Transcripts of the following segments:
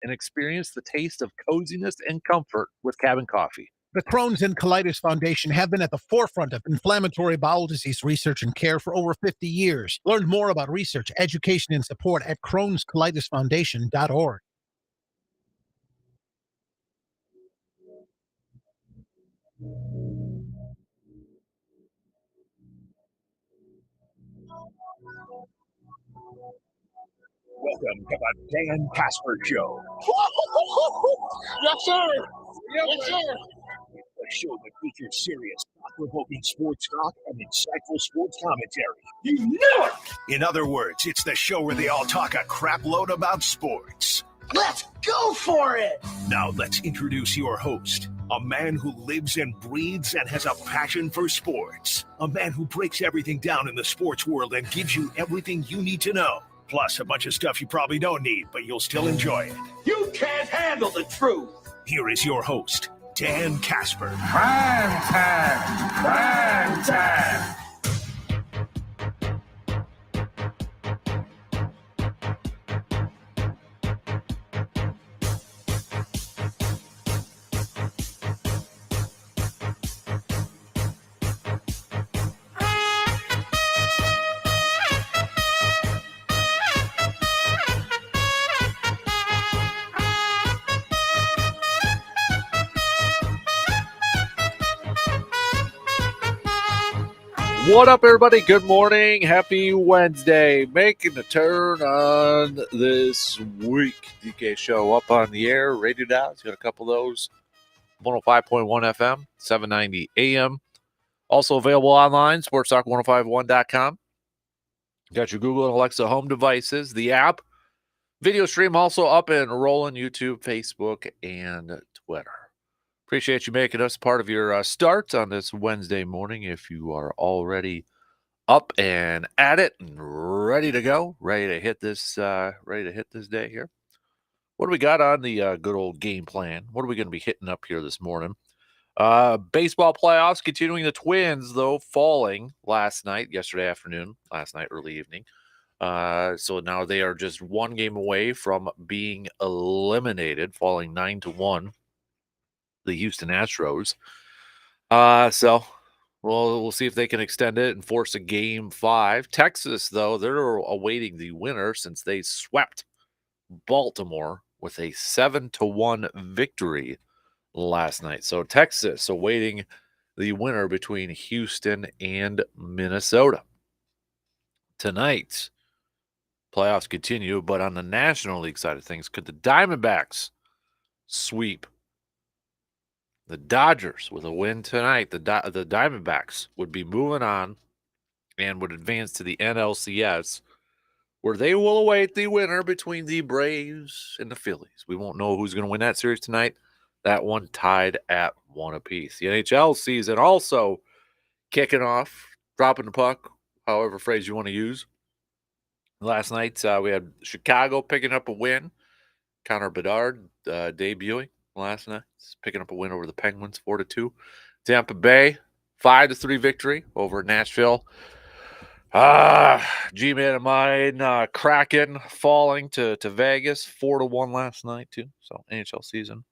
and experience the taste of coziness and comfort with Cabin Coffee. The Crohn's and Colitis Foundation have been at the forefront of inflammatory bowel disease research and care for over 50 years. Learn more about research, education, and support at Crohn'sColitisFoundation.org. Welcome to the Dan Kasper Show. Yes, sir. Yes, sir. A show that features serious, thought-provoking sports talk and insightful sports commentary. You knew it! In other words, it's the show where they all talk a crap load about sports. Let's go for it! Now let's introduce your host, a man who lives and breathes and has a passion for sports. A man who breaks everything down in the sports world and gives you everything you need to know. Plus a bunch of stuff you probably don't need, but you'll still enjoy it. You can't handle the truth! Here is your host, Dan Kasper. Prime time! Prime time! What up, everybody? Good morning. Happy Wednesday. Making a turn on this week. DK Show up on the air, rated out. It's got a couple of those. 105.1 FM, 790 AM. Also available online, sportstalk1051.com. Got your Google and Alexa home devices, the app. Video stream also up and rolling, YouTube, Facebook, and Twitter. Appreciate you making us part of your start on this Wednesday morning. If you are already up and at it and ready to go, ready to hit this day here. What do we got on the good old game plan? What are we going to be hitting up here this morning? Baseball playoffs continuing. The Twins, though, falling yesterday afternoon, last night, early evening. So now they are just one game away from being eliminated, falling 9-1. The Houston Astros. So we'll see if they can extend it and force a game 5. Texas, though, they're awaiting the winner since they swept Baltimore with a 7-1 victory last night. So Texas awaiting the winner between Houston and Minnesota. Tonight, playoffs continue, but on the National League side of things, could the Diamondbacks sweep the Dodgers? With a win tonight, the Diamondbacks would be moving on and would advance to the NLCS, where they will await the winner between the Braves and the Phillies. We won't know who's going to win that series tonight. That one tied at 1 apiece. The NHL season also kicking off, dropping the puck, however phrase you want to use. Last night, we had Chicago picking up a win. Connor Bedard debuting last night, picking up a win over the Penguins, 4-2. Tampa Bay, 5-3 victory over Nashville. G-Man of mine, Kraken falling to Vegas, 4-1 last night too. So NHL season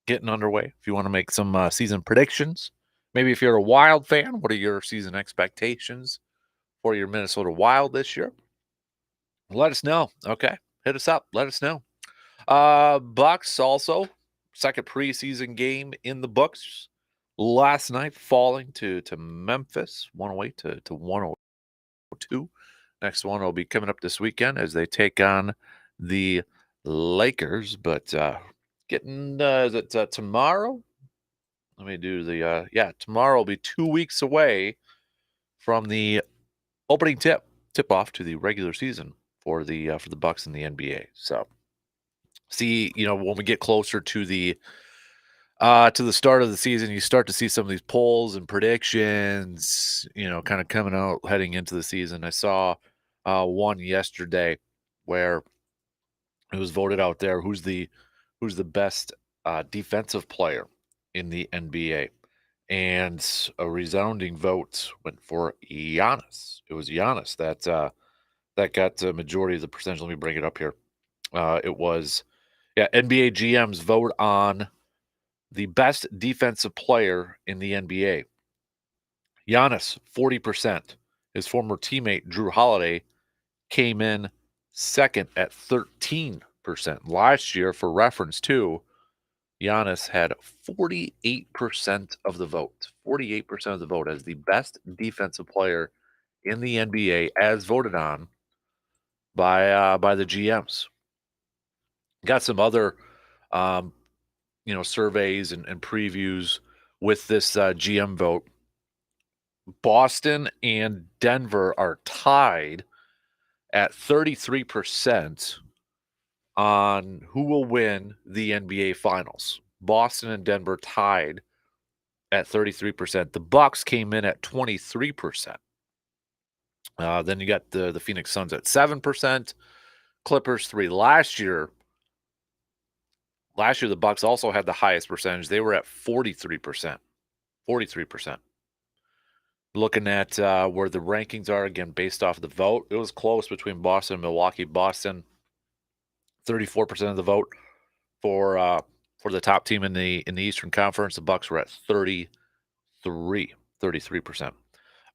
getting underway. If you want to make some season predictions, maybe if you're a Wild fan, what are your season expectations for your Minnesota Wild this year? Let us know. Okay, hit us up. Let us know. Bucks also. Second preseason game in the books. Last night, falling to Memphis, 108 to 102. Next one will be coming up this weekend as they take on the Lakers. But getting, is it tomorrow? Let me do the, tomorrow will be 2 weeks away from the opening tip-off to the regular season for the Bucks and the NBA. So, see, when we get closer to the start of the season, you start to see some of these polls and predictions, kind of coming out heading into the season. I saw one yesterday where it was voted out there who's the best defensive player in the NBA, and a resounding vote went for Giannis. It was Giannis that got the majority of the percentage. Let me bring it up here. It was Yeah, NBA GMs vote on the best defensive player in the NBA. Giannis, 40%. His former teammate, Drew Holiday, came in second at 13%. Last year, for reference, too, Giannis had 48% of the vote. 48% of the vote as the best defensive player in the NBA, as voted on by the GMs. Got some other, um, surveys and previews with this GM vote. Boston and Denver are tied at 33% on who will win the NBA Finals. Boston and Denver tied at 33%. The Bucks came in at 23%. Then you got the Phoenix Suns at 7%, Clippers 3%. Last year the Bucks also had the highest percentage. They were at 43%. 43%. Looking at where the rankings are again based off of the vote, it was close between Boston and Milwaukee. Boston, 34% of the vote for the top team in the Eastern Conference. The Bucks were at 33%.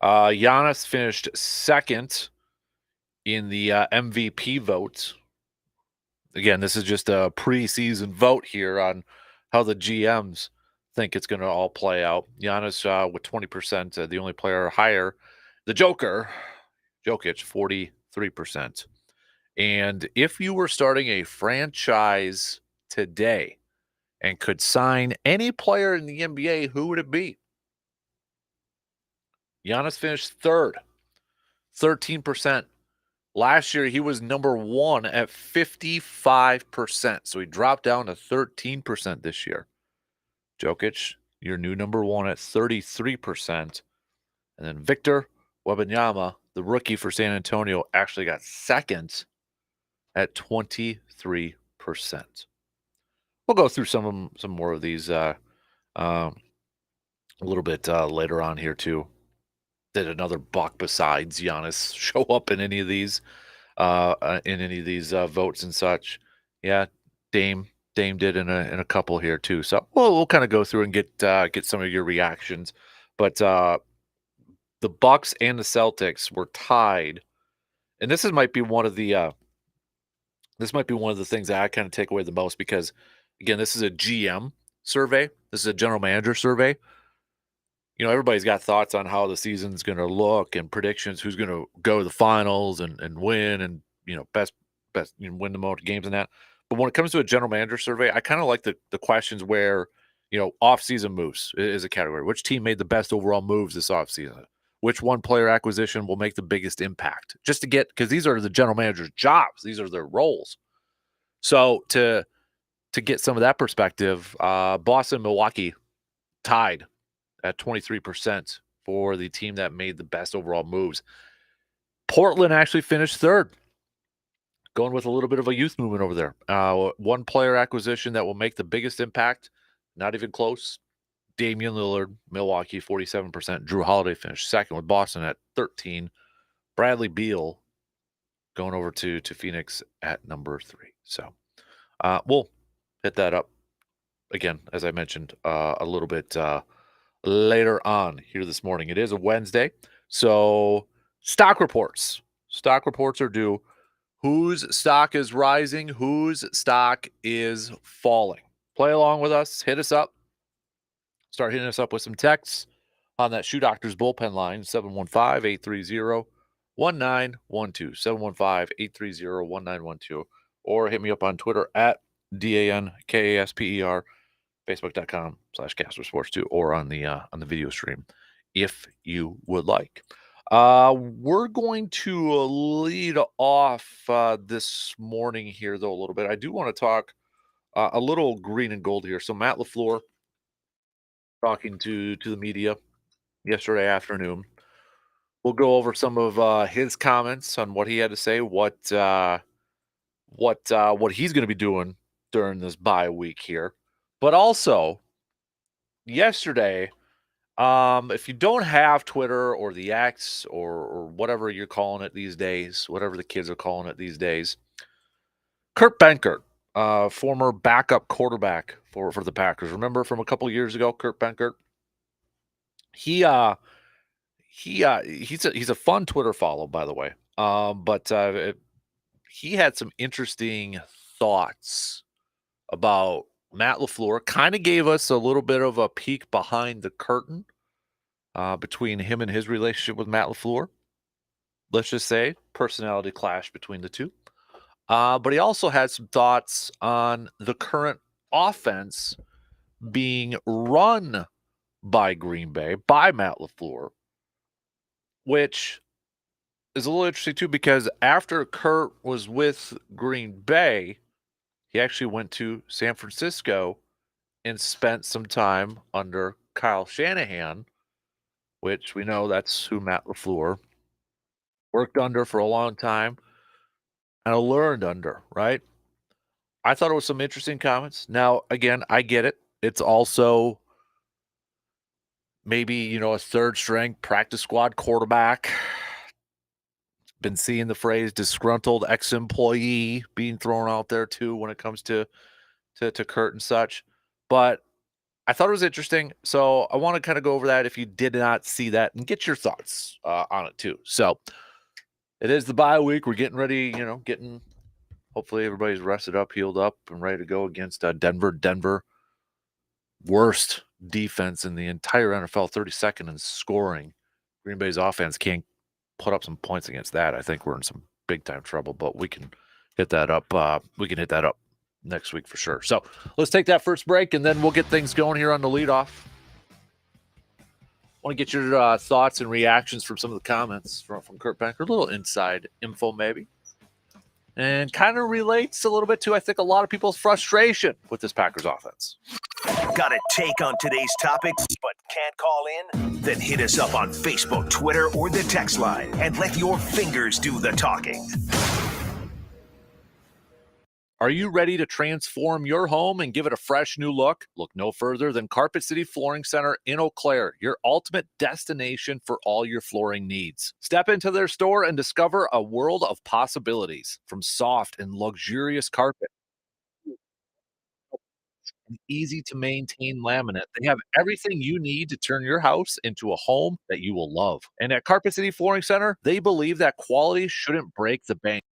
Giannis finished second in the MVP vote. Again, this is just a preseason vote here on how the GMs think it's going to all play out. Giannis with 20%, the only player higher. The Jokic, 43%. And if you were starting a franchise today and could sign any player in the NBA, who would it be? Giannis finished third, 13%. Last year, he was number one at 55%. So he dropped down to 13% this year. Jokic, your new number one at 33%. And then Victor Wembanyama, the rookie for San Antonio, actually got second at 23%. We'll go through some more of these a little bit later on here too. Did another Buck besides Giannis show up in any of these votes and such? Yeah, Dame did in a couple here too. So we'll kind of go through and get some of your reactions. But the Bucks and the Celtics were tied, and this might be one of the things that I kind of take away the most because again, this is a GM survey. This is a general manager survey. Everybody's got thoughts on how the season's going to look and predictions, who's going to go to the finals and win and, best win the most games and that. But when it comes to a general manager survey, I kind of like the questions where, off-season moves is a category. Which team made the best overall moves this off-season? Which one player acquisition will make the biggest impact? Just to get, because these are the general manager's jobs. These are their roles. So to get some of that perspective, Boston, Milwaukee tied at 23% for the team that made the best overall moves. Portland actually finished third, going with a little bit of a youth movement over there. One player acquisition that will make the biggest impact, not even close. Damian Lillard, Milwaukee, 47%. Drew Holiday finished second with Boston at 13%. Bradley Beal going over to Phoenix at number 3. So we'll hit that up again, as I mentioned, a little bit later on here this morning. It is a Wednesday, so stock reports are due. Whose stock is rising, whose stock is falling? Play along with us. Hit us up. Start hitting us up with some texts on that Shoe Doctors bullpen line, 715-830-1912, 715-830-1912, or hit me up on Twitter at DANKASPER, Facebook.com/Kasper Sports 2, or on the video stream if you would like. We're going to lead off this morning here, though, a little bit. I do want to talk a little green and gold here. So Matt LaFleur talking to the media yesterday afternoon. We'll go over some of his comments on what he had to say, what he's going to be doing during this bye week here. But also, yesterday, if you don't have Twitter or the X or whatever you're calling it these days, whatever the kids are calling it these days, Kurt Benkert former backup quarterback for the Packers. Remember from a couple years ago, Kurt Benkert? He's a fun Twitter follow, by the way. But he had some interesting thoughts about Matt LaFleur. Kind of gave us a little bit of a peek behind the curtain between him and his relationship with Matt LaFleur. Let's just say personality clash between the two. But he also had some thoughts on the current offense being run by Green Bay, by Matt LaFleur, which is a little interesting too because after Kurt was with Green Bay, he actually went to San Francisco and spent some time under Kyle Shanahan, which we know that's who Matt LaFleur worked under for a long time and learned under, right? I thought it was some interesting comments. Now, again, I get it. It's also maybe, a third string practice squad quarterback. Been seeing the phrase disgruntled ex-employee being thrown out there too when it comes to Kurt and such. But I thought it was interesting. So I want to kind of go over that if you did not see that and get your thoughts on it too. So it is the bye week. We're getting ready, hopefully everybody's rested up, healed up, and ready to go against Denver. Denver, worst defense in the entire NFL, 32nd in scoring. Green Bay's offense can't put up some points against that. I think we're in some big time trouble, but we can hit that up. We can hit that up next week for sure. So let's take that first break, and then we'll get things going here on the leadoff. Want to get your thoughts and reactions from some of the comments from Kurt Benkert, a little inside info maybe, and kind of relates a little bit to, I think, a lot of people's frustration with this Packers offense. Got a take on today's topics but can't call in? Then hit us up on Facebook, Twitter, or the text line and let your fingers do the talking. Are you ready to transform your home and give it a fresh new look? Look no further than Carpet City Flooring Center in Eau Claire, your ultimate destination for all your flooring needs. Step into their store and discover a world of possibilities. From soft and luxurious carpet and easy to maintain laminate, they have everything you need to turn your house into a home that you will love. And at Carpet City Flooring Center, they believe that quality shouldn't break the bank.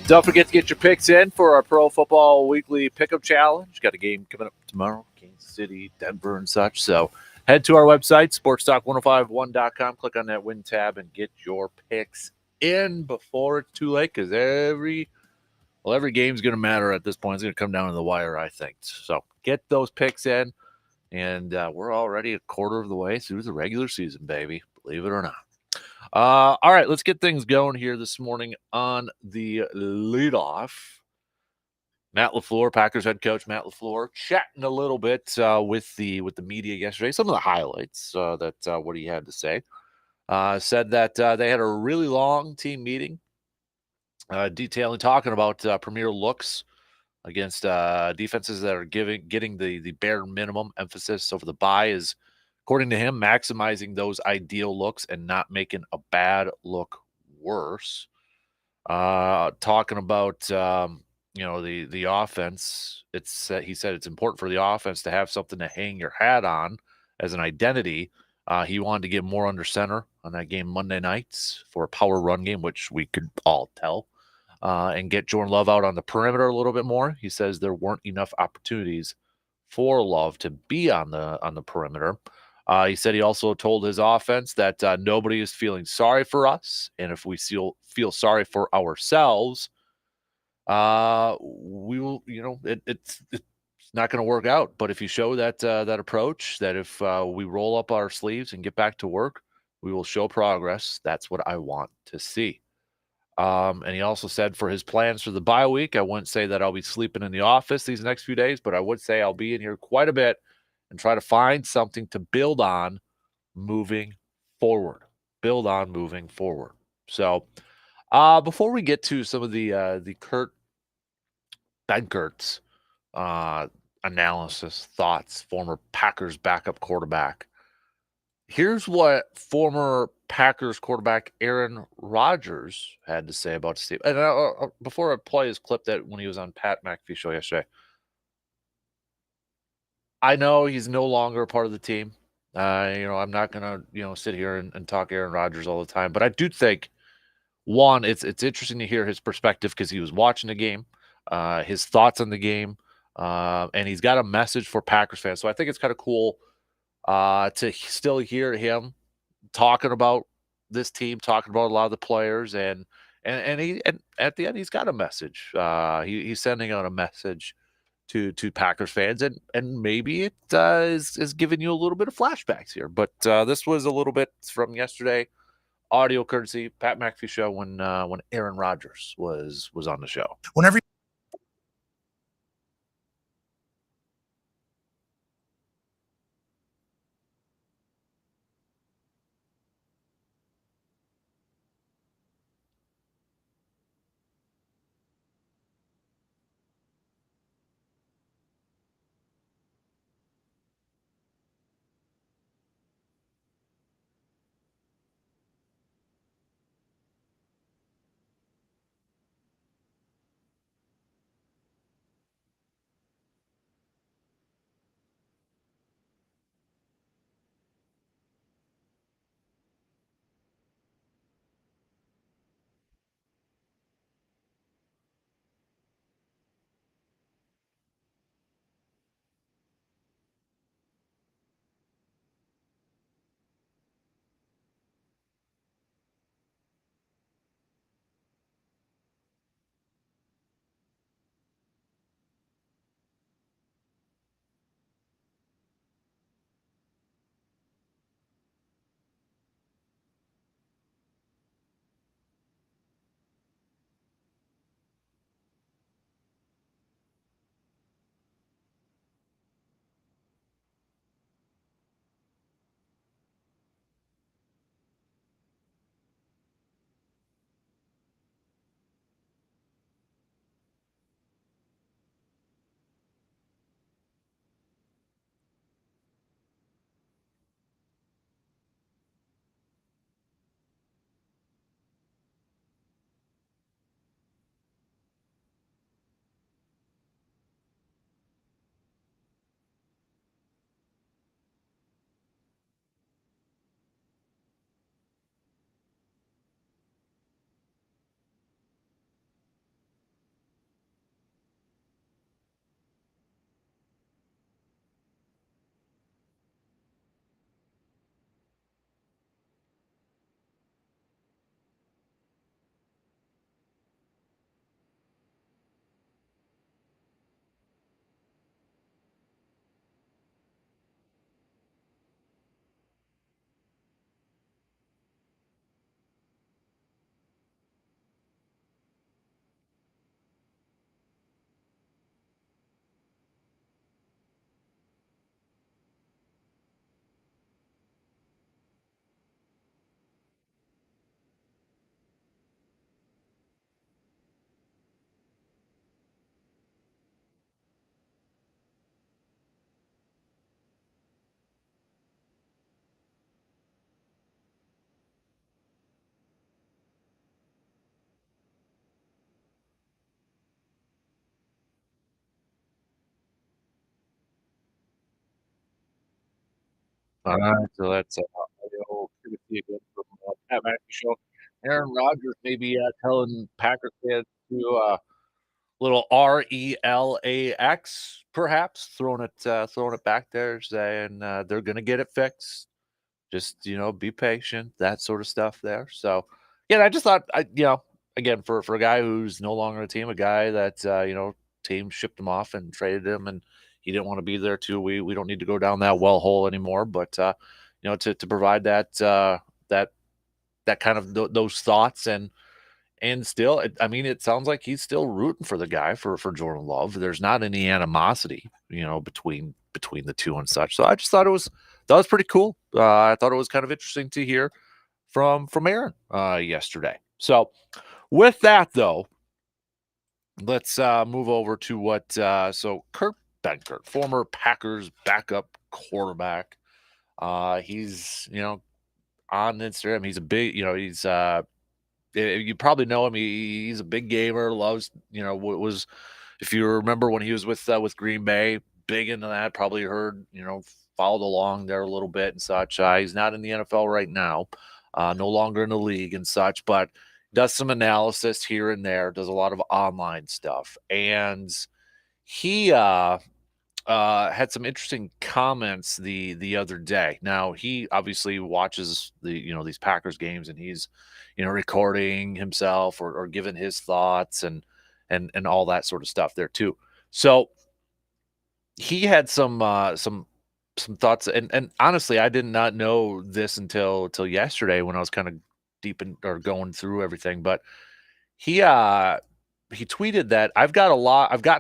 Don't forget to get your picks in for our Pro Football Weekly Pickup Challenge. Got a game coming up tomorrow, Kansas City, Denver, and such. So head to our website, sportstalk1051.com. Click on that win tab and get your picks in before it's too late, because every game's going to matter at this point. It's going to come down to the wire, I think. So get those picks in, and we're already a quarter of the way through the regular season, baby. Believe it or not. All right, let's get things going here this morning on the leadoff. Matt LaFleur, Packers head coach Matt LaFleur, chatting a little bit with the media yesterday. Some of the highlights that what he had to say. Said that they had a really long team meeting, talking about premier looks against defenses that are getting the bare minimum. Emphasis over the bye is, according to him, maximizing those ideal looks and not making a bad look worse. Talking about the offense, he said it's important for the offense to have something to hang your hat on as an identity. He wanted to get more under center on that game Monday nights for a power run game, which we could all tell, and get Jordan Love out on the perimeter a little bit more. He says there weren't enough opportunities for Love to be on the perimeter. He said he also told his offense that nobody is feeling sorry for us, and if we feel sorry for ourselves, we will. It's not going to work out. But if you show that approach, that if we roll up our sleeves and get back to work, we will show progress. That's what I want to see. And he also said for his plans for the bye week, I wouldn't say that I'll be sleeping in the office these next few days, but I would say I'll be in here quite a bit and try to find something to build on moving forward. So before we get to some of the Kurt Benkert's analysis, thoughts, former Packers backup quarterback, here's what former Packers quarterback Aaron Rodgers had to say about Steve. And before I play his clip that when he was on Pat McAfee show yesterday, I know he's no longer a part of the team. I'm not gonna sit here and talk Aaron Rodgers all the time, but I do think one, it's interesting to hear his perspective because he was watching the game, his thoughts on the game, and he's got a message for Packers fans. So I think it's kind of cool to still hear him talking about this team, talking about a lot of the players, and at the end he's got a message. He's sending out a message to Packers fans, and maybe it is giving you a little bit of flashbacks here. But this was a little bit from yesterday, audio courtesy Pat McAfee show when Aaron Rodgers was on the show. Whenever All right, so that's audio courtesy again from Pat McAfee Show. Aaron Rodgers maybe telling Packers fans to little RELAX, perhaps throwing it back there, saying they're going to get it fixed. Just be patient, that sort of stuff there. So yeah, I just thought again for a guy who's no longer on a team, a guy that team shipped him off and traded him, and he didn't want to be there too. We don't need to go down that well hole anymore, but to provide that that kind of those thoughts and still, it sounds like he's still rooting for the guy for Jordan Love. There's not any animosity, between the two and such. So I just thought that was pretty cool. I thought it was kind of interesting to hear from Aaron yesterday. So with that though, let's move over to what so Kurt Benkert, former Packers backup quarterback. He's on Instagram. He's a big, he's you probably know him. He's a big gamer. Loves, was if you remember when he was with Green Bay, big into that. Probably heard, followed along there a little bit and such. He's not in the NFL right now, no longer in the league and such, but does some analysis here and there. Does a lot of online stuff, and he had some interesting comments the other day. Now he obviously watches these Packers games, and he's recording himself or giving his thoughts and all that sort of stuff there too. So he had some thoughts, and honestly, I did not know this until yesterday when I was kind of deep in or going through everything. But he tweeted that I've gotten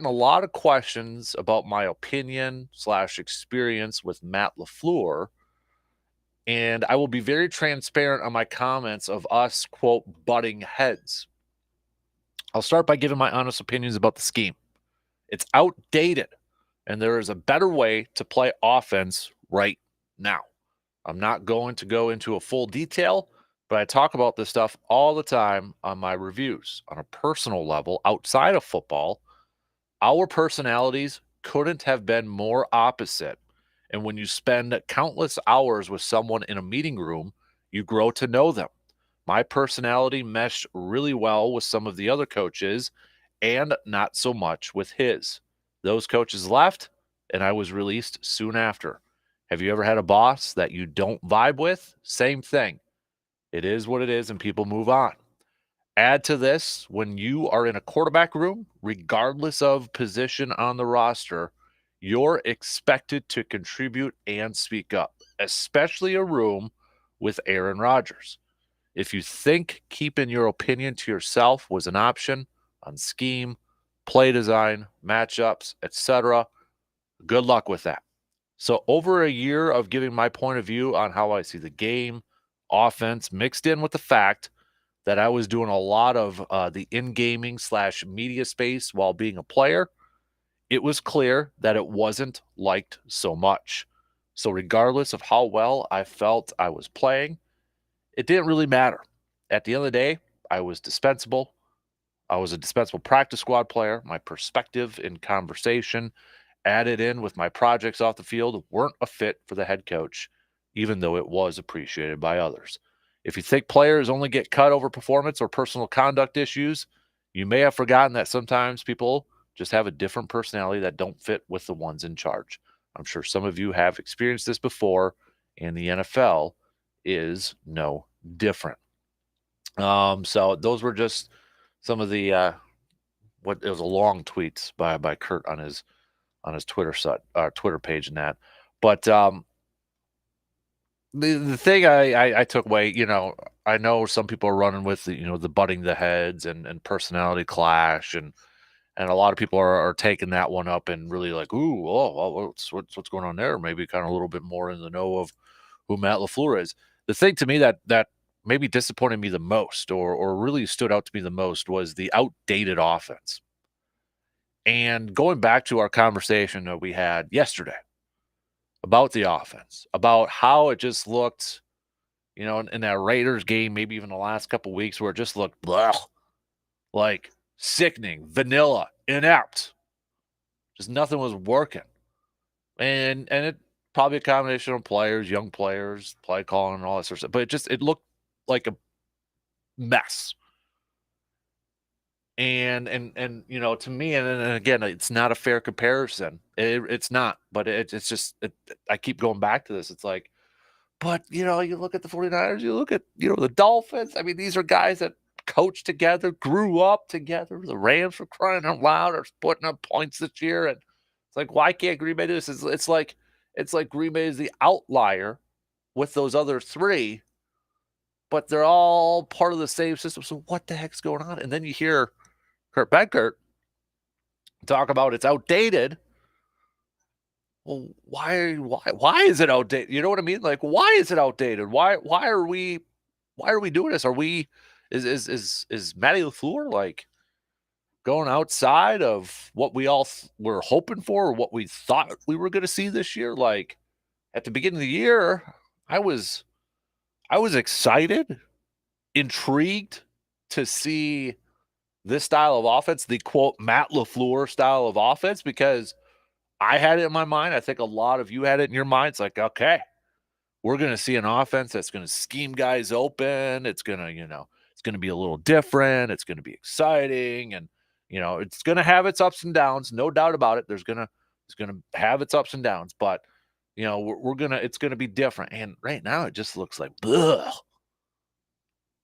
a lot of questions about my opinion / experience with Matt LaFleur, and I will be very transparent on my comments of us, quote, butting heads. I'll start by giving my honest opinions about the scheme. It's outdated, and there is a better way to play offense right now. I'm not going to go into a full detail, but I talk about this stuff all the time on my reviews. On a personal level, outside of football, our personalities couldn't have been more opposite. And when you spend countless hours with someone in a meeting room, you grow to know them. My personality meshed really well with some of the other coaches and not so much with his. Those coaches left, and I was released soon after. Have you ever had a boss that you don't vibe with? Same thing. It is what it is, and people move on. Add to this, when you are in a quarterback room, regardless of position on the roster, you're expected to contribute and speak up, especially a room with Aaron Rodgers. If you think keeping your opinion to yourself was an option on scheme, play design, matchups, etc., good luck with that. So over a year of giving my point of view on how I see the game, offense, mixed in with the fact that I was doing a lot of the in-gaming / media space while being a player, it was clear that it wasn't liked so much. So regardless of how well I felt I was playing, it didn't really matter. At the end of the day, I was dispensable. I was a dispensable practice squad player. My perspective in conversation added in with my projects off the field weren't a fit for the head coach, even though it was appreciated by others. If you think players only get cut over performance or personal conduct issues, you may have forgotten that sometimes people just have a different personality that don't fit with the ones in charge. I'm sure some of you have experienced this before, and the NFL is no different. So those were just some of the it was a long tweets by Kurt on his Twitter page and that. But the thing I took away, I know some people are running with the butting the heads and personality clash, and a lot of people are taking that one up and really like, what's going on there? Maybe kind of a little bit more in the know of who Matt LaFleur is. The thing to me that maybe disappointed me the most, or really stood out to me the most, was the outdated offense. And going back to our conversation that we had yesterday about the offense, about how it just looked, in that Raiders game, maybe even the last couple of weeks, where it just looked like sickening, vanilla, inept. Just nothing was working. And it probably a combination of players, young players, play calling, and all that sort of stuff. But it looked like a mess. And to me, and again, it's not a fair comparison. It's not, but it's just I keep going back to this. It's like, but you look at the 49ers, you look at the Dolphins. I mean, these are guys that coached together, grew up together. The Rams were crying out loud, are putting up points this year, and it's like, why can't Green Bay do this? It's like Green Bay is the outlier with those other three, but they're all part of the same system. So what the heck's going on? And then you hear Kurt Benkert talk about it's outdated. Well, why is it outdated? You know what I mean? Like, why is it outdated? Why are we doing this? Is Matty LaFleur like going outside of what we all were hoping for, or what we thought we were going to see this year? Like at the beginning of the year, I was excited, intrigued to see this style of offense, the quote Matt LaFleur style of offense, because I had it in my mind. I think a lot of you had it in your minds. Like, okay, we're going to see an offense that's going to scheme guys open. It's going to, it's going to be a little different. It's going to be exciting, and it's going to have its ups and downs, no doubt about it. It's going to have its ups and downs, but it's going to be different. And right now, it just looks like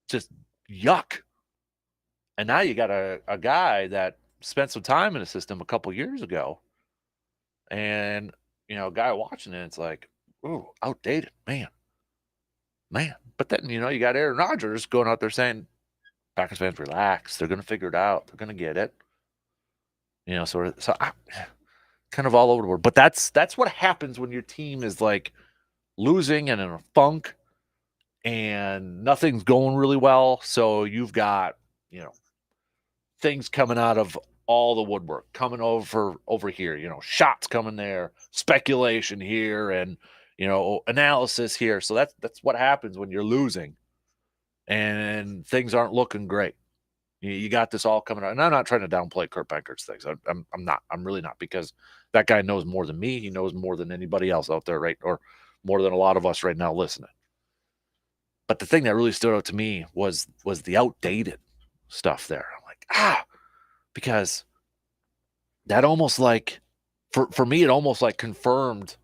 just yuck. And now you got a guy that spent some time in the system a couple years ago, and a guy watching it, it's like, ooh, outdated, man. But then you got Aaron Rodgers going out there saying, Packers fans, relax. They're going to figure it out. They're going to get it. So I, kind of all over the board. But that's what happens when your team is like losing and in a funk, and nothing's going really well. So you've got things coming out of all the woodwork, coming over here, shots coming there, speculation here, and analysis here. So that's what happens when you're losing and things aren't looking great. You got this all coming out, and I'm not trying to downplay Kurt Benkert's things. I'm not. I'm really not, because that guy knows more than me. He knows more than anybody else out there, right? Or more than a lot of us right now listening. But the thing that really stood out to me was the outdated stuff there. I'm like, because that almost like, for me, it almost like confirmed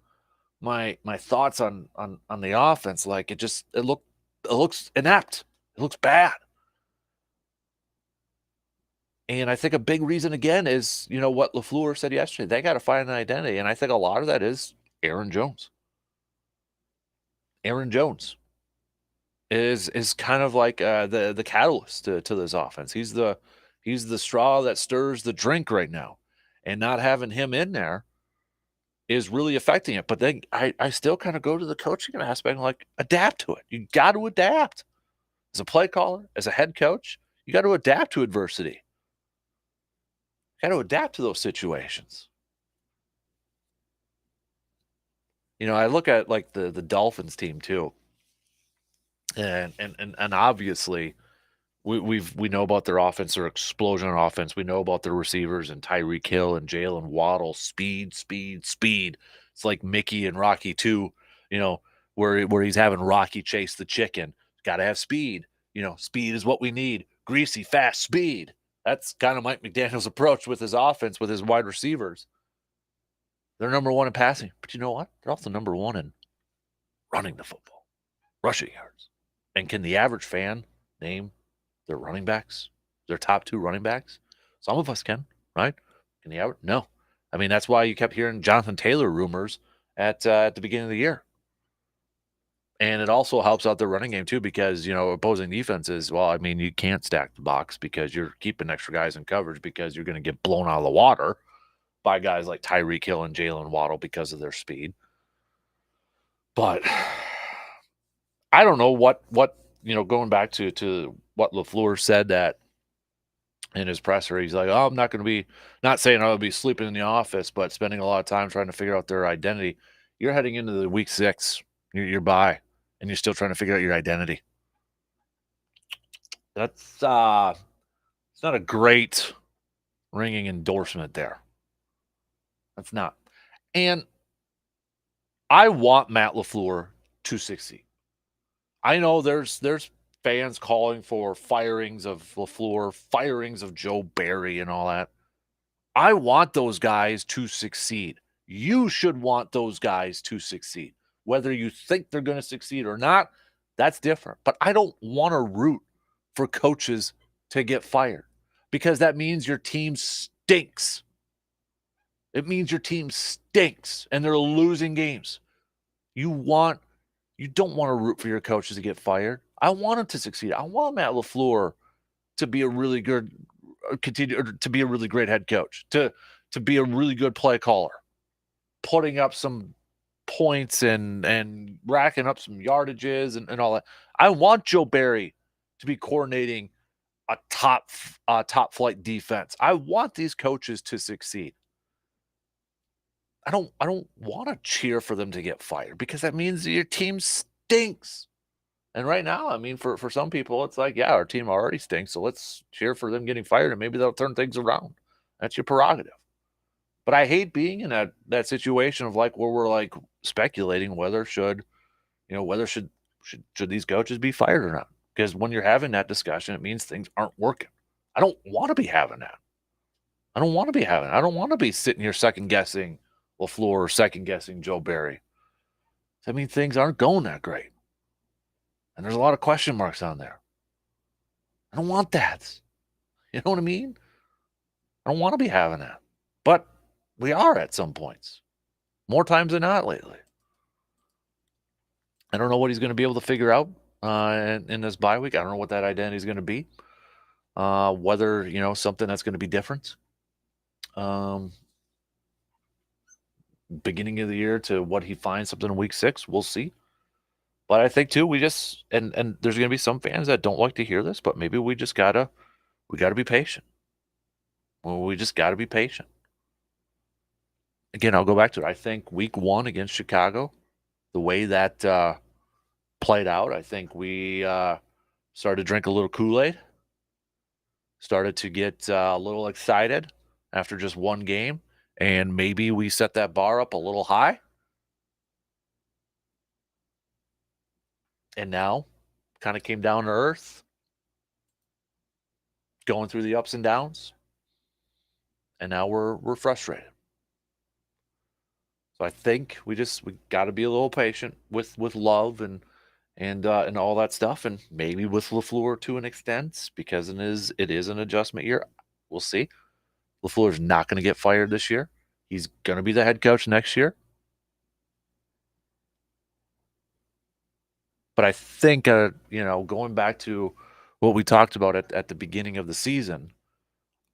my thoughts on the offense. Like it looks inept. It looks bad. And I think a big reason, again, is, what LaFleur said yesterday. They got to find an identity. And I think a lot of that is Aaron Jones. Aaron Jones is kind of like the catalyst to this offense. He's the straw that stirs the drink right now. And not having him in there is really affecting it. But then I still kind of go to the coaching aspect, like, adapt to it. You got to adapt. As a play caller, as a head coach, you got to adapt to adversity. Got to adapt to those situations. I look at like the Dolphins team too, and obviously we know about their offense, their explosion on offense. We know about their receivers and Tyreek Hill and Jalen Waddle. Speed. It's like Mickey and Rocky 2, where he's having Rocky chase the chicken. Got to have speed. Speed is what we need. Greasy, fast speed. That's kind of Mike McDaniel's approach with his offense, with his wide receivers. They're number one in passing. But you know what? They're also number one in running the football, rushing yards. And can the average fan name their running backs, their top two running backs? Some of us can, right? Can the average? No. I mean, that's why you kept hearing Jonathan Taylor rumors at the beginning of the year. And it also helps out the running game too, because, opposing defenses, well, I mean, you can't stack the box because you're keeping extra guys in coverage, because you're going to get blown out of the water by guys like Tyreek Hill and Jalen Waddle because of their speed. But I don't know what going back to what LaFleur said that in his presser, he's like, oh, I'm not going to be, not saying I'll be sleeping in the office, but spending a lot of time trying to figure out their identity. You're heading into the week 6, you're bye, and you're still trying to figure out your identity. That's it's not a great ringing endorsement there. That's not. And I want Matt LaFleur to succeed. I know there's fans calling for firings of LaFleur, firings of Joe Barry and all that. I want those guys to succeed. You should want those guys to succeed. Whether you think they're going to succeed or not, that's different. But I don't want to root for coaches to get fired because that means your team stinks. It means your team stinks and they're losing games. You don't want to root for your coaches to get fired. I want them to succeed. I want Matt LaFleur to be a really good to be a really great head coach, to be a really good play caller, putting up some points and racking up some yardages and all that. I want Joe Barry to be coordinating a top flight defense. I want these coaches to succeed. I don't want to cheer for them to get fired because that means your team stinks. And right now, I mean, for some people, it's like, yeah, our team already stinks, so let's cheer for them getting fired, and maybe they'll turn things around. That's your prerogative. But I hate being in that situation of like where we're like speculating whether should these coaches be fired or not. Because when you're having that discussion, it means things aren't working. I don't want to be having that. I don't want to be sitting here second guessing LaFleur or second guessing Joe Barry. I mean, things aren't going that great. And there's a lot of question marks on there. I don't want that. You know what I mean? I don't want to be having that. But we are at some points. More times than not lately. I don't know what he's going to be able to figure out in this bye week. I don't know what that identity is going to be. Whether, something that's going to be different. Beginning of the year to what he finds something in week 6, we'll see. But I think too, we just and there's going to be some fans that don't like to hear this, but maybe we gotta be patient. Well, we just gotta be patient. Again, I'll go back to it. I think week 1 against Chicago, the way that played out, I think we started to drink a little Kool-Aid, started to get a little excited after just one game, and maybe we set that bar up a little high. And now kind of came down to earth, going through the ups and downs. And now we're frustrated. So I think we got to be a little patient with love and all that stuff, and maybe with LaFleur to an extent because it is an adjustment year. We'll see. LaFleur's not going to get fired this year. He's going to be the head coach next year. But I think, going back to what we talked about at the beginning of the season,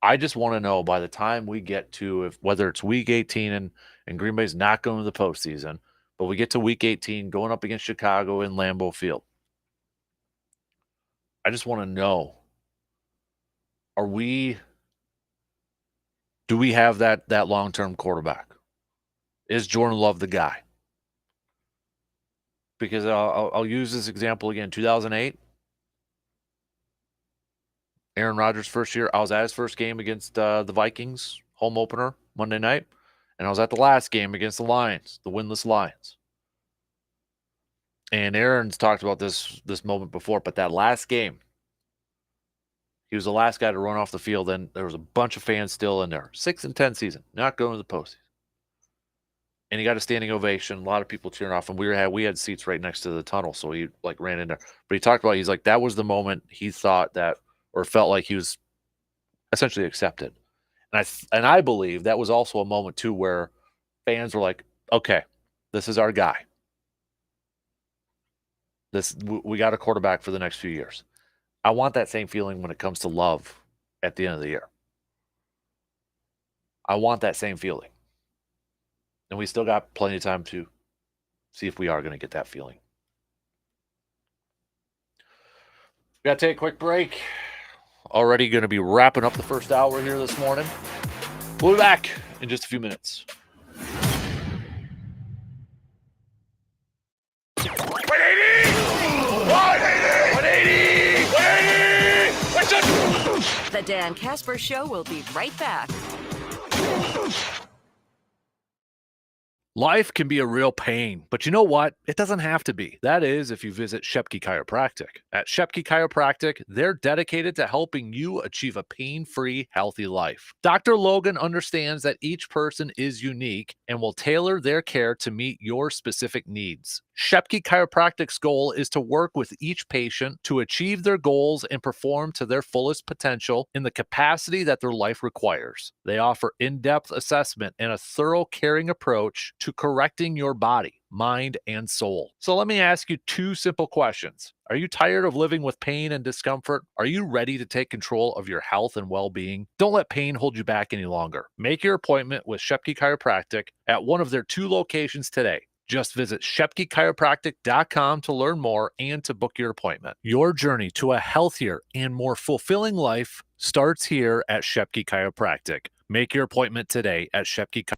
I just want to know by the time we get to whether it's week 18 and Green Bay's not going to the postseason, but we get to week 18 going up against Chicago in Lambeau Field. I just want to know, do we have that long-term quarterback? Is Jordan Love the guy? Because I'll use this example again. 2008, Aaron Rodgers' first year. I was at his first game against the Vikings, home opener, Monday night. And I was at the last game against the Lions, the winless Lions. And Aaron's talked about this moment before, but that last game, he was the last guy to run off the field, and there was a bunch of fans still in there. 6-10 season, not going to the postseason. And he got a standing ovation. A lot of people cheering off him. We had seats right next to the tunnel, so he ran in there. But he talked about, he's like, that was the moment he thought that, or felt like he was essentially accepted. And I believe that was also a moment too where fans were like, okay, this is our guy. We got a quarterback for the next few years. I want that same feeling when it comes to Love at the end of the year. I want that same feeling. And we still got plenty of time to see if we are going to get that feeling. We got to take a quick break. Already going to be wrapping up the first hour here this morning. We'll be back in just a few minutes. The Dan Kasper Show will be right back. Life can be a real pain, but you know what? It doesn't have to be. That is, if you visit Shepke Chiropractic. At Shepke Chiropractic, they're dedicated to helping you achieve a pain-free, healthy life. Dr. Logan understands that each person is unique and will tailor their care to meet your specific needs. Shepke Chiropractic's goal is to work with each patient to achieve their goals and perform to their fullest potential in the capacity that their life requires. They offer in-depth assessment and a thorough caring approach to correcting your body, mind, and soul. So let me ask you two simple questions. Are you tired of living with pain and discomfort? Are you ready to take control of your health and well-being? Don't let pain hold you back any longer. Make your appointment with Shepke Chiropractic at one of their 2 locations today. Just visit ShepkeChiropractic.com to learn more and to book your appointment. Your journey to a healthier and more fulfilling life starts here at Shepke Chiropractic. Make your appointment today at Shepke Chiropractic.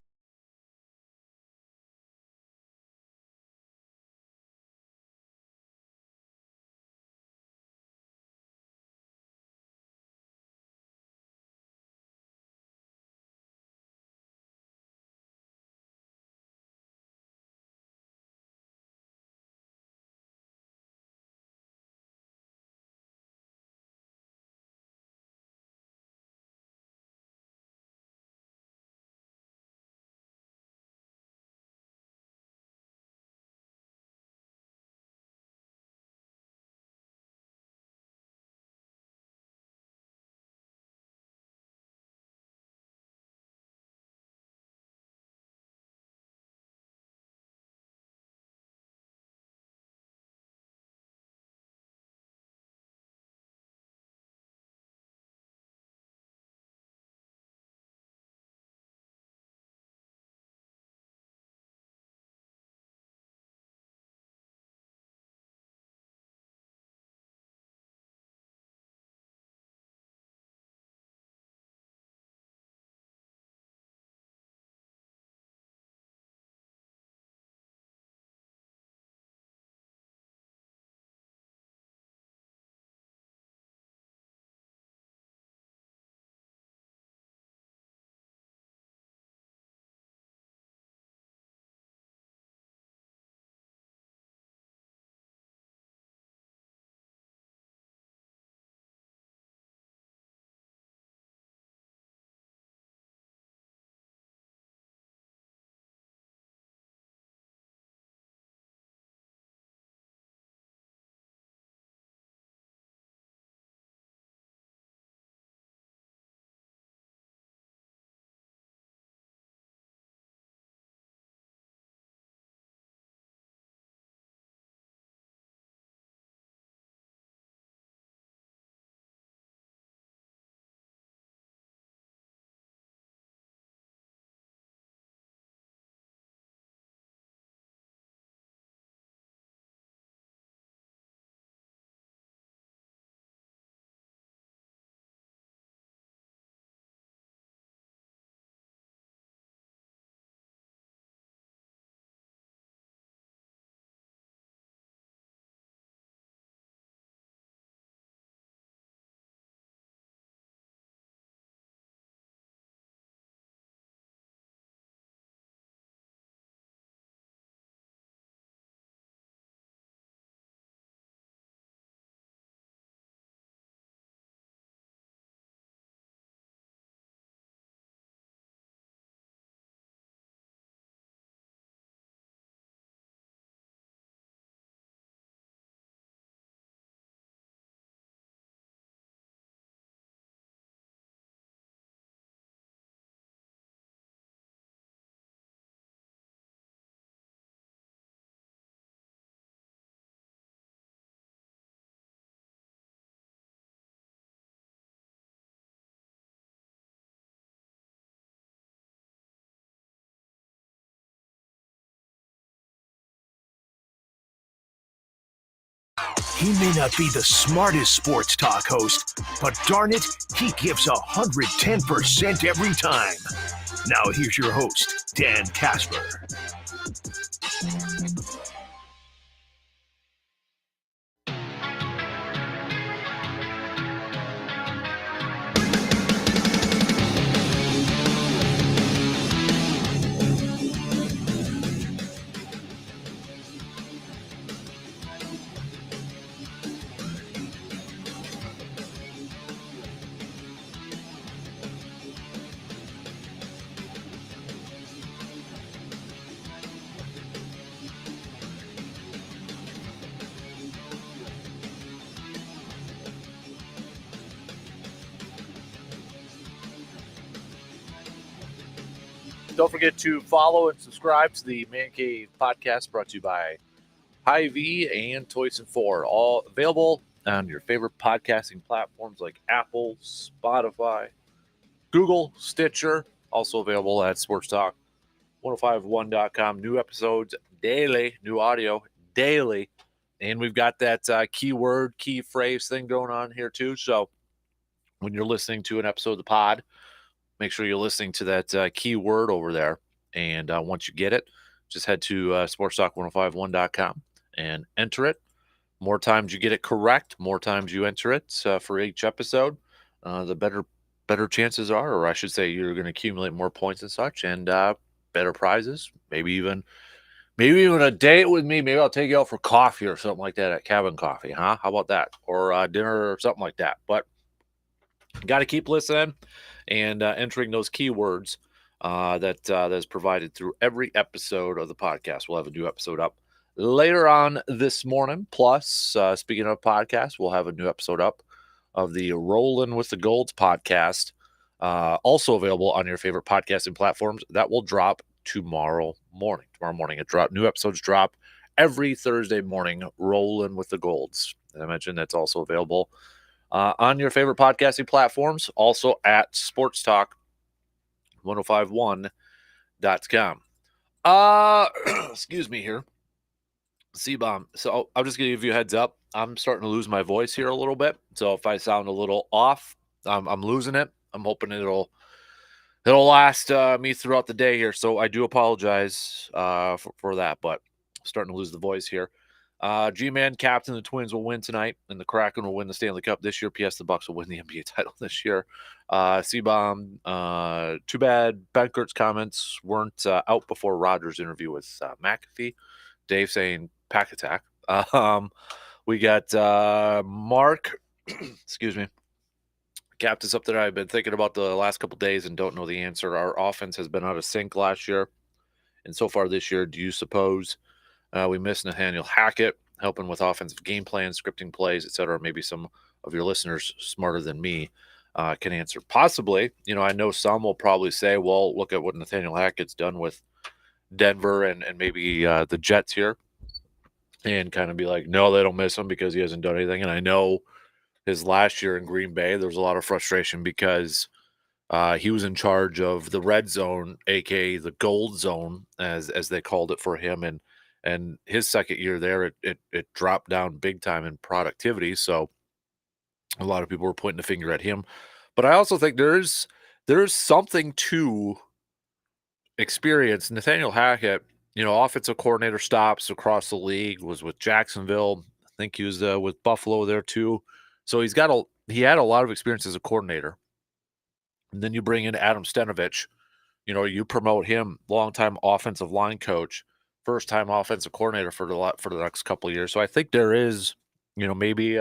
He may not be the smartest sports talk host, but darn it, he gives 110% every time. Now here's your host, Dan Kasper. Don't forget to follow and subscribe to the Man Cave podcast brought to you by Hy-Vee and Toys and Four. All available on your favorite podcasting platforms like Apple, Spotify, Google, Stitcher. Also available at sportstalk1051.com. New episodes daily, new audio daily. And we've got that keyword, key phrase thing going on here too. So when you're listening to an episode of the pod, make sure you're listening to that keyword over there. And once you get it, just head to sportstalk1051.com and enter it. More times you get it correct, more times you enter it for each episode, the better chances are, or I should say, you're going to accumulate more points and such, and better prizes. Maybe even a date with me. Maybe I'll take you out for coffee or something like that at Cabin Coffee, huh? How about that? Or dinner or something like that. But got to keep listening and entering those keywords that is provided through every episode of the podcast. We'll have a new episode up later on this morning. Plus, speaking of podcasts, we'll have a new episode up of the Rollin' with the Golds podcast, also available on your favorite podcasting platforms. That will drop tomorrow morning. New episodes drop every Thursday morning. Rollin' with the Golds. As I mentioned, that's also available on your favorite podcasting platforms, also at sportstalk1051.com. Excuse me here. C-Bomb. So I'm just going to give you a heads up. I'm starting to lose my voice here a little bit. So if I sound a little off, I'm losing it. I'm hoping it'll last me throughout the day here. So I do apologize for that, but I'm starting to lose the voice here. G-Man, captain, the Twins will win tonight, and the Kraken will win the Stanley Cup this year. P.S. the Bucks will win the NBA title this year. C-Bomb, too bad Benkert's comments weren't out before Rogers' interview with McAfee. Dave saying pack attack. We got Mark, excuse me, captain, something I've been thinking about the last couple days and don't know the answer. Our offense has been out of sync last year, and so far this year, do you suppose we missed Nathaniel Hackett helping with offensive game plans, scripting plays, etc.? Maybe some of your listeners smarter than me can answer. Possibly. I know some will probably say, well, look at what Nathaniel Hackett's done with Denver and maybe the Jets here, and kind of be like, no, they don't miss him because he hasn't done anything. And I know his last year in Green Bay, there was a lot of frustration because he was in charge of the red zone, aka the gold zone, as they called it for him. And his second year there, it dropped down big time in productivity. So a lot of people were pointing the finger at him. But I also think there's something to experience. Nathaniel Hackett, offensive coordinator stops across the league, was with Jacksonville. I think he was with Buffalo there too. So he had a lot of experience as a coordinator. And then you bring in Adam Stenovich, you promote him, longtime offensive line coach, first-time offensive coordinator for the next couple of years. So I think there is, maybe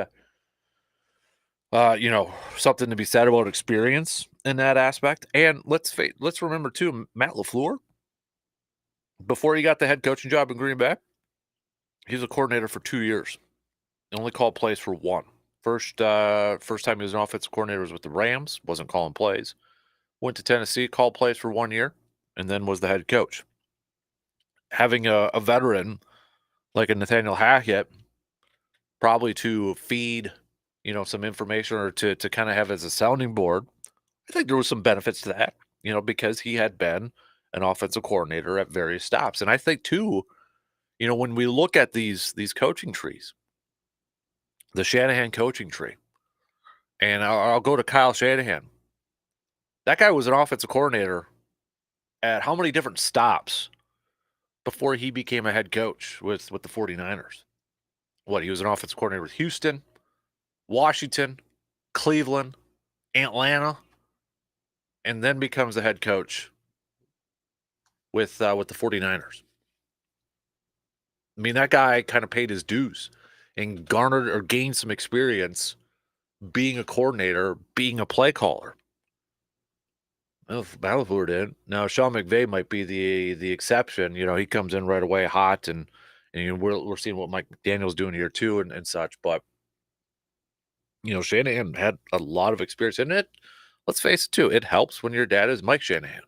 something to be said about experience in that aspect. And let's remember too, Matt LaFleur, before he got the head coaching job in Green Bay, he was a coordinator for 2 years. He only called plays for one. First time he was an offensive coordinator was with the Rams, wasn't calling plays. Went to Tennessee, called plays for 1 year, and then was the head coach. Having a veteran like a Nathaniel Hackett, probably to feed, some information or to kind of have as a sounding board, I think there was some benefits to that, because he had been an offensive coordinator at various stops. And I think too, when we look at these coaching trees, the Shanahan coaching tree, and I'll go to Kyle Shanahan. That guy was an offensive coordinator at how many different stops before he became a head coach with the 49ers? He was an offensive coordinator with Houston, Washington, Cleveland, Atlanta, and then becomes the head coach with the 49ers. I mean, that guy kind of paid his dues and garnered or gained some experience being a coordinator, being a play caller. Well, LaFleur did. Now, Sean McVay might be the exception. He comes in right away hot, and we're seeing what Mike McDaniel's doing here too and such. But, Shanahan had a lot of experience in it. Let's face it too, it helps when your dad is Mike Shanahan.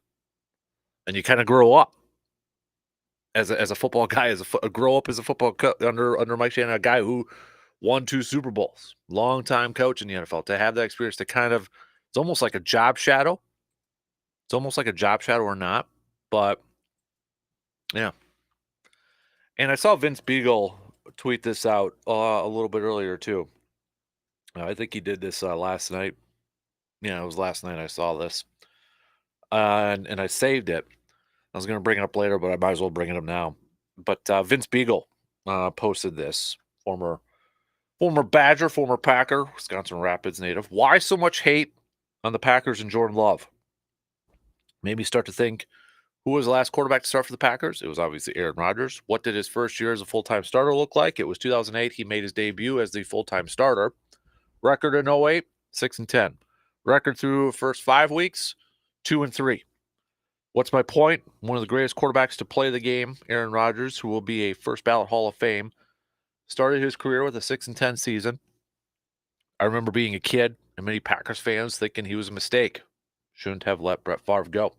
and you kind of grow up as a football guy, grow up as a football under Mike Shanahan, a guy who won 2 Super Bowls, long time coach in the NFL. To have that experience, to kind of, it's almost like a job shadow. It's almost like a job shadow or not, but yeah. And I saw Vince Beagle tweet this out a little bit earlier too. I think he did this last night. Yeah, it was last night I saw this, and I saved it. I was going to bring it up later, but I might as well bring it up now. But Vince Beagle posted this, former Badger, former Packer, Wisconsin Rapids native. Why so much hate on the Packers and Jordan Love? Made me start to think, who was the last quarterback to start for the Packers? It was obviously Aaron Rodgers. What did his first year as a full-time starter look like? It was 2008. He made his debut as the full-time starter. Record in 08, 6-10. Record through the first 5 weeks, 2-3. What's my point? One of the greatest quarterbacks to play the game, Aaron Rodgers, who will be a first-ballot Hall of Fame, started his career with a 6-10 season. I remember being a kid and many Packers fans thinking he was a mistake. Shouldn't have let Brett Favre go.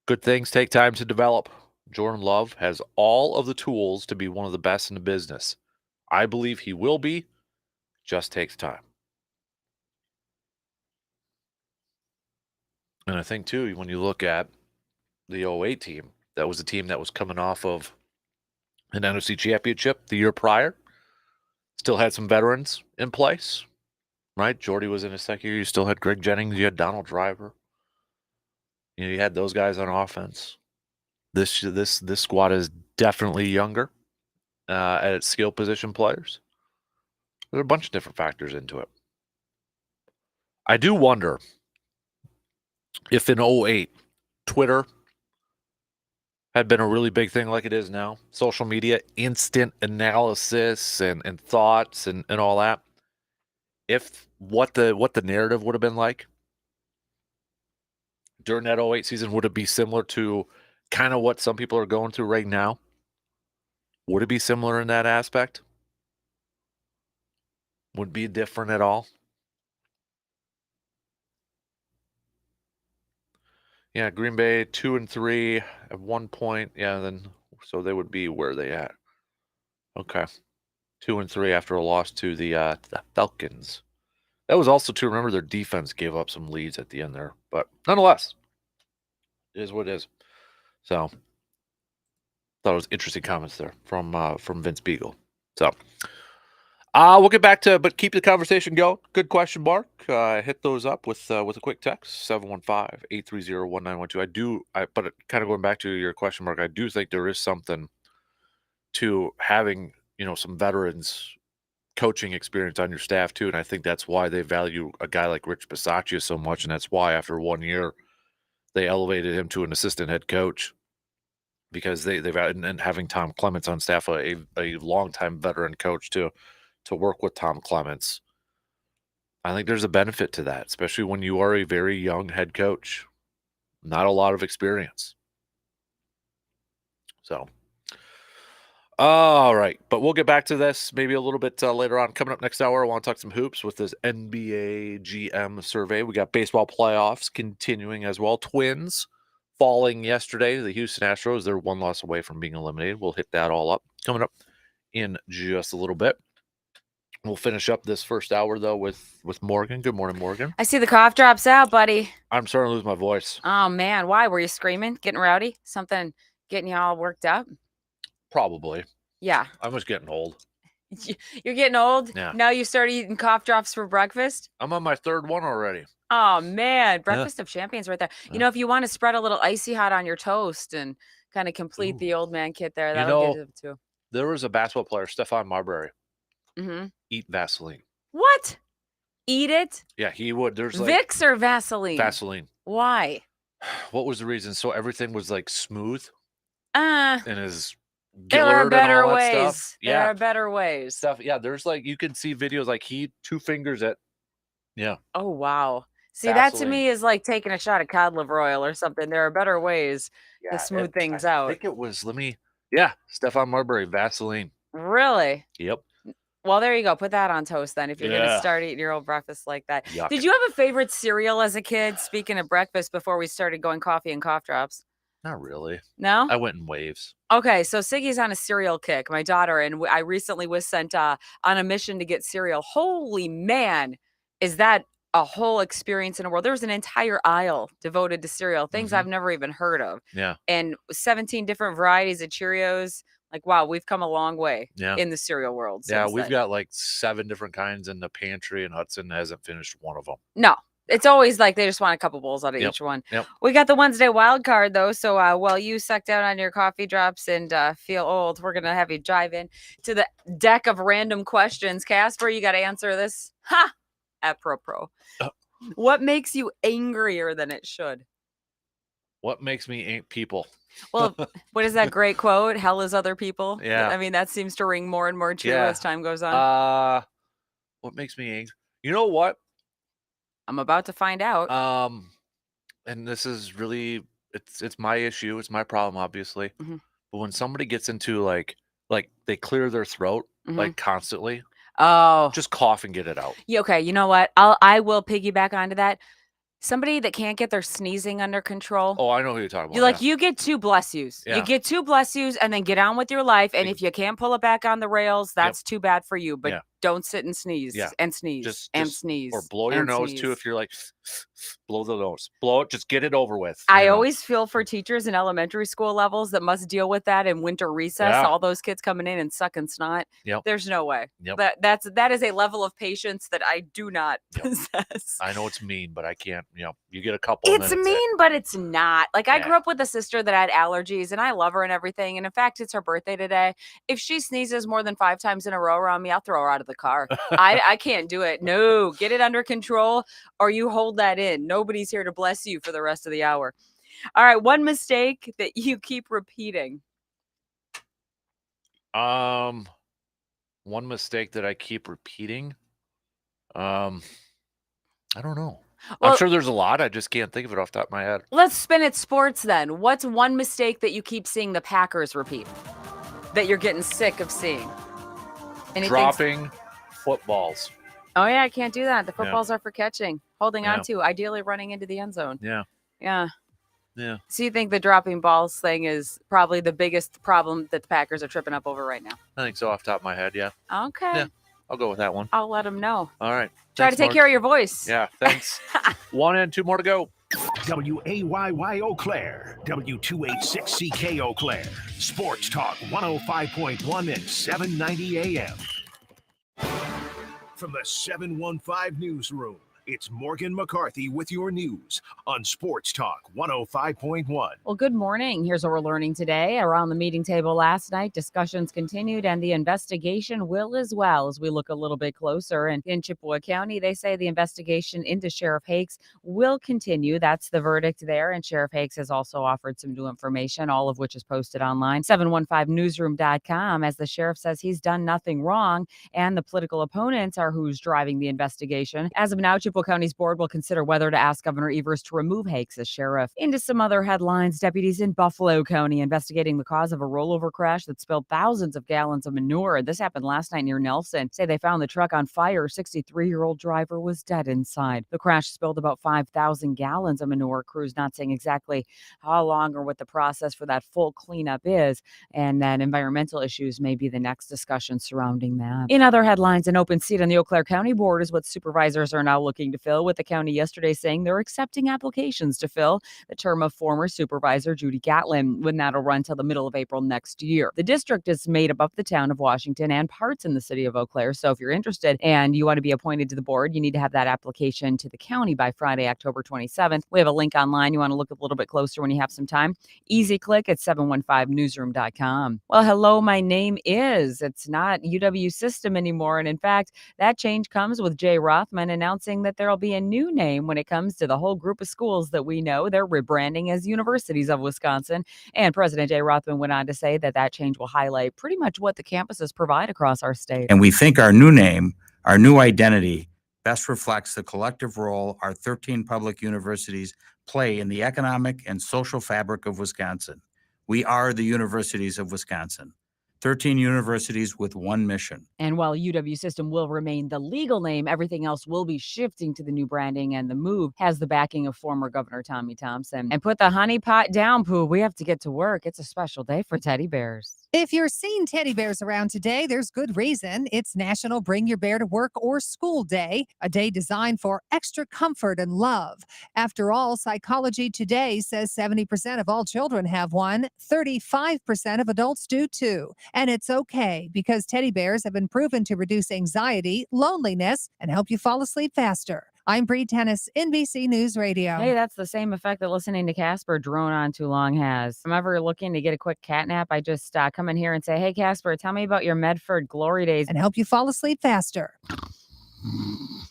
Good things take time to develop. Jordan Love has all of the tools to be one of the best in the business. I believe he will be. Just takes time. And I think, too, when you look at the 08 team, that was a team that was coming off of an NFC championship the year prior. Still had some veterans in place, right? Jordy was in his second year. You still had Greg Jennings. You had Donald Driver. You had those guys on offense. This squad is definitely younger at its skill position players. There are a bunch of different factors into it. I do wonder if in 08, Twitter had been a really big thing like it is now. Social media, instant analysis and thoughts and all that. If what the narrative would have been like during that 08 season, would it be similar to kind of what some people are going through right now? Would it be similar in that aspect? Would it be different at all? Yeah, Green Bay 2-3 at one point. Yeah, then so they would be where they at. Okay, 2-3 after a loss to the Falcons. That was also to remember their defense gave up some leads at the end there, but nonetheless, it is what it is. So, thought it was interesting comments there from Vince Beagle. So, we'll get back to, but keep the conversation going. Good question, Mark. Hit those up with a quick text, 715-830-1912. But kind of going back to your question, Mark, I do think there is something to having, some veterans coaching experience on your staff too, and I think that's why they value a guy like Rich Bisaccia so much, and that's why after 1 year they elevated him to an assistant head coach, because they've and having Tom Clements on staff, a longtime veteran coach to work with Tom Clements. I think there's a benefit to that, especially when you are a very young head coach, not a lot of experience. So. All right, but we'll get back to this maybe a little bit later on. Coming up next hour, I want to talk some hoops with this NBA GM survey. We got baseball playoffs continuing as well. Twins falling yesterday to the Houston Astros. They're one loss away from being eliminated. We'll hit that all up coming up in just a little bit. We'll finish up this first hour, though, with Morgan. Good morning, Morgan. I see the cough drops out, buddy. I'm starting to lose my voice. Oh, man. Why? Were you screaming? Getting rowdy? Something getting you all worked up? Probably. Yeah. I was getting old. You're getting old? Yeah. Now you start eating cough drops for breakfast? I'm on my third one already. Oh, man. Breakfast of champions right there. Yeah. If you want to spread a little icy hot on your toast and kind of complete the old man kit there, that'll get it too. There was a basketball player, Stephon Marbury. Mm-hmm. Eat Vaseline. What? Eat it? Yeah, he would. There's Vicks or Vaseline? Vaseline. Why? What was the reason? So everything was smooth There in his are Gillard better and all that ways. stuff. There Yeah, are better ways. stuff. Yeah, there's you can see videos he 2 fingers at. Yeah. Oh, wow. See, Vaseline. that to me is like taking a shot of cod liver oil or something. There are better ways to smooth things out. I think it was. Stephon Marbury, Vaseline. Really? Yep. Well, there you go. Put that on toast then if you're going to Yeah. start eating your old breakfast like that. Yuck. Did you have a favorite cereal as a kid? Speaking of breakfast, before we started going coffee and cough drops. Not really. No? I went in waves. Okay, so Siggy's on a cereal kick, my daughter, and I recently was sent on a mission to get cereal. Holy man, is that a whole experience in a world? There was an entire aisle devoted to cereal, things I've never even heard of. Yeah. And 17 different varieties of Cheerios. Like, wow, we've come a long way Yeah. in the cereal world. Yeah, since we've then. got like 7 different kinds in the pantry, and Hudson hasn't finished one of them. No. It's always like they just want a couple bowls out of Yep, each one. yep. We got the Wednesday wild card, though. So while you suck down on your coffee drops and feel old, we're going to have you dive in to the deck of random questions. Casper, you got to answer this. Ha! Apropos. What makes you angrier than it should? What makes me ain't people? Well, what is that great quote? Hell is other people. Yeah. I mean, that seems to ring more and more true Yeah. as time goes on. What makes me angry? You know what? I'm about to find out. And this is really it's my issue. It's my problem, obviously. Mhm. But when somebody gets into like they clear their throat like constantly, Oh, just cough and get it out. yeah, okay. You know what? I will piggyback onto that. Somebody that can't get their sneezing under control. Oh, I know who you're talking about. You like you get 2 bless yous. Yeah. You get 2 bless yous and then get on with your life. And Ex- if you can't pull it back on the rails, that's too bad for you. But Yeah. don't sit and sneeze and sneeze Just sneeze. or blow your and nose sneeze. too. If you're like blow the nose, blow it. Just get it over with. I you know? always feel for teachers in elementary school levels that must deal with that in winter recess. Yeah. All those kids coming in and sucking snot. Yep. There's no way. Yep. That is a level of patience that I do not possess. I know it's mean, but I can't. You get a couple. It's and mean, but it's not. Like, I Yeah. grew up with a sister that had allergies, and I love her and everything. And in fact, it's her birthday today. If she sneezes more than 5 times in a row around me, I'll throw her out of the car. I can't do it. No, get it under control, or you hold that in. Nobody's here to bless you for the rest of the hour. All right, one mistake that you keep repeating. One mistake that I keep repeating. I don't know. Well, I'm sure there's a lot. I just can't think of it off the top of my head. Let's spin it sports then. What's one mistake that you keep seeing the Packers repeat that you're getting sick of seeing? Anything? Dropping footballs. Oh, yeah, I can't do that. The footballs are for catching, holding on Yeah. to, ideally running into the end zone. Yeah. Yeah. Yeah. So you think the dropping balls thing is probably the biggest problem that the Packers are tripping up over right now? I think so off the top of my head. Yeah. Okay. Yeah. I'll go with that one. I'll let them know. All right. Try Thanks, to take Mark. care of your voice. Yeah. Thanks. 1 and 2 more to go. WAYY Eau Claire, W286CK Eau Claire, Sports Talk 105.1 and 790 AM. From the 715 Newsroom, it's Morgan McCarthy with your news on Sports Talk 105.1. Well, good morning. Here's what we're learning today. Around the meeting table last night, discussions continued and the investigation will as well. As we look a little bit closer in Chippewa County, they say the investigation into Sheriff Hakes will continue. That's the verdict there. And Sheriff Hakes has also offered some new information, all of which is posted online, 715newsroom.com, as the sheriff says he's done nothing wrong and the political opponents are who's driving the investigation. As of now, Chippewa County's board will consider whether to ask Governor Evers to remove Hakes as sheriff. Into some other headlines, deputies in Buffalo County investigating the cause of a rollover crash that spilled thousands of gallons of manure. This happened last night near Nelson. Say they found the truck on fire. 63-year-old driver was dead inside. The crash spilled about 5,000 gallons of manure. Crews not saying exactly how long or what the process for that full cleanup is, and that environmental issues may be the next discussion surrounding that. In other headlines, an open seat on the Eau Claire County board is what supervisors are now looking to fill, with the county yesterday saying they're accepting applications to fill the term of former supervisor Judy Gatlin, when that'll run till the middle of April next year. The district is made up of the town of Washington and parts in the city of Eau Claire. So if you're interested and you want to be appointed to the board, you need to have that application to the county by Friday, October 27th. We have a link online. You want to look a little bit closer when you have some time. Easy click at 715newsroom.com. Well, hello, my name is. It's not UW System anymore. And in fact, that change comes with Jay Rothman announcing that there'll be a new name when it comes to the whole group of schools that we know. They're rebranding as Universities of Wisconsin. And President Jay Rothman went on to say that that change will highlight pretty much what the campuses provide across our state. And we think our new name, our new identity, best reflects the collective role our 13 public universities play in the economic and social fabric of Wisconsin. We are the Universities of Wisconsin. 13 universities with one mission. And while UW System will remain the legal name, everything else will be shifting to the new branding, and the move has the backing of former Governor Tommy Thompson. And put the honey pot down, Pooh. We have to get to work. It's a special day for teddy bears. If you're seeing teddy bears around today, there's good reason. It's National Bring Your Bear to Work or School Day, a day designed for extra comfort and love. After all, Psychology Today says 70% of all children have one, 35% of adults do too. And it's okay, because teddy bears have been proven to reduce anxiety, loneliness, and help you fall asleep faster. I'm Bree Tennis, NBC News Radio. Hey, that's the same effect that listening to Casper drone on too long has. If I'm ever looking to get a quick cat nap, I just come in here and say, hey, Casper, tell me about your Medford glory days. And help you fall asleep faster.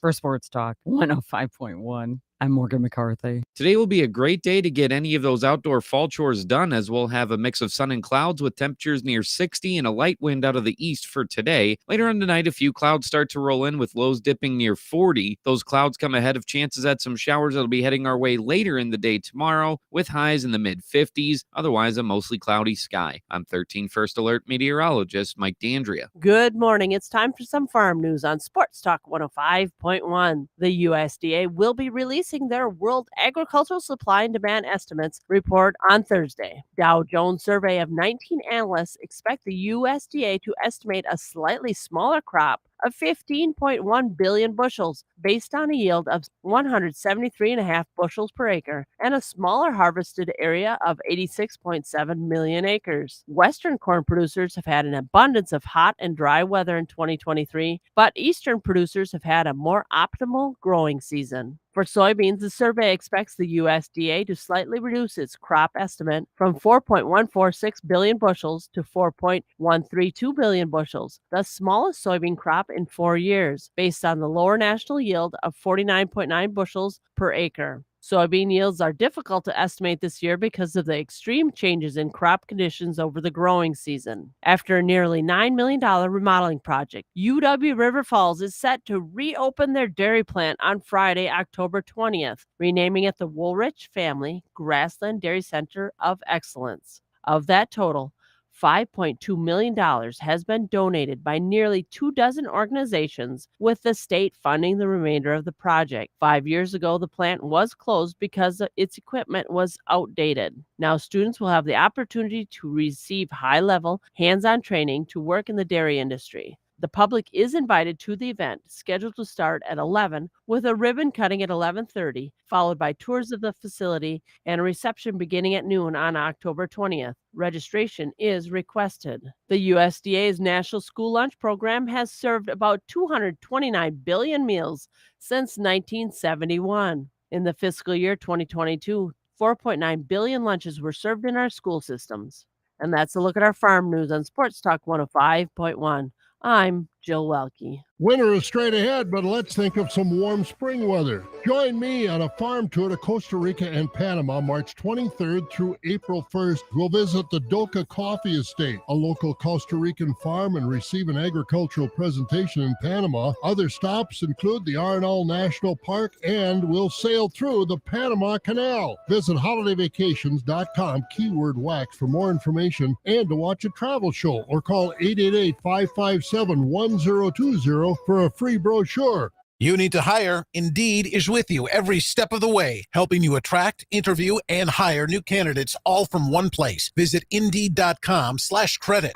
For Sports Talk 105.1. I'm Morgan McCarthy. Today will be a great day to get any of those outdoor fall chores done, as we'll have a mix of sun and clouds with temperatures near 60 and a light wind out of the east for today. Later on tonight, a few clouds start to roll in with lows dipping near 40. Those clouds come ahead of chances at some showers that'll be heading our way later in the day tomorrow, with highs in the mid-50s. Otherwise, a mostly cloudy sky. I'm 13 First Alert meteorologist Mike D'Andrea. Good morning. It's time for some farm news on Sports Talk 105.1. The USDA will be releasing their World Agricultural Supply and Demand Estimates report on Thursday. Dow Jones survey of 19 analysts expect the USDA to estimate a slightly smaller crop of 15.1 billion bushels based on a yield of 173.5 bushels per acre and a smaller harvested area of 86.7 million acres. Western corn producers have had an abundance of hot and dry weather in 2023, but eastern producers have had a more optimal growing season. For soybeans, the survey expects the USDA to slightly reduce its crop estimate from 4.146 billion bushels to 4.132 billion bushels, the smallest soybean crop in 4 years, based on the lower national yield of 49.9 bushels per acre. Soybean yields are difficult to estimate this year because of the extreme changes in crop conditions over the growing season. After a nearly $9 million remodeling project, UW River Falls is set to reopen their dairy plant on Friday, October 20th, renaming it the Woolrich Family Grassland Dairy Center of Excellence. Of that total, $5.2 million has been donated by nearly 24 organizations, with the state funding the remainder of the project. 5 years ago, the plant was closed because its equipment was outdated. Now, students will have the opportunity to receive high-level, hands-on training to work in the dairy industry. The public is invited to the event, scheduled to start at 11, with a ribbon cutting at 11:30, followed by tours of the facility and a reception beginning at noon on October 20th. Registration is requested. The USDA's National School Lunch Program has served about 229 billion meals since 1971. In the fiscal year 2022, 4.9 billion lunches were served in our school systems. And that's a look at our farm news on Sports Talk 105.1. I'm Jill Welke. Winter is straight ahead, but let's think of some warm spring weather. Join me on a farm tour to Costa Rica and Panama, March 23rd through April 1st. We'll visit the Doca Coffee Estate, a local Costa Rican farm, and receive an agricultural presentation in Panama. Other stops include the Arenal National Park, and we'll sail through the Panama Canal. Visit holidayvacations.com, keyword wax, for more information and to watch a travel show, or call 888-557-1020 for a free brochure. You need to hire. Indeed is with you every step of the way, helping you attract, interview, and hire new candidates, all from one place. Visit Indeed.com/credit.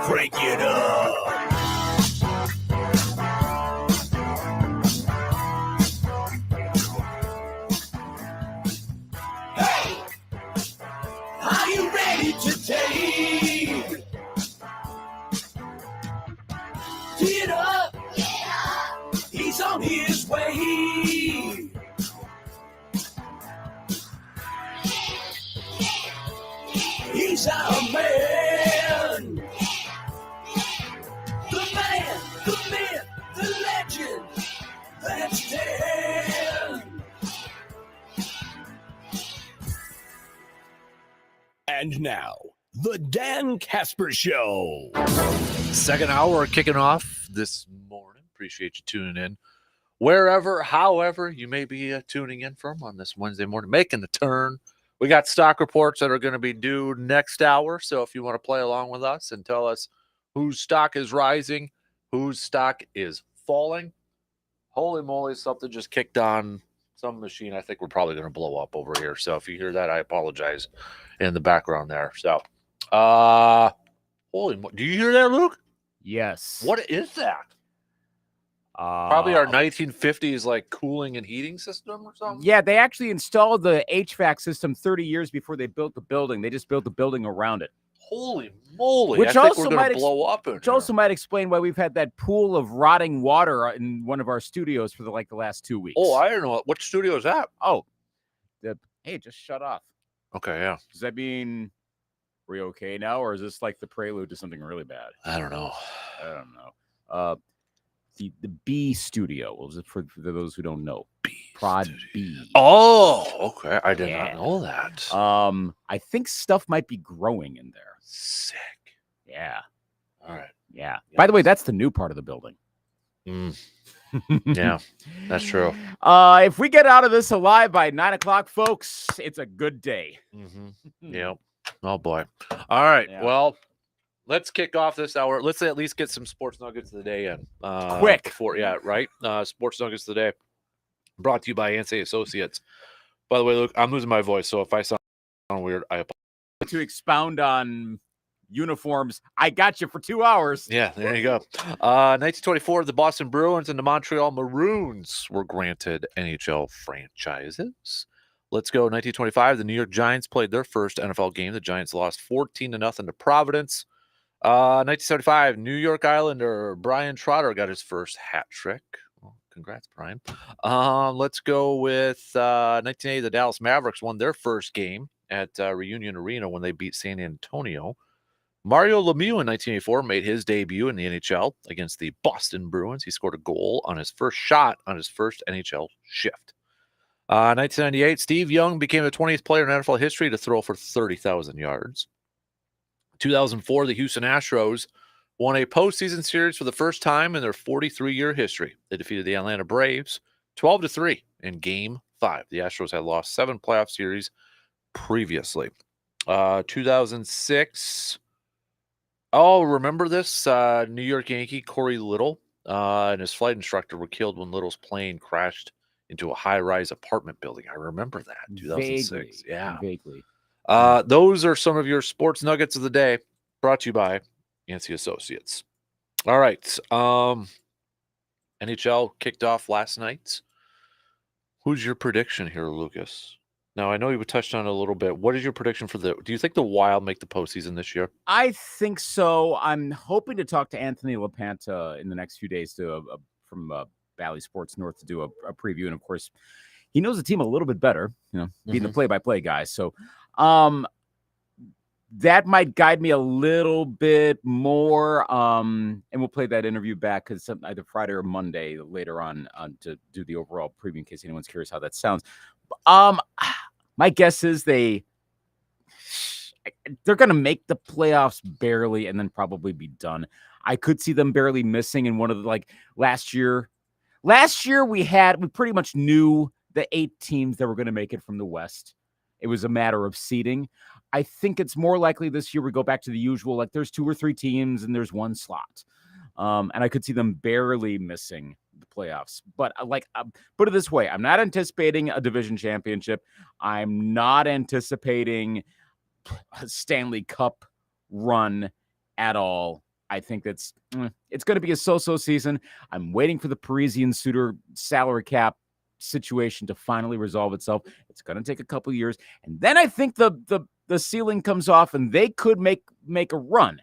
Crank it up. Hey! Are you ready to take? Get up! Get up! He's on his way. He's our man. The man, the myth, the legend. That's Dan. And now, the Dan Kasper Show. Second hour kicking off this morning. Appreciate you tuning in. wherever, however you may be tuning in from on this Wednesday morning, making the turn. We got stock reports that are going to be due next hour. So if you want to play along with us and tell us whose stock is rising, whose stock is falling, holy moly, something just kicked on some machine. I think we're probably going to blow up over here. So if you hear that, I apologize in the background there. So, do you hear that, Luke? Yes. What is that? Probably our 1950s like cooling and heating system or something. Yeah, they actually installed the HVAC system 30 years before they built the building. They just built the building around it. Holy moly! Which I think also we're going to blow up. Which also might explain why we've had that pool of rotting water in one of our studios for the last 2 weeks. Oh, I don't know what studio is that. Oh, hey, just shut off. Okay, yeah. Does that mean we're okay now, or is this like the prelude to something really bad? I don't know. The B studio was for those who don't know. Prod B. Oh, okay. I did not know that. I think stuff might be growing in there. Sick. Yeah. All right. Yeah. By the way, that's the new part of the building. Yeah, that's true. If we get out of this alive by 9 o'clock, folks, it's a good day. Yep. Oh boy. All right. Yeah. Well, let's kick off this hour. Let's at least get some sports nuggets of the day in. Quick. Right? Sports nuggets of the day. Brought to you by Yancey Associates. By the way, Luke, I'm losing my voice, so if I sound weird, I apologize. To expound on uniforms, I got you for 2 hours. Yeah, there you go. 1924, the Boston Bruins and the Montreal Maroons were granted NHL franchises. Let's go 1925. The New York Giants played their first NFL game. The Giants lost 14-0 to Providence. 1975, New York Islander Brian Trotter got his first hat trick. Well, congrats, Brian. Let's go with 1980. The Dallas Mavericks won their first game at Reunion Arena when they beat San Antonio. Mario Lemieux in 1984 made his debut in the NHL against the Boston Bruins. He scored a goal on his first shot on his first NHL shift. 1998, Steve Young became the 20th player in NFL history to throw for 30,000 yards. 2004, the Houston Astros won a postseason series for the first time in their 43-year history. They defeated the Atlanta Braves 12-3 in Game 5. The Astros had lost 7 playoff series previously. 2006. Oh, remember this? New York Yankee Corey Little and his flight instructor were killed when Little's plane crashed into a high-rise apartment building. I remember that, 2006. Vaguely, yeah. Vaguely. Those are some of your sports nuggets of the day, brought to you by Yancey Associates. All right. NHL kicked off last night. Who's your prediction here, Lucas? Now, I know you touched on it a little bit. What is your prediction for do you think the Wild make the postseason this year? I think so. I'm hoping to talk to Anthony LaPanta in the next few days from Valley Sports North to do a preview. And of course, he knows the team a little bit better, being the play-by-play guy. So that might guide me a little bit more. And we'll play that interview back because either Friday or Monday later on to do the overall preview in case anyone's curious how that sounds. My guess is they're going to make the playoffs barely and then probably be done. I could see them barely missing in one of the last year. Last year we pretty much knew the 8 teams that were going to make it from the West. It was a matter of seeding. I think it's more likely this year we go back to the usual, there's 2 or 3 teams and there's 1 slot. And I could see them barely missing the playoffs. But put it this way, I'm not anticipating a division championship. I'm not anticipating a Stanley Cup run at all. I think it's going to be a so-so season. I'm waiting for the Parisian Suter salary cap situation to finally resolve itself. It's going to take a couple years. And then I think the ceiling comes off and they could make a run.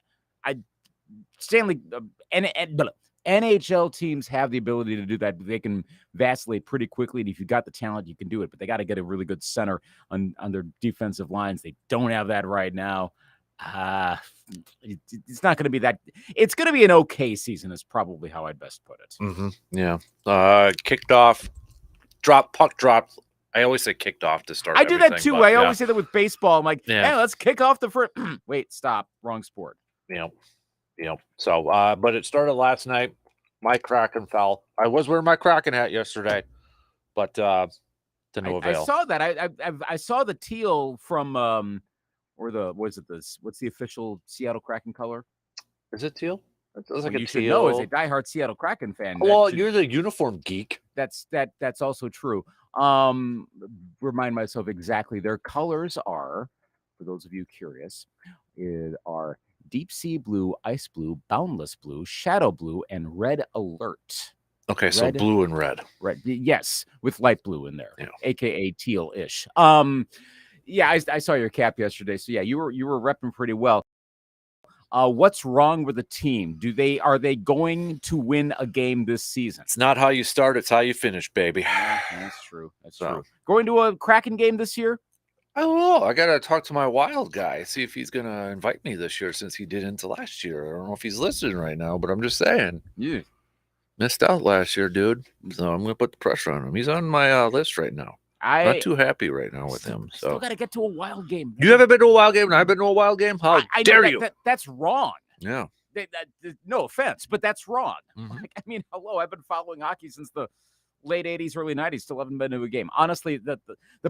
NHL teams have the ability to do that. They can vacillate pretty quickly, and if you got the talent, you can do it. But they got to get a really good center on their defensive lines. They don't have that right now. It's not going to be that. It's going to be an okay season. Is probably how I'd best put it. Mm-hmm. Yeah. Kicked off, puck drop. I always say kicked off to start. I do that too. I always say that with baseball. I'm like, hey, let's kick off the first. Wait, stop. Wrong sport. So, but it started last night. My Kraken fell. I was wearing my Kraken hat yesterday, but to no avail. I saw that. I saw the teal from or the what's the official Seattle Kraken color? Is it teal? It looks like You a should know as a teal. diehard Seattle Kraken fan. Well, you're the uniform geek. That's also true. Remind myself exactly. Their colors are, for those of you curious, are deep sea blue, ice blue, boundless blue, shadow blue, and red alert. Okay, so blue and red. Red, yes, with light blue in there, Yeah. aka teal-ish. Yeah, I saw your cap yesterday, so yeah, you were repping pretty well. What's wrong with the team? Are they going to win a game this season? It's not how you start, it's how you finish, baby. That's true. That's true. Going to a Kraken game this year? I don't know. I gotta talk to my Wild guy, see if he's gonna invite me this year since he didn't last year. I don't know if he's listening right now, but I'm just saying. Yeah. Missed out last year, dude. So I'm gonna put the pressure on him. He's on my list right now. Not too happy right now with him. So still got to get to a Wild game. You haven't been to a Wild game, and I've been to a Wild game. How I dare know you? That's wrong. Yeah. No offense, but that's wrong. Mhm. Like, I mean, hello, I've been following hockey since the late 80s, early 90s. Still haven't been to a game. Honestly, the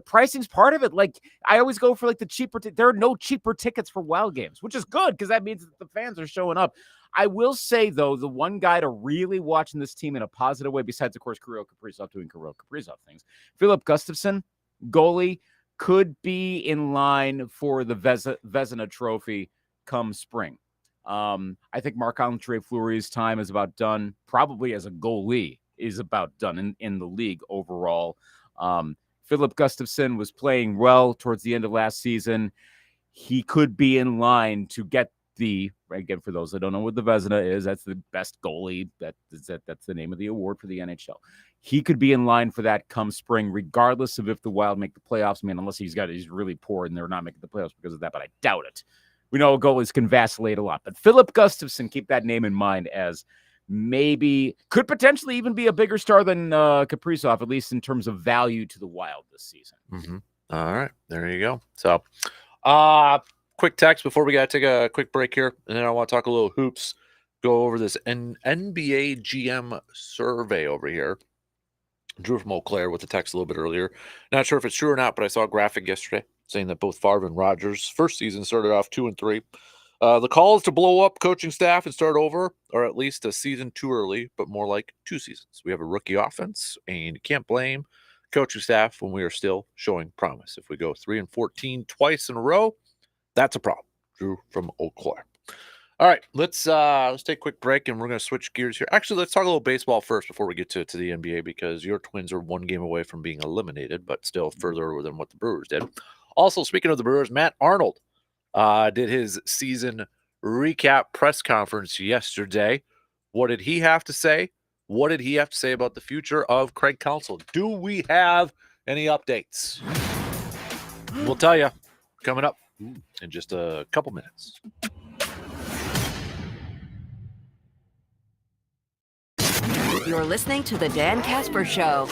pricing's part of it. Like, I always go for like the cheaper. There are no cheaper tickets for Wild games, which is good because that means that the fans are showing up. I will say, though, the one guy to really watch in this team in a positive way, besides, of course, Kirill Kaprizov doing Kirill Kaprizov things, Philip Gustafsson, goalie, could be in line for the Vezina Trophy come spring. I think Marc-Andre Fleury's time is about done. Probably as a goalie is about done in the league overall. Philip Gustafsson was playing well towards the end of last season. He could be in line to get again, for those that don't know what the Vezina is, that's the best goalie. That's the name of the award for the NHL. He could be in line for that come spring, regardless of if the Wild make the playoffs. I mean, unless he's really poor and they're not making the playoffs because of that, but I doubt it. We know goalies can vacillate a lot, but Philip Gustafsson, keep that name in mind, as maybe could potentially even be a bigger star than Kaprizov, at least in terms of value to the Wild this season. Mm-hmm. All right, there you go. So, quick text before we got to take a quick break here, and then I want to talk a little hoops, go over this NBA GM survey over here. Drew from Eau Claire with the text a little bit earlier. Not sure if it's true or not, but I saw a graphic yesterday saying that both Favre and Rodgers' first season started off 2-3. The calls to blow up coaching staff and start over are at least a season too early, but more like 2 seasons. We have a rookie offense, and you can't blame coaching staff when we are still showing promise. If we go 3-14 twice in a row, that's a problem. Drew from Eau Claire. All right, let's take a quick break, and we're going to switch gears here. Actually, let's talk a little baseball first before we get to the NBA, because your Twins are 1 game away from being eliminated, but still further than what the Brewers did. Also, speaking of the Brewers, Matt Arnold did his season recap press conference yesterday. What did he have to say? What did he have to say about the future of Craig Counsell? Do we have any updates? We'll tell you coming up in just a couple minutes. You're listening to the Dan Kasper Show.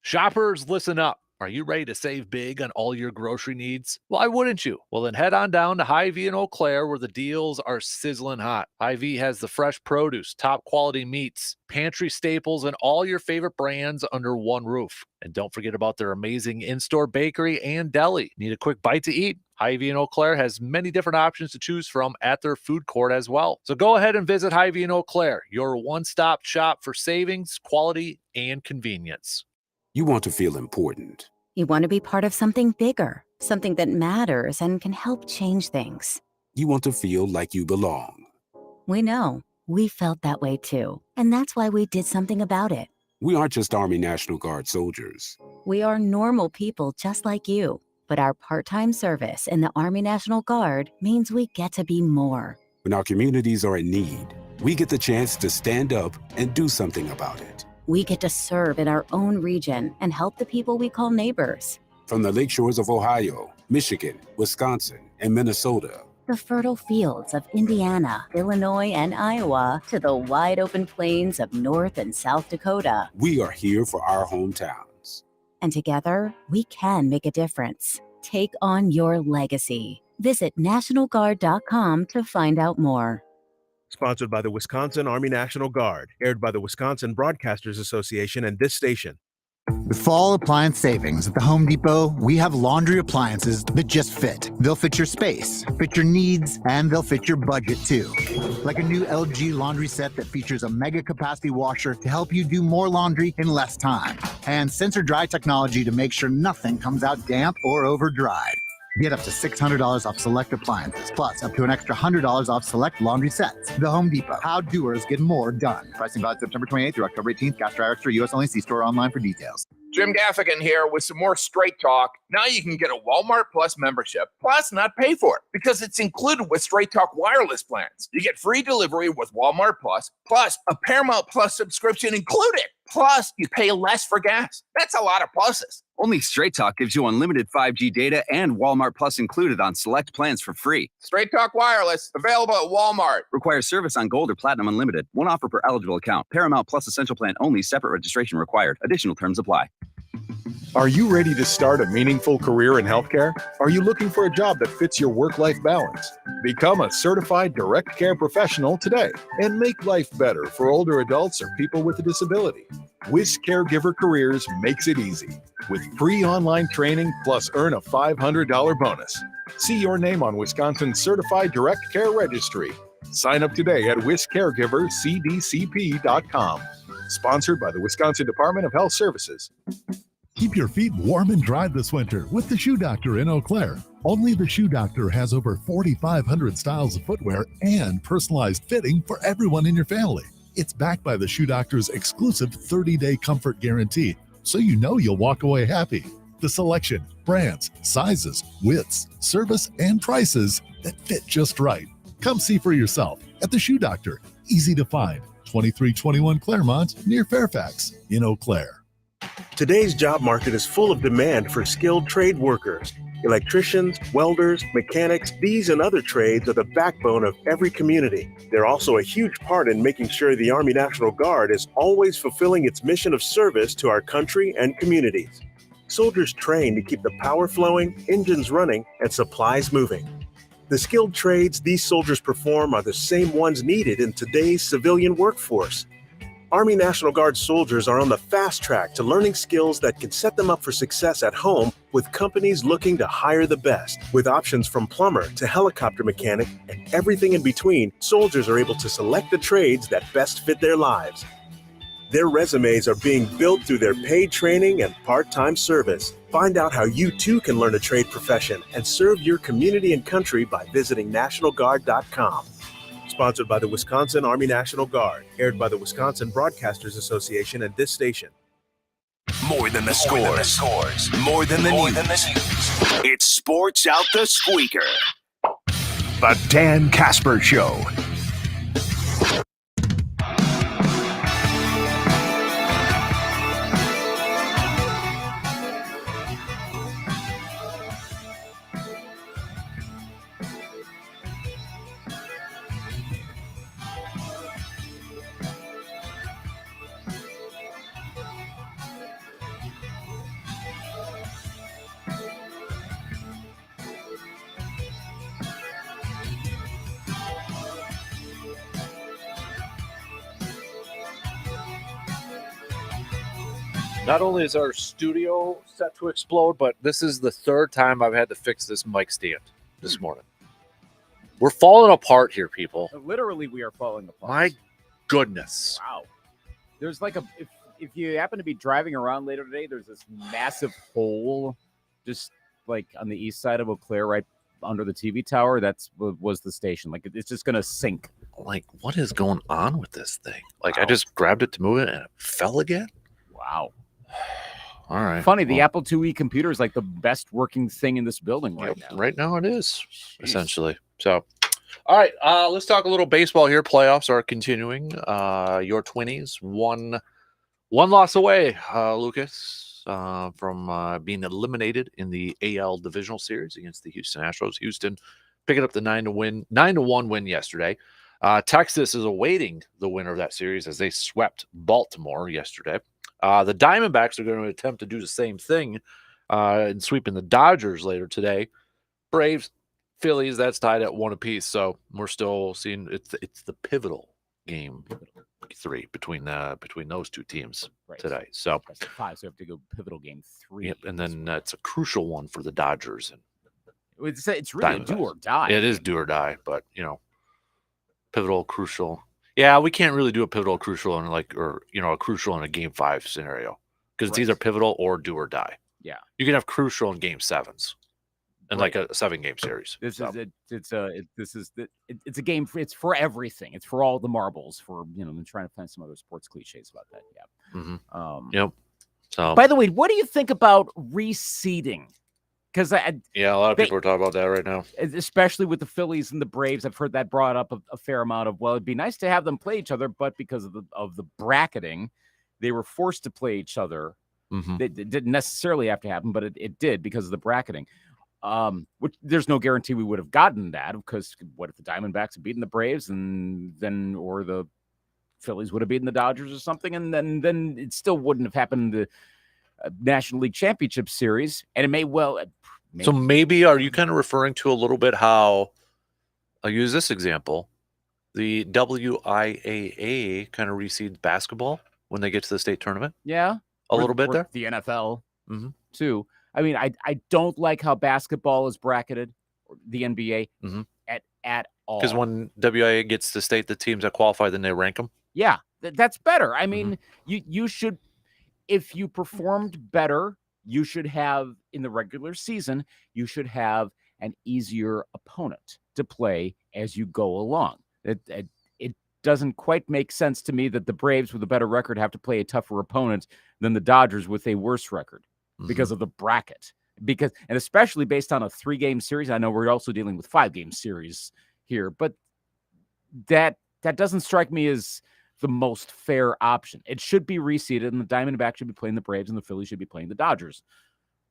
Shoppers, listen up. Are you ready to save big on all your grocery needs? Why wouldn't you? Well, then head on down to Hy-Vee in Eau Claire, where the deals are sizzling hot. Hy-Vee has the fresh produce, top quality meats, pantry staples, and all your favorite brands under one roof. And don't forget about their amazing in-store bakery and deli. Need a quick bite to eat? Hy-Vee in Eau Claire has many different options to choose from at their food court as well. So go ahead and visit Hy-Vee in Eau Claire, your one-stop shop for savings, quality, and convenience. You want to feel important. You want to be part of something bigger, something that matters and can help change things. You want to feel like you belong. We know. We felt that way too. And that's why we did something about it. We aren't just Army National Guard soldiers. We are normal people just like you. But our part-time service in the Army National Guard means we get to be more. When our communities are in need, we get the chance to stand up and do something about it. We get to serve in our own region and help the people we call neighbors. From the lake shores of Ohio, Michigan, Wisconsin, and Minnesota, the fertile fields of Indiana, Illinois, and Iowa, to the wide open plains of North and South Dakota, we are here for our hometowns. And together, we can make a difference. Take on your legacy. Visit NationalGuard.com to find out more. Sponsored by the Wisconsin Army National Guard. Aired by the Wisconsin Broadcasters Association and this station. With fall appliance savings at the Home Depot, we have laundry appliances that just fit. They'll fit your space, fit your needs, and they'll fit your budget too. Like a new LG laundry set that features a mega capacity washer to help you do more laundry in less time, and sensor dry technology to make sure nothing comes out damp or over dried. Get up to $600 off select appliances, plus up to an extra $100 off select laundry sets. The Home Depot. How doers get more done. Pricing valid September 28th through October 18th. Gas Dryer Extra. U.S. only. See store online for details. Jim Gaffigan here with some more Straight Talk. Now you can get a Walmart Plus membership, plus not pay for it, because it's included with Straight Talk wireless plans. You get free delivery with Walmart Plus a Paramount Plus subscription included. Plus, you pay less for gas. That's a lot of pluses. Only Straight Talk gives you unlimited 5G data and Walmart Plus included on select plans for free. Straight Talk Wireless, available at Walmart. Requires service on Gold or Platinum Unlimited. One offer per eligible account. Paramount Plus Essential Plan only. Separate registration required. Additional terms apply. Are you ready to start a meaningful career in healthcare? Are you looking for a job that fits your work-life balance? Become a certified direct care professional today and make life better for older adults or people with a disability. WIS Caregiver Careers makes it easy with free online training plus earn a $500 bonus. See your name on Wisconsin's Certified Direct Care Registry. Sign up today at wiscaregivercdcp.com. Sponsored by the Wisconsin Department of Health Services. Keep your feet warm and dry this winter with the Shoe Doctor in Eau Claire. Only the Shoe Doctor has over 4,500 styles of footwear and personalized fitting for everyone in your family. It's backed by the Shoe Doctor's exclusive 30-day comfort guarantee, so you know you'll walk away happy. The selection, brands, sizes, widths, service, and prices that fit just right. Come see for yourself at the Shoe Doctor. Easy to find. 2321 Claremont near Fairfax in Eau Claire. Today's job market is full of demand for skilled trade workers. Electricians, welders, mechanics, these and other trades are the backbone of every community. They're also a huge part in making sure the Army National Guard is always fulfilling its mission of service to our country and communities. Soldiers train to keep the power flowing, engines running, and supplies moving. The skilled trades these soldiers perform are the same ones needed in today's civilian workforce. Army National Guard soldiers are on the fast track to learning skills that can set them up for success at home with companies looking to hire the best. With options from plumber to helicopter mechanic and everything in between, soldiers are able to select the trades that best fit their lives. Their resumes are being built through their paid training and part-time service. Find out how you too can learn a trade profession and serve your community and country by visiting NationalGuard.com. Sponsored by the Wisconsin Army National Guard. Aired by the Wisconsin Broadcasters Association and this station. More than the scores. More than the news. It's Sports Out the Squeaker. The Dan Kasper Show. Not only is our studio set to explode, but this is the third time I've had to fix this mic stand this morning. We're falling apart here, people. Literally, we are falling apart. My goodness. Wow. There's like if you happen to be driving around later today, there's this massive hole just like on the east side of Eau Claire, right under the TV tower. Was the station. Like it's just going to sink. Like, what is going on with this thing? Like, wow. I just grabbed it to move it and it fell again? Wow. All right. Funny, the Apple IIe computer is like the best working thing in this building right now. Right now it is, essentially. So, all right, let's talk a little baseball here. Playoffs are continuing. Your Twinnies, one loss away, Lucas, from being eliminated in the AL Divisional Series against the Houston Astros. Houston picking up the 9-1 win yesterday. Texas is awaiting the winner of that series as they swept Baltimore yesterday. The Diamondbacks are going to attempt to do the same thing in sweeping the Dodgers later today. Braves Phillies, that's tied at 1 apiece. So we're still seeing it's the pivotal game 3 between those two teams today. So Best of 5, so we have to go pivotal game 3. Yep, and then it's a crucial one for the Dodgers. And it's really a do or die. It is do or die, but pivotal, crucial. Yeah, we can't really do a pivotal, crucial, and a crucial in a game 5 scenario because it's either pivotal or do or die. Yeah, you can have crucial in game 7s. And like a 7-game series. It's a game. It's for everything. It's for all the marbles. For I'm trying to find some other sports cliches about that. Yeah. Mm-hmm. Yep. So, by the way, what do you think about reseeding? Because a lot of people are talking about that right now, especially with the Phillies and the Braves. I've heard that brought up a fair amount of. Well, it'd be nice to have them play each other, but because of the bracketing, they were forced to play each other. Mm-hmm. It didn't necessarily have to happen, but it did because of the bracketing. Which there's no guarantee we would have gotten that, because what if the Diamondbacks had beaten the Braves or the Phillies would have beaten the Dodgers or something, and then it still wouldn't have happened in the National League Championship Series, and it may well. So maybe are you kind of referring to a little bit how I'll use this example, the WIAA kind of reseeds basketball when they get to the state tournament? Yeah, a little bit there. The NFL too. I mean, I don't like how basketball is bracketed, or the NBA, at all. Because when WIA gets to state the teams that qualify, then they rank them. Yeah, that's better. I mean, you should, if you performed better, you should have, in the regular season, you should have an easier opponent to play as you go along. It doesn't quite make sense to me that the Braves with a better record have to play a tougher opponent than the Dodgers with a worse record. Because of the bracket, and especially based on a 3-game series. I know we're also dealing with 5-game series here, but that doesn't strike me as the most fair option. It should be reseeded, and the Diamondbacks should be playing the Braves, and the Phillies should be playing the Dodgers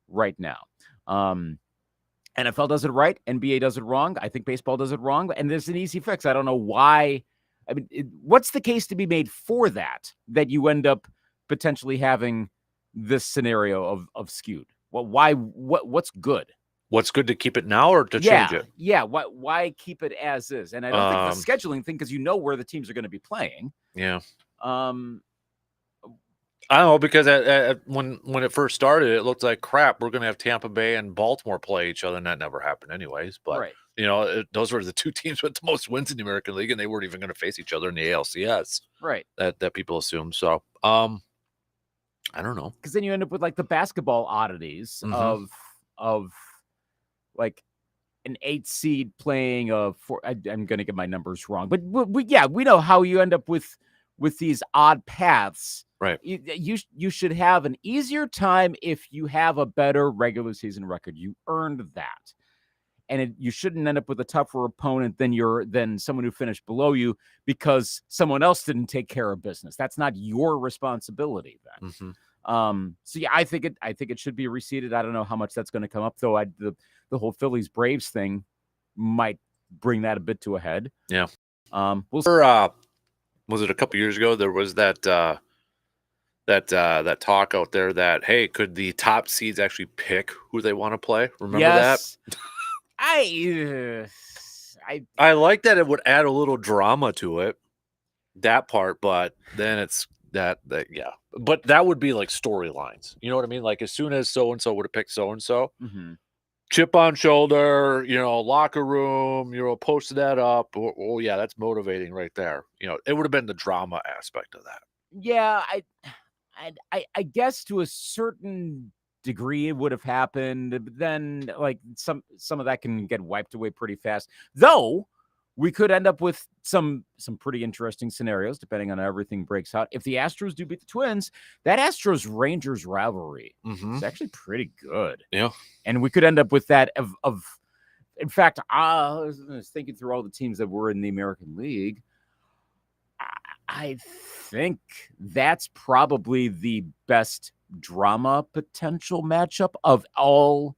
right now. NFL does it right. NBA does it wrong. I think baseball does it wrong, and there's an easy fix. I don't know why. I mean, what's the case to be made for that you end up potentially having this scenario of skewed? Well, why? What's good? What's good to keep it now or to change it? Yeah. Why keep it as is? And I don't think the scheduling thing, because where the teams are going to be playing. Yeah. I don't know, because when it first started, it looked like crap. We're going to have Tampa Bay and Baltimore play each other, and that never happened anyways. But those were the two teams with the most wins in the American League, and they weren't even going to face each other in the ALCS. Right. That people assume. So I don't know, because then you end up with like the basketball oddities of like an 8 seed playing a 4. I'm going to get my numbers wrong, but we know how you end up with these odd paths. Right. You should have an easier time if you have a better regular season record. You earned that. And you shouldn't end up with a tougher opponent than someone who finished below you because someone else didn't take care of business. That's not your responsibility then. So yeah, I think it should be reseeded. I don't know how much that's going to come up, though. The whole Phillies Braves thing might bring that a bit to a head. Yeah. Was it a couple years ago? There was that talk out there that, hey, could the top seeds actually pick who they want to play? Remember that? I like that. It would add a little drama to it, that part, but then it's that yeah. But that would be like storylines. You know what I mean? Like as soon as so and so would have picked so and so, chip on shoulder, locker room, posted that up. Oh yeah, that's motivating right there. It would have been the drama aspect of that. Yeah, I guess to a certain degree it would have happened, but then like some of that can get wiped away pretty fast. Though we could end up with some pretty interesting scenarios depending on how everything breaks out. If the Astros do beat the Twins, that Astros-Rangers rivalry is actually pretty good. Yeah. And we could end up with that of in fact, I was thinking through all the teams that were in the American League. I think that's probably the best drama potential matchup of all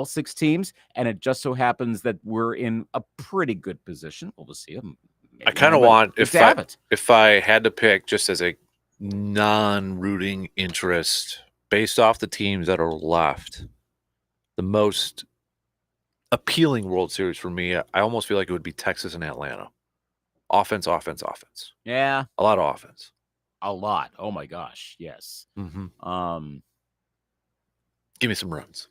6 teams, and it just so happens that we're in a pretty good position. We'll see them. I kind of want, if I had to pick just as a non-rooting interest based off the teams that are left, the most appealing World Series for me, I almost feel like it would be Texas and Atlanta. Offense, offense, offense. Yeah. A lot of offense. A lot. Oh my gosh. Yes. Mm-hmm. Give me some runs.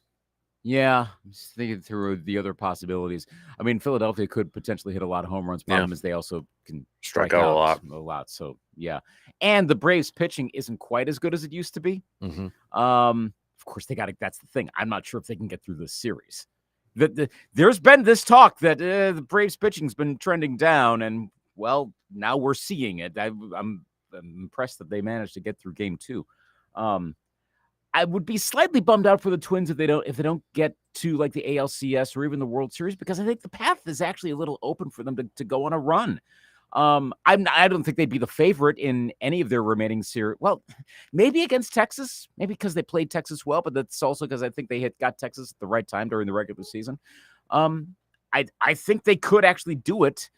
Yeah. I'm just thinking through the other possibilities. I mean, Philadelphia could potentially hit a lot of home runs. Problem is they also can strike out a lot. So yeah. And the Braves pitching isn't quite as good as it used to be. Mm-hmm. Of course, that's the thing. I'm not sure if they can get through this series. There's been this talk that the Braves pitching's been trending down, and well, now we're seeing it. I'm impressed that they managed to get through game 2. I would be slightly bummed out for the Twins if they don't get to like the ALCS or even the World Series, because I think the path is actually a little open for them to go on a run. I don't think they'd be the favorite in any of their remaining series. Well, maybe against Texas, maybe because they played Texas well, but that's also because I think they got Texas at the right time during the regular season. I think they could actually do it.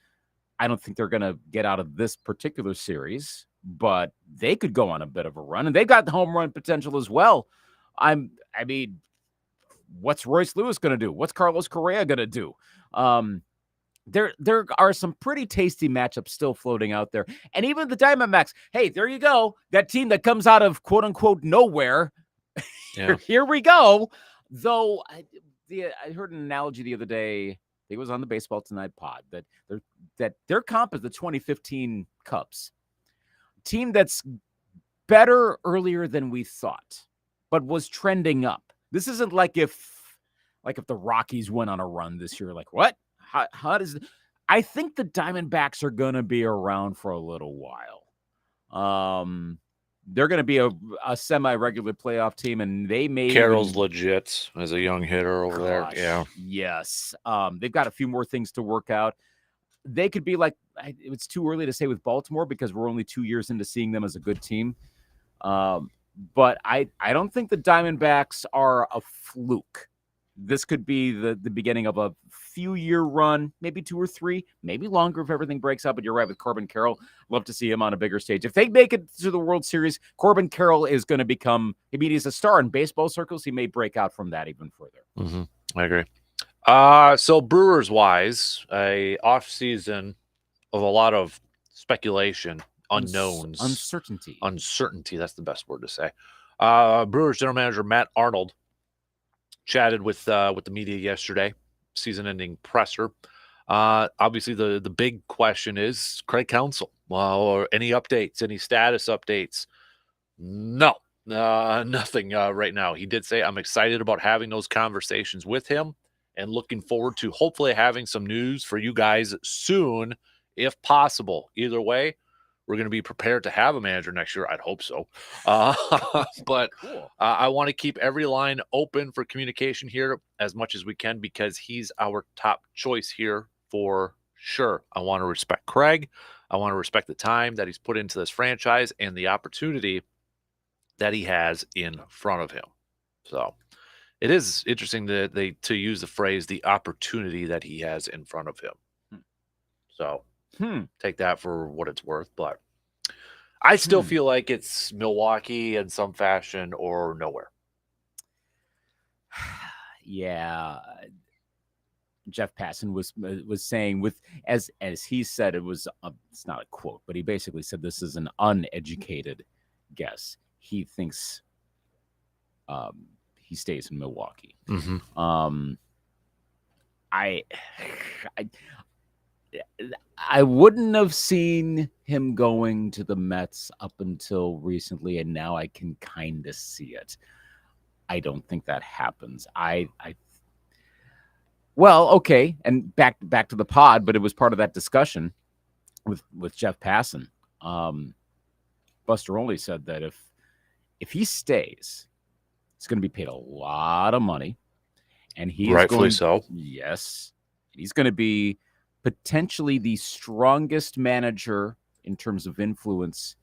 I don't think they're going to get out of this particular series, but they could go on a bit of a run, and they've got the home run potential as well. I mean, what's Royce Lewis going to do? What's Carlos Correa going to do? There are some pretty tasty matchups still floating out there. And even the Diamondbacks, hey, there you go. That team that comes out of quote unquote nowhere. Yeah. Here we go. Though I heard an analogy the other day. I think it was on the Baseball Tonight pod that their comp is the 2015 Cubs. Team that's better earlier than we thought, but was trending up. This isn't like if the Rockies went on a run this year. Like, what? How does I think the Diamondbacks are going to be around for a little while. They're going to be a semi-regular playoff team, and they may Carroll's legit as a young hitter over there. Yeah. Yes. They've got a few more things to work out. They could be like, it's too early to say with Baltimore because we're only 2 years into seeing them as a good team. But I don't think the Diamondbacks are a fluke. This could be the beginning of a few-year run, maybe 2 or 3, maybe longer if everything breaks up. But you're right with Corbin Carroll. Love to see him on a bigger stage. If they make it to the World Series, Corbin Carroll is going to become, he's a star in baseball circles. He may break out from that even further. Mm-hmm. I agree. So Brewers-wise, a off-season of a lot of speculation, unknowns. Uncertainty, that's the best word to say. Brewers general manager Matt Arnold chatted with the media yesterday, season-ending presser. Obviously, the big question is Craig Counsell. Or any updates, any status updates? No, nothing right now. He did say, I'm excited about having those conversations with him and looking forward to hopefully having some news for you guys soon, if possible. Either way, we're going to be prepared to have a manager next year. I'd hope so. But cool. I want to keep every line open for communication here as much as we can because he's our top choice here for sure. I want to respect Craig. I want to respect the time that he's put into this franchise and the opportunity that he has in front of him. So it is interesting that to use the phrase, the opportunity that he has in front of him. So take that for what it's worth. But I still feel like it's Milwaukee in some fashion or nowhere. Yeah. Jeff Passan was saying with as he said, it's not a quote, but he basically said this is an uneducated guess. He thinks he stays in Milwaukee. Mm-hmm. I wouldn't have seen him going to the Mets up until recently, and now I can kind of see it. I don't think that happens. Well, okay, and back to the pod, but it was part of that discussion with Jeff Passan. Buster Olney said that if he stays, he's going to be paid a lot of money, and he's rightfully so. Yes, he's going to be potentially the strongest manager in terms of influence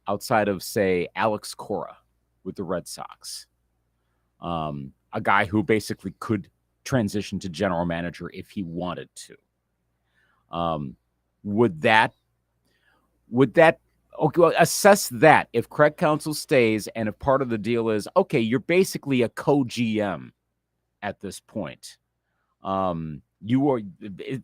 outside of, say, Alex Cora with the Red Sox. A guy who basically could transition to general manager if he wanted to. Would that okay, well, assess that if Craig Counsell stays and if part of the deal is, okay, you're basically a co-GM at this point. You are,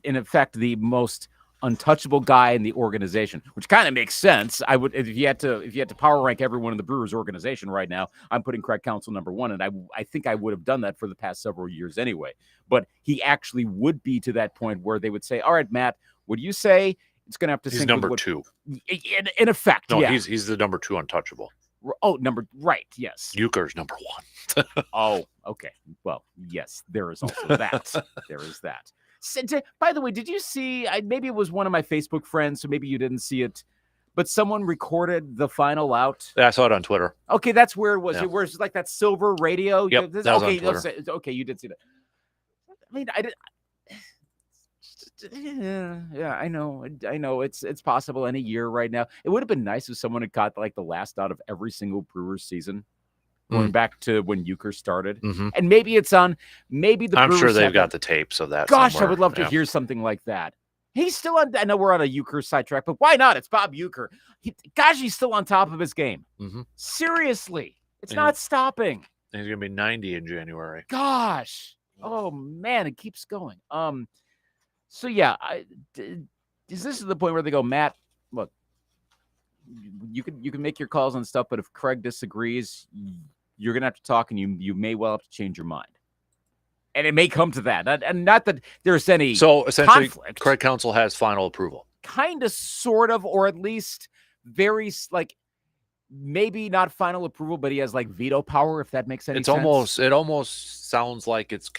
in effect, the most untouchable guy in the organization, which kind of makes sense. I would, if you had to power rank everyone in the Brewers organization right now, I'm putting Craig Counsell number one, and I think I would have done that for the past several years anyway. But he actually would be to that point where they would say, "All right, Matt, what do you say?" It's going to have to. He's sync number with two. In effect, No, yeah. he's the number two untouchable. Oh, right, yes. Euchre's number one. Oh, okay. Well, yes, there is also that. There is that. By the way, did you see, maybe it was one of my Facebook friends, so maybe you didn't see it, but someone recorded the final out? Yeah, I saw it on Twitter. Okay, that's where it was. Yeah. Where it's like that silver radio? Yep, that was on Twitter. Okay, you did see that. I mean, I did. Yeah, I know. It's possible any year right now. It would have been nice if someone had caught like the last out of every single Brewers season, going back to when Euchre started, and maybe it's on. Maybe the I'm Brewers sure they've got that. the tapes of that. Gosh, somewhere. I would love to Yeah. hear something like that. He's still on. I know we're on a Euchre sidetrack, but why not? It's Bob Euchre. Gosh, he's still on top of his game. Seriously, it's not stopping. And he's gonna be 90 in January. Gosh, oh man, it keeps going. So yeah, is this the point where they go, Matt? Look, you can make your calls on stuff, but if Craig disagrees, you're gonna have to talk, and you may well have to change your mind. And it may come to that, and not that there's any So essentially, conflict. Craig Counsell has final approval. Kind of, sort of, or at least very like maybe not final approval, but he has like veto power, if that makes any It's sense. it almost sounds like it's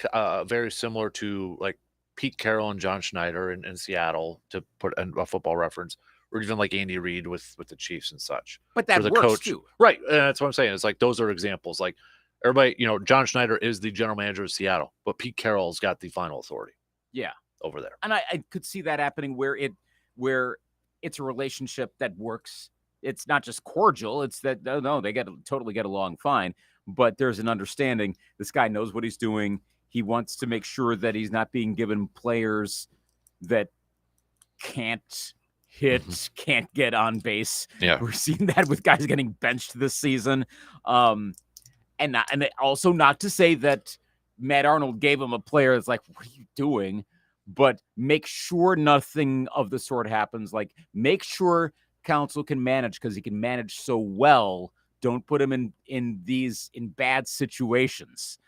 very similar to like Pete Carroll and John Schneider in Seattle, to put a football reference, or even like Andy Reid with the Chiefs and such. But that For the works coach. too. Right? That's what I'm saying. It's like those are examples. Like everybody, John Schneider is the general manager of Seattle, but Pete Carroll's got the final authority. Yeah. Over there. And I could see that happening where it's a relationship that works. It's not just cordial. It's that no, they totally get along fine, but there's an understanding. This guy knows what he's doing. He wants to make sure that he's not being given players that can't hit, can't get on base. Yeah. We're seeing that with guys getting benched this season. And also not to say that Matt Arnold gave him a player that's like, what are you doing? But make sure nothing of the sort happens. Like, make sure Counsell can manage, because he can manage so well. Don't put him in bad situations.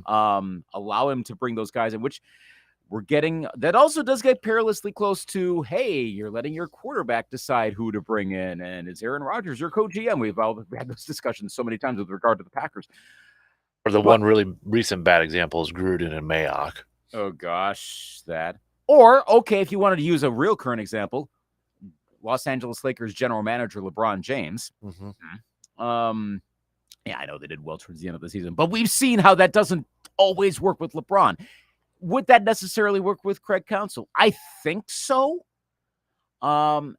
Allow him to bring those guys in, which we're getting. That also does get perilously close to, hey, you're letting your quarterback decide who to bring in. And is Aaron Rodgers your co-GM? We've had those discussions so many times with regard to the Packers. Or one really recent bad example is Gruden and Mayock. Oh, gosh, that. Or, okay, if you wanted to use a real current example, Los Angeles Lakers general manager LeBron James. Yeah, I know they did well towards the end of the season, but we've seen how that doesn't always work with LeBron. Would that necessarily work with Craig Counsell? I think so. And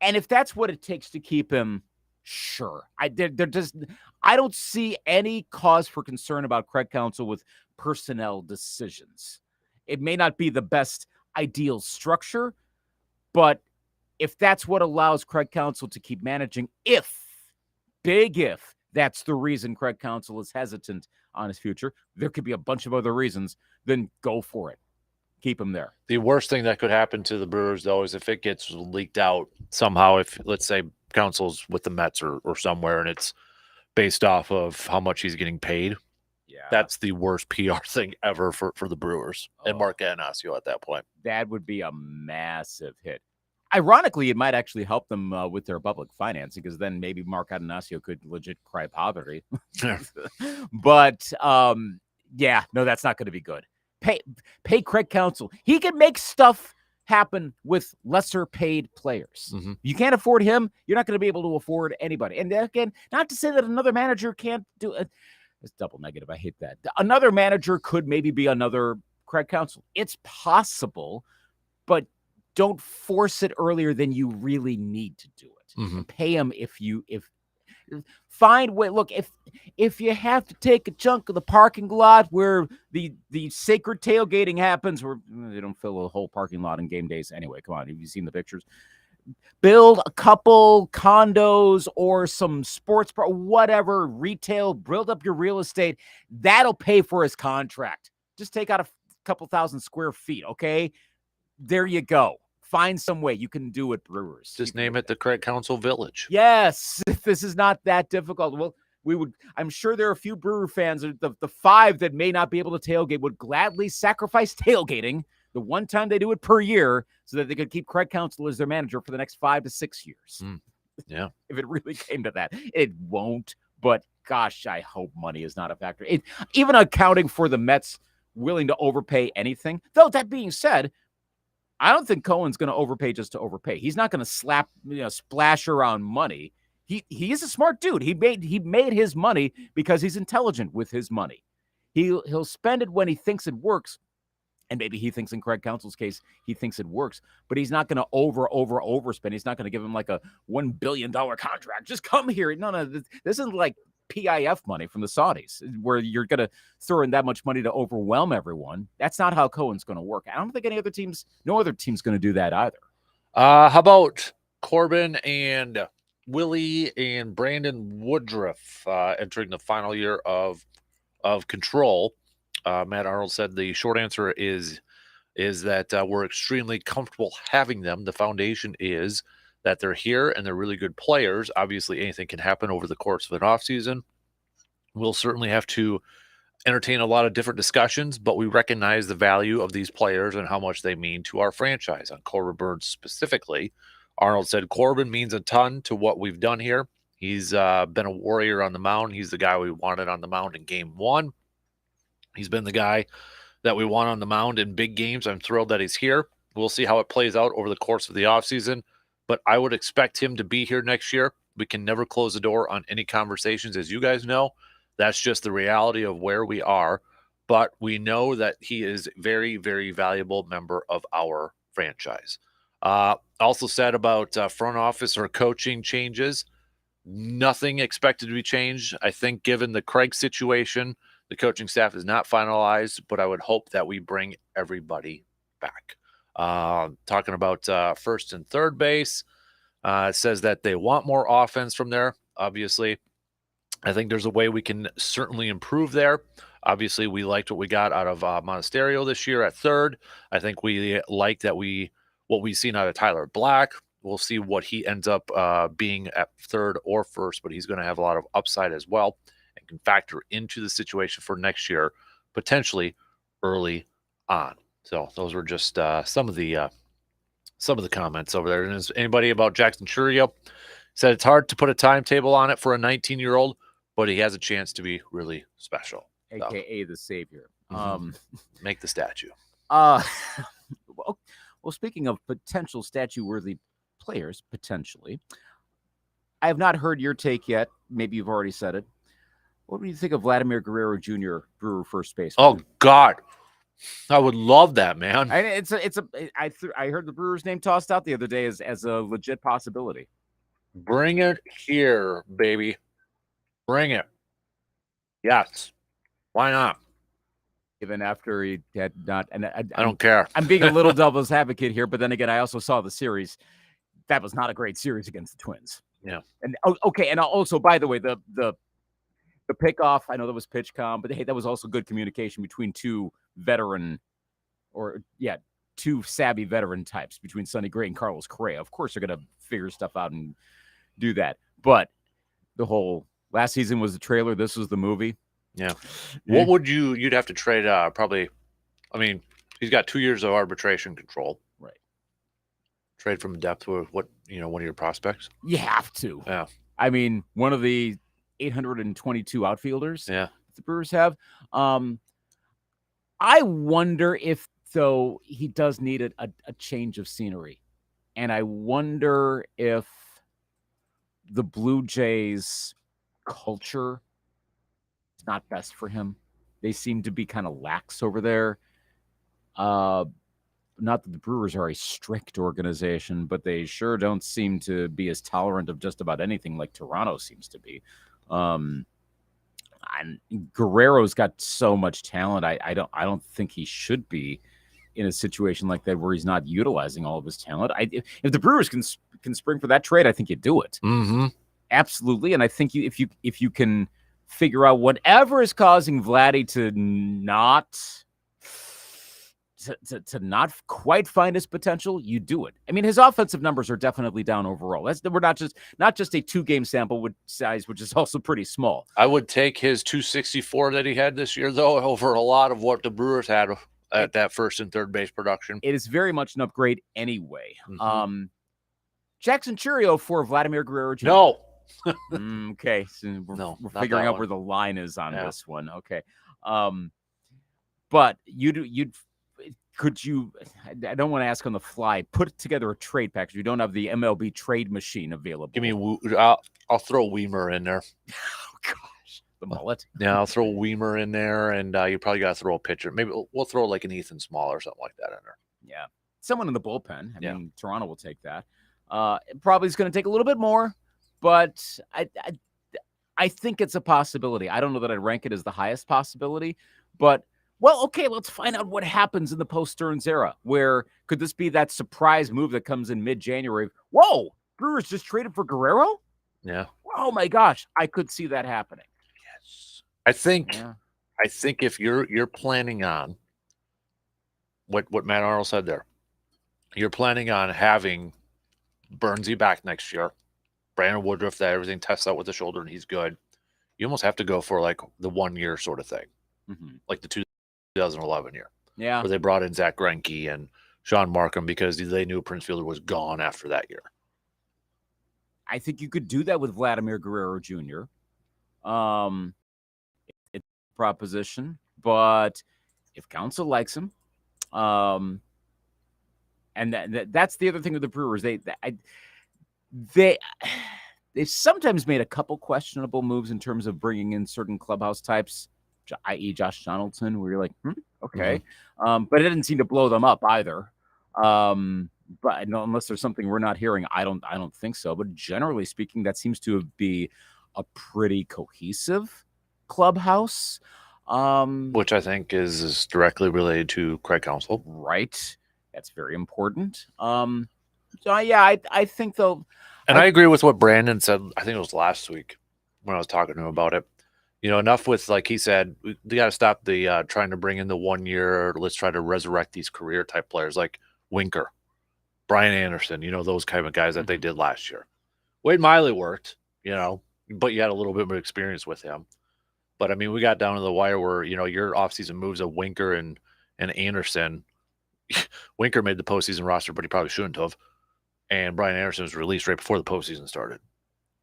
if that's what it takes to keep him, sure. I don't see any cause for concern about Craig Counsell with personnel decisions. It may not be the best ideal structure, but if that's what allows Craig Counsell to keep managing, big if, that's the reason Craig Counsell is hesitant on his future, there could be a bunch of other reasons, then go for it. Keep him there. The worst thing that could happen to the Brewers, though, is if it gets leaked out somehow. If, let's say, Counsell's with the Mets or somewhere, and it's based off of how much he's getting paid. Yeah, that's the worst PR thing ever for the Brewers and Mark Anasio at that point. That would be a massive hit. Ironically, it might actually help them with their public financing, because then maybe Mark Atanasio could legit cry poverty. But yeah, no, that's not going to be good. Pay Craig Counsell. He can make stuff happen with lesser paid players. You can't afford him, you're not going to be able to afford anybody. And again, not to say that another manager can't do it. It's double negative. I hate that. Another manager could maybe be another Craig Counsell. It's possible, but don't force it earlier than you really need to do it. Pay him if find way. Look, if you have to take a chunk of the parking lot where the sacred tailgating happens, where they don't fill a whole parking lot on game days anyway. Come on, have you seen the pictures? Build a couple condos or some sports bar, whatever, retail, build up your real estate. That'll pay for his contract. Just take out couple thousand square feet. Okay, there you go. Find some way you can do it, Brewers. Just name it the Craig Council Village. Yes, this is not that difficult. Well, I'm sure there are a few Brewer fans, the 5 that may not be able to tailgate, would gladly sacrifice tailgating the one time they do it per year so that they could keep Craig Council as their manager for the next 5 to 6 years. Yeah. If it really came to that. It won't, but gosh, I hope money is not a factor. Even accounting for the Mets willing to overpay anything. Though that being said, I don't think Cohen's going to overpay just to overpay. He's not going to splash around money. He is a smart dude. He made his money because he's intelligent with his money. He'll spend it when he thinks it works, and maybe he thinks in Craig Council's case he thinks it works. But he's not going to overspend. He's not going to give him like a $1 billion contract. Just come here. No, this isn't like PIF money from the Saudis where you're going to throw in that much money to overwhelm everyone. That's not how Cohen's going to work. I don't think no other team's going to do that either. How about Corbin and Willie and Brandon Woodruff entering the final year of control? Matt Arnold said the short answer is that we're extremely comfortable having them. The foundation is that they're here and they're really good players. Obviously, anything can happen over the course of an offseason. We'll certainly have to entertain a lot of different discussions, but we recognize the value of these players and how much they mean to our franchise. On Corbin Burns specifically, Arnold said Corbin means a ton to what we've done here. He's been a warrior on the mound. He's the guy we wanted on the mound in game 1. He's been the guy that we want on the mound in big games. I'm thrilled that he's here. We'll see how it plays out over the course of the offseason, but I would expect him to be here next year. We can never close the door on any conversations, as you guys know. That's just the reality of where we are, but we know that he is a very, very valuable member of our franchise. Also said about front office or coaching changes, nothing expected to be changed. I think given the Craig situation, the coaching staff is not finalized, but I would hope that we bring everybody back. Talking about first and third base, it says that they want more offense from there. Obviously, I think there's a way we can certainly improve there. Obviously, we liked what we got out of Monasterio this year at third. I think we like that what we've seen out of Tyler Black. We'll see what he ends up being at third or first, but he's going to have a lot of upside as well and can factor into the situation for next year, potentially early on. So those were just some of the comments over there. And is anybody about Jackson Churio? Said it's hard to put a timetable on it for a 19-year-old, but he has a chance to be really special. AKA the savior. Make the statue. Well, speaking of potential statue-worthy players, potentially, I have not heard your take yet. Maybe you've already said it. What do you think of Vladimir Guerrero Jr., Brewer first baseman? Oh God, I would love that, man. I heard the Brewers' name tossed out the other day as a legit possibility. Bring it here, baby. Bring it. Yes. Why not? Even after he had not, and I don't care. I'm being a little devil's advocate here, but then again, I also saw the series. That was not a great series against the Twins. Yeah. And okay, and also, by the way, the pickoff, I know that was PitchCom, but hey, that was also good communication between two savvy veteran types, between Sonny Gray and Carlos Correa. Of course, they're going to figure stuff out and do that. But the whole last season was the trailer. This was the movie. Yeah. What would you'd have to trade probably, I mean, he's got 2 years of arbitration control. Right. Trade from depth with one of your prospects. You have to. Yeah. I mean, one of the 822 outfielders the Brewers have. I wonder if, though, he does need a change of scenery. And I wonder if the Blue Jays culture is not best for him. They seem to be kind of lax over there. Not that the Brewers are a strict organization, but they sure don't seem to be as tolerant of just about anything like Toronto seems to be. And Guerrero's got so much talent. I don't think he should be in a situation like that where he's not utilizing all of his talent. If the Brewers can spring for that trade, I think you do it. Mm-hmm. Absolutely. And I think if you can figure out whatever is causing Vladdy to not to not quite find his potential, you do it. I mean, his offensive numbers are definitely down overall. We're not just a 2-game sample with size, which is also pretty small. I would take his 264 that he had this year, though, over a lot of what the Brewers had at that first and third base production. It is very much an upgrade anyway. Jackson Churio for Vladimir Guerrero Jr. No. Okay, so we're figuring out where the line is on this one. Okay, but could you? I don't want to ask on the fly. Put together a trade package. You don't have the MLB trade machine available. Give me. I'll throw Weimer in there. Oh gosh, the mullet. Yeah, I'll throw Weimer in there, and you probably got to throw a pitcher. Maybe we'll throw like an Ethan Small or something like that in there. Yeah, someone in the bullpen. I mean, Toronto will take that. It probably is going to take a little bit more, but I think it's a possibility. I don't know that I'd rank it as the highest possibility, but. Well, okay, let's find out what happens in the post-Stearns era. Where could this be that surprise move that comes in mid-January? Whoa, Brewers just traded for Guerrero? Yeah. Oh my gosh, I could see that happening. Yes. I think if you're planning on what Matt Arnold said there, you're planning on having Burnsy back next year, Brandon Woodruff, that everything tests out with the shoulder and he's good. You almost have to go for like the 1 year sort of thing, like the 2011 year. Yeah. Where they brought in Zach Greinke and Sean Markham because they knew Prince Fielder was gone after that year. I think you could do that with Vladimir Guerrero Jr. It's a proposition, but if council likes him, and that's the other thing with the Brewers. They've sometimes made a couple questionable moves in terms of bringing in certain clubhouse types, i.e. Josh Donaldson, where you're like, okay. But it didn't seem to blow them up either. But unless there's something we're not hearing, I don't think so. But generally speaking, that seems to be a pretty cohesive clubhouse. Which I think is directly related to Craig Counsell. Right. That's very important. So yeah, I think though. And I agree with what Brandon said. I think it was last week when I was talking to him about it. You know, enough with, like he said, we got to stop the trying to bring in the 1 year. Let's try to resurrect these career type players like Winker, Brian Anderson, you know, those kind of guys that they did last year. Wade Miley worked, you know, but you had a little bit more experience with him. But I mean, we got down to the wire where, you know, your offseason moves of Winker and Anderson. Winker made the postseason roster, but he probably shouldn't have. And Brian Anderson was released right before the postseason started.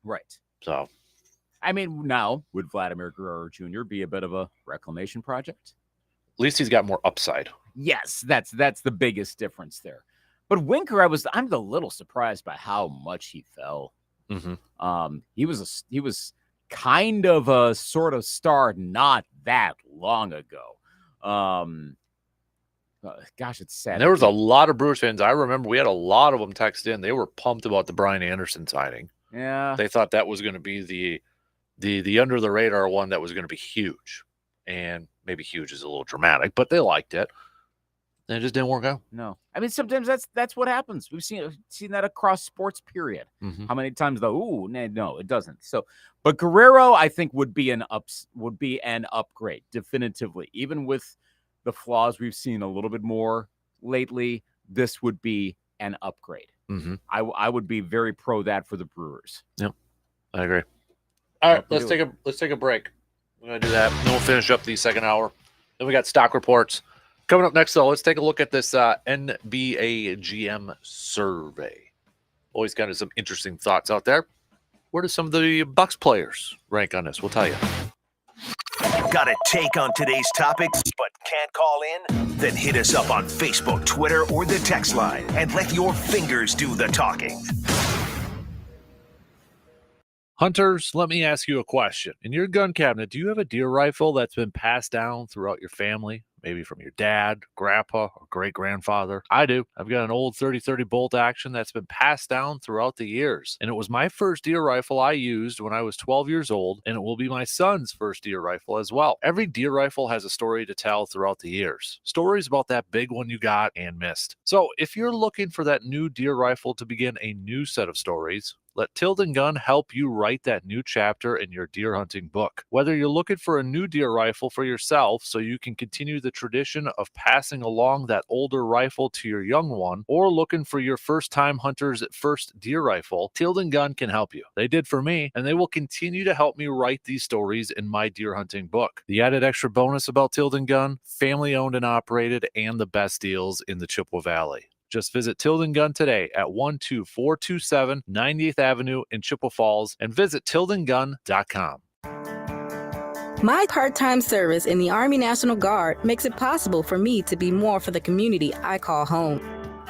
Right. So. I mean, now would Vladimir Guerrero Jr. be a bit of a reclamation project? At least he's got more upside. Yes, that's the biggest difference there. But Winker, I'm a little surprised by how much he fell. He was kind of a sort of star not that long ago. Gosh, it's sad. And there was a lot of Brewers fans. I remember we had a lot of them text in. They were pumped about the Brian Anderson signing. Yeah, they thought that was going to be the under the radar one that was going to be huge, and maybe huge is a little dramatic, but they liked it. And it just didn't work out. No, I mean sometimes that's what happens. We've seen that across sports. Period. How many times though? Ooh, no, it doesn't. So, but Guerrero, I think would be an upgrade definitively. Even with the flaws we've seen a little bit more lately, this would be an upgrade. I would be very pro that for the Brewers. Yep, I agree. All right, let's take a break. We're gonna do that. Then we'll finish up the second hour. Then we got stock reports coming up next. Though, let's take a look at this NBA GM survey. Always kind of some interesting thoughts out there. Where do some of the Bucks players rank on this? We'll tell you. Got a take on today's topics but can't call in? Then hit us up on Facebook, Twitter, or the text line and let your fingers do the talking. Hunters, let me ask you a question. In your gun cabinet, do you have a deer rifle that's been passed down throughout your family? Maybe from your dad, grandpa, or great-grandfather? I do. I've got an old 30-30 bolt action that's been passed down throughout the years. And it was my first deer rifle I used when I was 12 years old, and it will be my son's first deer rifle as well. Every deer rifle has a story to tell throughout the years. Stories about that big one you got and missed. So if you're looking for that new deer rifle to begin a new set of stories, Let Tilden Gun help you write that new chapter in your deer hunting book. Whether you're looking for a new deer rifle for yourself so you can continue the tradition of passing along that older rifle to your young one, or looking for your first-time hunter's first deer rifle, Tilden Gun can help you. They did for me, and they will continue to help me write these stories in my deer hunting book. The added extra bonus about Tilden Gun, family-owned and operated, and the best deals in the Chippewa Valley. Just visit Tilden Gun today at 12427 90th Avenue in Chippewa Falls and visit tildengun.com. My part-time service in the Army National Guard makes it possible for me to be more for the community I call home.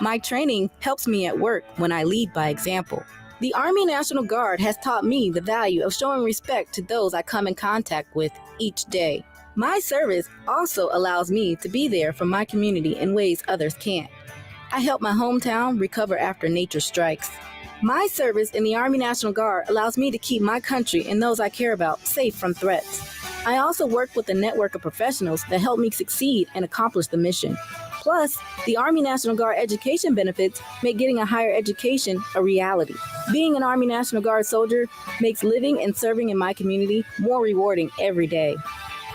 My training helps me at work when I lead by example. The Army National Guard has taught me the value of showing respect to those I come in contact with each day. My service also allows me to be there for my community in ways others can't. I help my hometown recover after nature strikes. My service in the Army National Guard allows me to keep my country and those I care about safe from threats. I also work with a network of professionals that help me succeed and accomplish the mission. Plus, the Army National Guard education benefits make getting a higher education a reality. Being an Army National Guard soldier makes living and serving in my community more rewarding every day.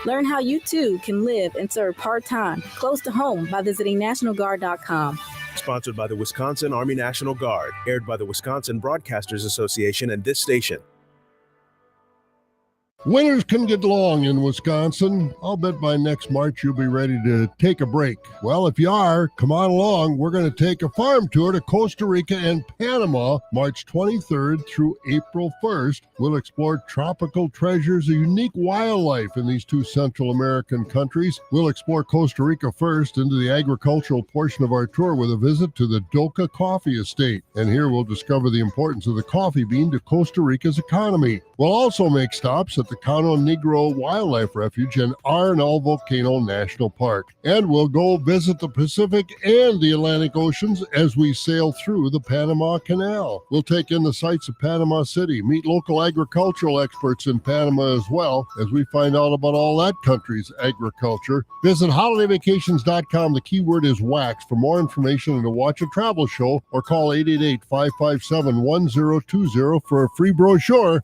Learn how you too can live and serve part-time, close to home by visiting nationalguard.com. Sponsored by the Wisconsin Army National Guard, aired by the Wisconsin Broadcasters Association and this station. Winters can get long in Wisconsin. I'll bet by next March you'll be ready to take a break. Well, if you are, come on along. We're going to take a farm tour to Costa Rica and Panama March 23rd through April 1st. We'll explore tropical treasures of unique wildlife in these two Central American countries. We'll explore Costa Rica first into the agricultural portion of our tour with a visit to the Doca Coffee Estate. And here we'll discover the importance of the coffee bean to Costa Rica's economy. We'll also make stops at the Cano Negro Wildlife Refuge and Arnall Volcano National Park. And we'll go visit the Pacific and the Atlantic Oceans as we sail through the Panama Canal. We'll take in the sights of Panama City, meet local agricultural experts in Panama as well as we find out about all that country's agriculture. Visit holidayvacations.com. The keyword is wax for more information and to watch a travel show, or call 888-557-1020 for a free brochure.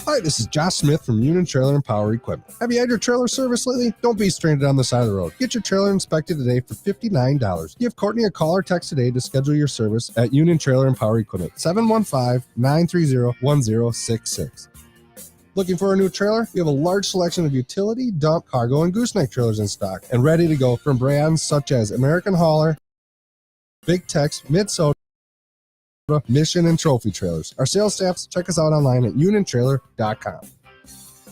Hi, this is Josh Smith from Union Trailer and Power Equipment. Have you had your trailer serviced lately? Don't be stranded on the side of the road. Get your trailer inspected today for $59. Give Courtney a call or text today to schedule your service at Union Trailer and Power Equipment, 715-930-1066. Looking for a new trailer? We have a large selection of utility, dump, cargo, and gooseneck trailers in stock and ready to go from brands such as American Hauler, Big Tex, Mid-Soda, Mission, and Trophy Trailers. Our sales staffs, check us out online at uniontrailer.com.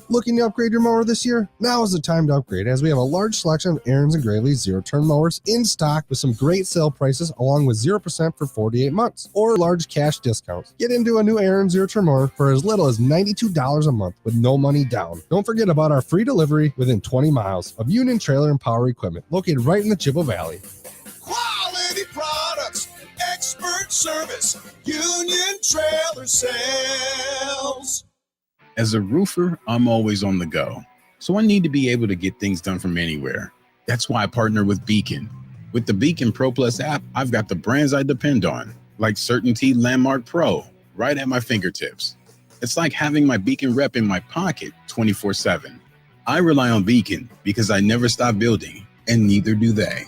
Looking to upgrade your mower this year? Now is the time to upgrade, as we have a large selection of Aaron's and Gravely's zero-turn mowers in stock with some great sale prices along with 0% for 48 months or large cash discounts. Get into a new Aaron's zero-turn mower for as little as $92 a month with no money down. Don't forget about our free delivery within 20 miles of Union Trailer and Power Equipment, located right in the Chippewa Valley. Quality products, expert service, Union Trailer Sales. As a roofer, I'm always on the go, so I need to be able to get things done from anywhere. That's why I partner with Beacon. With the Beacon Pro Plus app, I've got the brands I depend on, like Certainty Landmark Pro, right at my fingertips. It's like having my Beacon rep in my pocket 24/7. I rely on Beacon because I never stop building, and neither do they.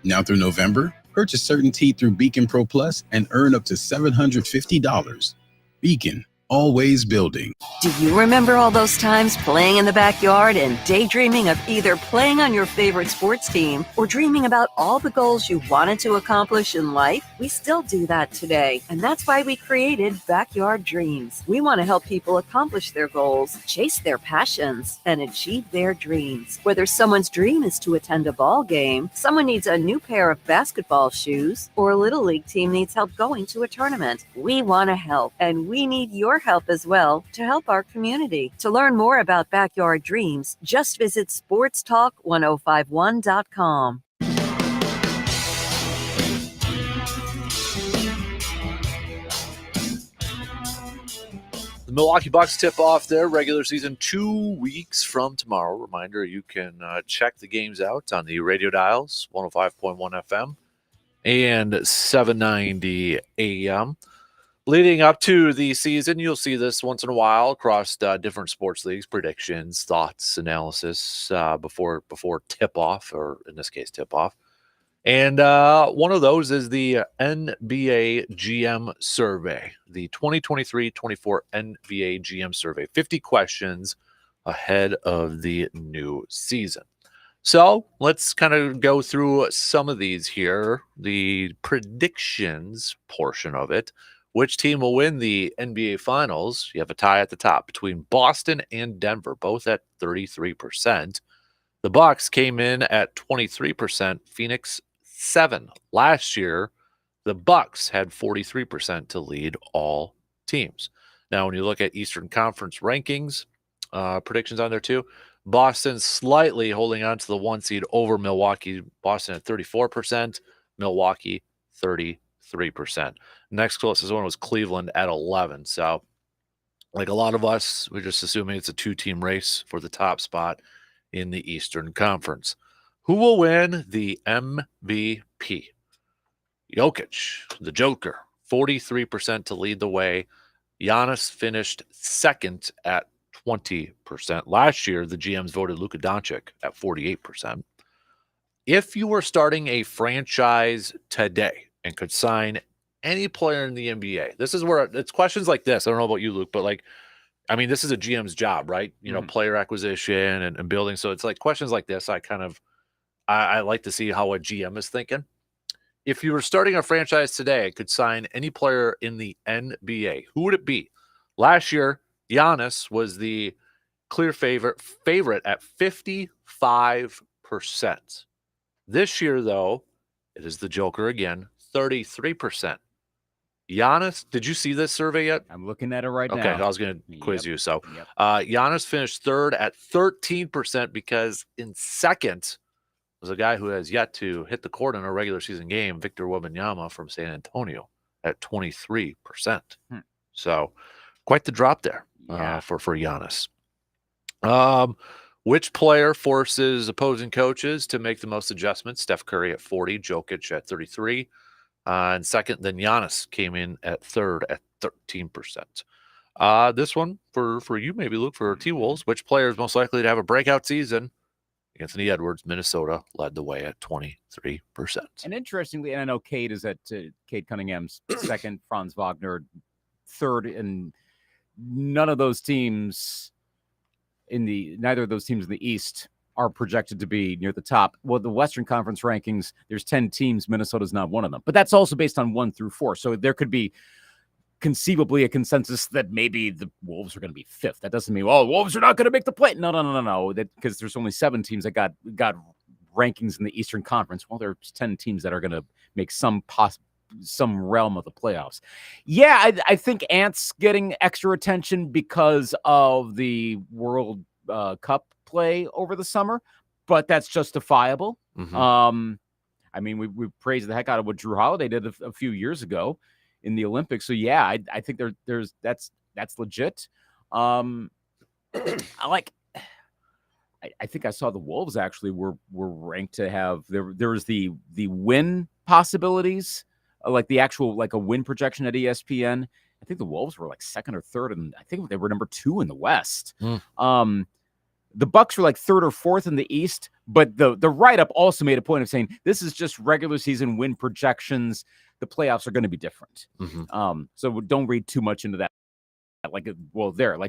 Now through November, purchase Certainty through Beacon Pro Plus and earn up to $750. Beacon, always building. Do you remember all those times playing in the backyard and daydreaming of either playing on your favorite sports team or dreaming about all the goals you wanted to accomplish in life? We still do that today, and that's why we created Backyard Dreams. We want to help people accomplish their goals, chase their passions, and achieve their dreams. Whether someone's dream is to attend a ball game, someone needs a new pair of basketball shoes, or a Little League team needs help going to a tournament, we want to help, and we need your help as well to help our community. To learn more about Backyard Dreams, just visit sportstalk1051.com. The Milwaukee Bucks tip off their regular season 2 weeks from tomorrow. Reminder, you can check the games out on the radio dials, 105.1 FM and 790 AM. Leading up to the season, you'll see this once in a while across different sports leagues, predictions, thoughts, analysis before tip-off, or in this case, tip-off. And one of those is the NBA GM survey, the 2023-24 NBA GM survey, 50 questions ahead of the new season. So let's kind of go through some of these here, the predictions portion of it. Which team will win the NBA Finals? You have a tie at the top between Boston and Denver, both at 33%. The Bucks came in at 23%, Phoenix 7%. Last year, the Bucks had 43% to lead all teams. Now, when you look at Eastern Conference rankings, predictions on there too, Boston slightly holding on to the 1 seed over Milwaukee. Boston at 34%, Milwaukee 33%. Next closest one was Cleveland at 11%. So, like a lot of us, we're just assuming it's a 2-team race for the top spot in the Eastern Conference. Who will win the MVP? Jokic, the Joker, 43% to lead the way. Giannis finished second at 20%. Last year, the GMs voted Luka Doncic at 48%. If you were starting a franchise today and could sign any player in the NBA, this is where it's questions like this. I don't know about you, Luke, but this is a GM's job, right? Player acquisition and building. So it's like questions like this. I like to see how a GM is thinking. If you were starting a franchise today, could sign any player in the NBA, who would it be? Last year, Giannis was the clear favorite at 55%. This year, though, it is the Joker again, 33%. Giannis, did you see this survey yet? I'm looking at it right now. Okay, I was going to quiz you. So Giannis finished third at 13% because in second was a guy who has yet to hit the court in a regular season game, Victor Wembanyama from San Antonio at 23%. So quite the drop there for Giannis. Which player forces opposing coaches to make the most adjustments? Steph Curry at 40, Jokic at 33. And second, then Giannis came in at third at 13%. This one for you, maybe, Luke, for T-Wolves. Which player is most likely to have a breakout season? Anthony Edwards, Minnesota, led the way at 23%. And interestingly, and I know Cade is at Cade Cunningham's second, Franz Wagner third, and neither of those teams in the East are projected to be near the top. Well, the Western Conference rankings, there's 10 teams. Minnesota's not one of them. But that's also based on 1 through 4. So there could be conceivably a consensus that maybe the Wolves are going to be 5th. That doesn't mean, Wolves are not going to make the play. No. Because there's only 7 teams that got rankings in the Eastern Conference. Well, there's 10 teams that are going to make some realm of the playoffs. Yeah, I think Ant's getting extra attention because of the World Cup play over the summer, but that's justifiable. We praised the heck out of what Drew Holiday did a few years ago in the Olympics. So yeah, I think that's legit. I think I saw the Wolves actually were ranked to have there was the win possibilities, like the actual a win projection at ESPN. I think the Wolves were second or third, and I think they were number 2 in the West. The Bucks were 3rd or 4th in the East, but the write-up also made a point of saying this is just regular season win projections. The playoffs are going to be different. So don't read too much into that.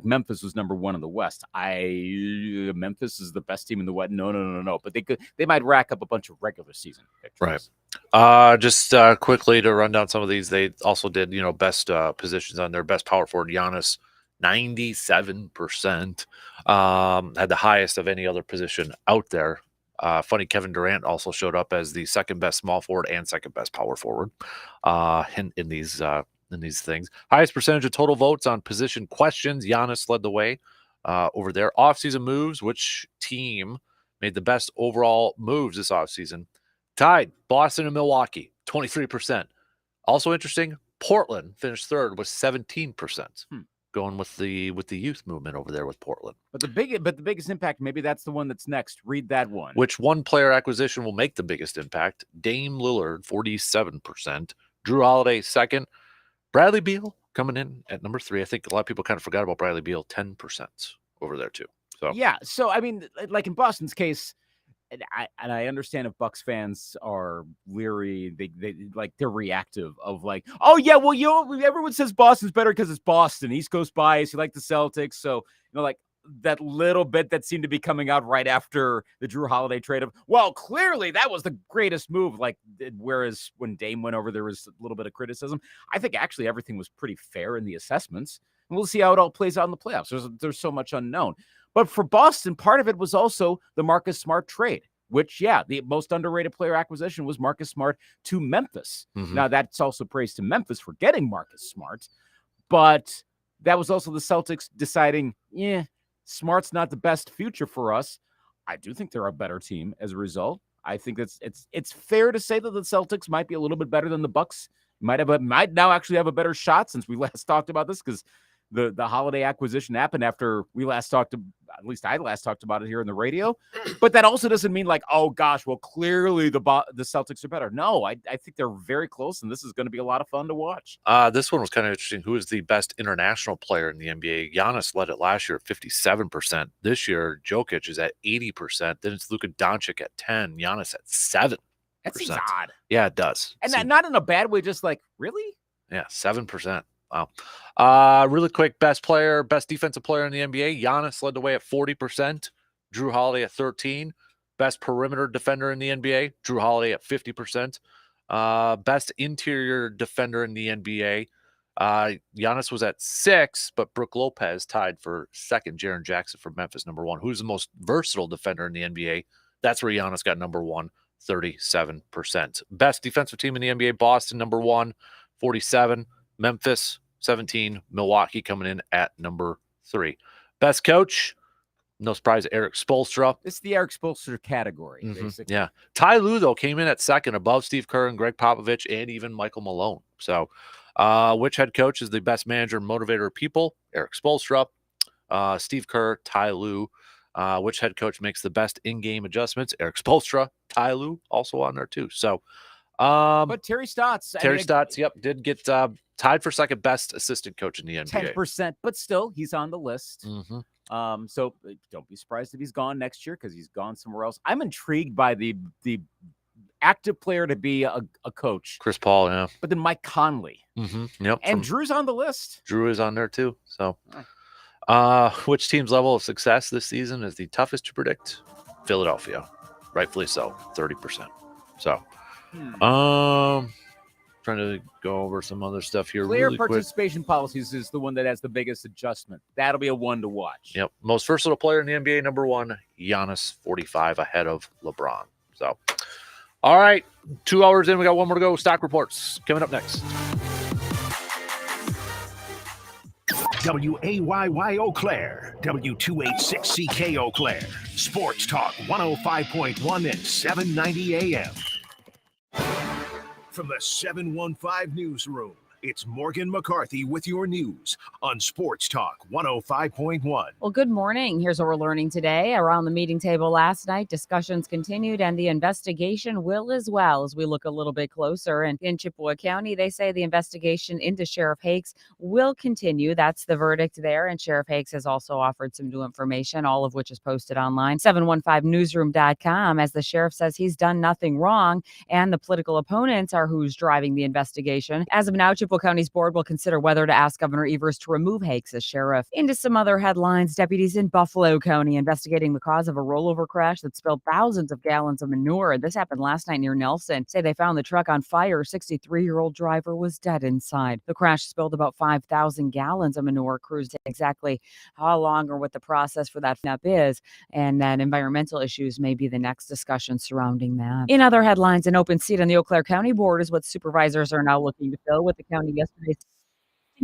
Memphis was number 1 in the West. Memphis is the best team in the West. No. But they might rack up a bunch of regular season victories. Right. Just quickly to run down some of these, they also did, best positions on their best power forward. Giannis, 97%, had the highest of any other position out there. Funny, Kevin Durant also showed up as the second best small forward and second best power forward in these things. Highest percentage of total votes on position questions. Giannis led the way over there. Offseason moves. Which team made the best overall moves this offseason? Tied Boston and Milwaukee, 23%. Also interesting, Portland finished third with 17%. Going with the youth movement over there with Portland. But the biggest impact, maybe that's the one that's next. Read that one. Which one player acquisition will make the biggest impact? Dame Lillard, 47%. Drew Holiday, second. Bradley Beal, coming in at number 3. I think a lot of people kind of forgot about Bradley Beal, 10% over there too. So yeah. So I mean, like in Boston's case, and I understand if Bucks fans are leery, they're reactive of like, oh yeah, well, everyone says Boston's better because it's Boston, East Coast bias. You like the Celtics, so like that little bit that seemed to be coming out right after the Drew Holiday trade of, well, clearly that was the greatest move. Like, whereas when Dame went over, there was a little bit of criticism. I think actually everything was pretty fair in the assessments, and we'll see how it all plays out in the playoffs. There's so much unknown. But for Boston, part of it was also the Marcus Smart trade, which, the most underrated player acquisition was Marcus Smart to Memphis. Mm-hmm. Now, that's also praise to Memphis for getting Marcus Smart, but that was also the Celtics deciding, Smart's not the best future for us. I do think they're a better team as a result. I think it's fair to say that the Celtics might be a little bit better than the Bucks. Might now actually have a better shot since we last talked about this, because the Holiday acquisition happened after we last talked. At least I last talked about it here in the radio. But that also doesn't mean like, oh gosh, well, clearly the Celtics are better. No, I think they're very close, and this is going to be a lot of fun to watch. This one was kind of interesting. Who is the best international player in the NBA? Giannis led it last year at 57%. This year, Jokic is at 80%. Then it's Luka Doncic at 10%. Giannis at 7%. That seems odd. Yeah, it does. And not in a bad way, just like, really? Yeah, 7%. Wow. Really quick, best defensive player in the NBA. Giannis led the way at 40%. Drew Holiday at 13%. Best perimeter defender in the NBA. Drew Holiday at 50%. Best interior defender in the NBA. Giannis was at 6, but Brook Lopez tied for second. Jaren Jackson from Memphis, number 1. Who's the most versatile defender in the NBA? That's where Giannis got number 1, 37%. Best defensive team in the NBA. Boston, number 1, 47%. Memphis, 17. Milwaukee coming in at number 3. Best coach, no surprise, Eric Spoelstra. It's the Eric Spoelstra category, basically. Yeah. Ty Lue, though, came in at 2nd, above Steve Kerr and Greg Popovich and even Michael Malone. So, which head coach is the best manager and motivator of people? Eric Spoelstra. Steve Kerr, Ty Lue. Which head coach makes the best in-game adjustments? Eric Spoelstra. Ty Lue also on there, too. So, but Terry Stotts. Stotts, did get tied for second best assistant coach in the NBA. 10%, but still, he's on the list. Mm-hmm. So don't be surprised if he's gone next year, because he's gone somewhere else. I'm intrigued by the active player to be a coach. Chris Paul, yeah. But then Mike Conley. Mm-hmm. Yep. And Drew's on the list. Drew is on there, too. So, which team's level of success this season is the toughest to predict? Philadelphia. Rightfully so, 30%. So, trying to go over some other stuff here. Player really participation policies is the one that has the biggest adjustment. That'll be a one to watch. Yep. Most versatile player in the NBA, number 1, Giannis, 45, ahead of LeBron. So, all right, 2 hours in. We got one more to go. Stock reports coming up next. WAYY Eau Claire, W286CK Eau Claire, Sports Talk 105.1 and 790 AM. From the 715 newsroom, it's Morgan McCarthy with your news on Sports Talk 105.1. Well, good morning. Here's what we're learning today. Around the meeting table last night, discussions continued, and the investigation will as well. As we look a little bit closer, and in Chippewa County, they say the investigation into Sheriff Hakes will continue. That's the verdict there, and Sheriff Hakes has also offered some new information, all of which is posted online, 715newsroom.com, as the sheriff says he's done nothing wrong, and the political opponents are who's driving the investigation. As of now, Chippewa County's board will consider whether to ask Governor Evers to remove Hakes as sheriff. Into some other headlines, deputies in Buffalo County investigating the cause of a rollover crash that spilled thousands of gallons of manure. This happened last night near Nelson. Say they found the truck on fire. 63-year-old driver was dead inside. The crash spilled about 5,000 gallons of manure. Crews exactly how long or what the process for that cleanup is, and then environmental issues may be the next discussion surrounding that. In other headlines, an open seat on the Eau Claire County board is what supervisors are now looking to fill, with the county yesterday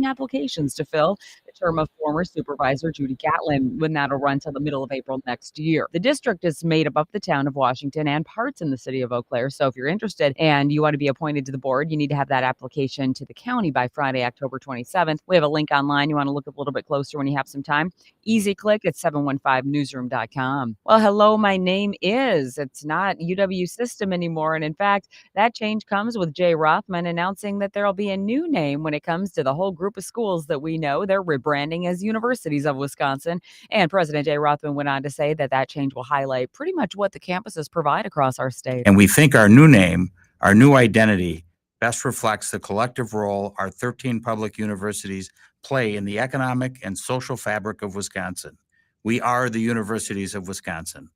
applications to fill. the term of former supervisor Judy Gatlin, when that'll run till the middle of April next year. The district is made up of the town of Washington and parts in the city of Eau Claire. So if you're interested and you want to be appointed to the board, you need to have that application to the county by Friday, October 27th. We have a link online. You want to look a little bit closer when you have some time. Easy click at 715newsroom.com. Well, hello, my name is. It's not UW System anymore. And in fact, that change comes with Jay Rothman announcing that there'll be a new name when it comes to the whole group of schools that we know. They're rebranding as Universities of Wisconsin. And President Jay Rothman went on to say that that change will highlight pretty much what the campuses provide across our state. And we think our new name, our new identity, best reflects the collective role our 13 public universities play in the economic and social fabric of Wisconsin. We are the Universities of Wisconsin.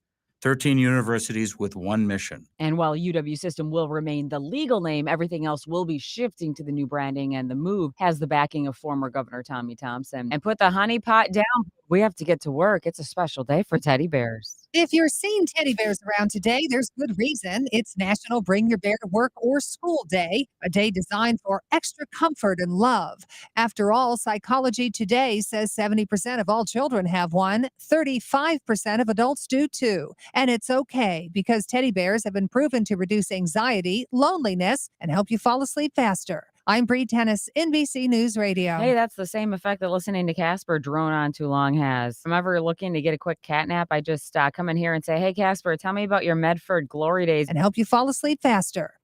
13 universities with one mission. And while UW System will remain the legal name, everything else will be shifting to the new branding, and the move has the backing of former Governor Tommy Thompson. And put the honeypot down. We have to get to work. It's a special day for teddy bears. If you're seeing teddy bears around today, there's good reason. It's National Bring Your Bear to Work or School Day, a day designed for extra comfort and love. After all, Psychology Today says 70% of all children have one, 35% of adults do too. And it's okay, because teddy bears have been proven to reduce anxiety, loneliness, and help you fall asleep faster. I'm Bree Tennis, NBC News Radio. Hey, that's the same effect that listening to Casper drone on too long has. If I'm ever looking to get a quick cat nap, I just come in here and say, hey, Casper, tell me about your Medford glory days. And help you fall asleep faster.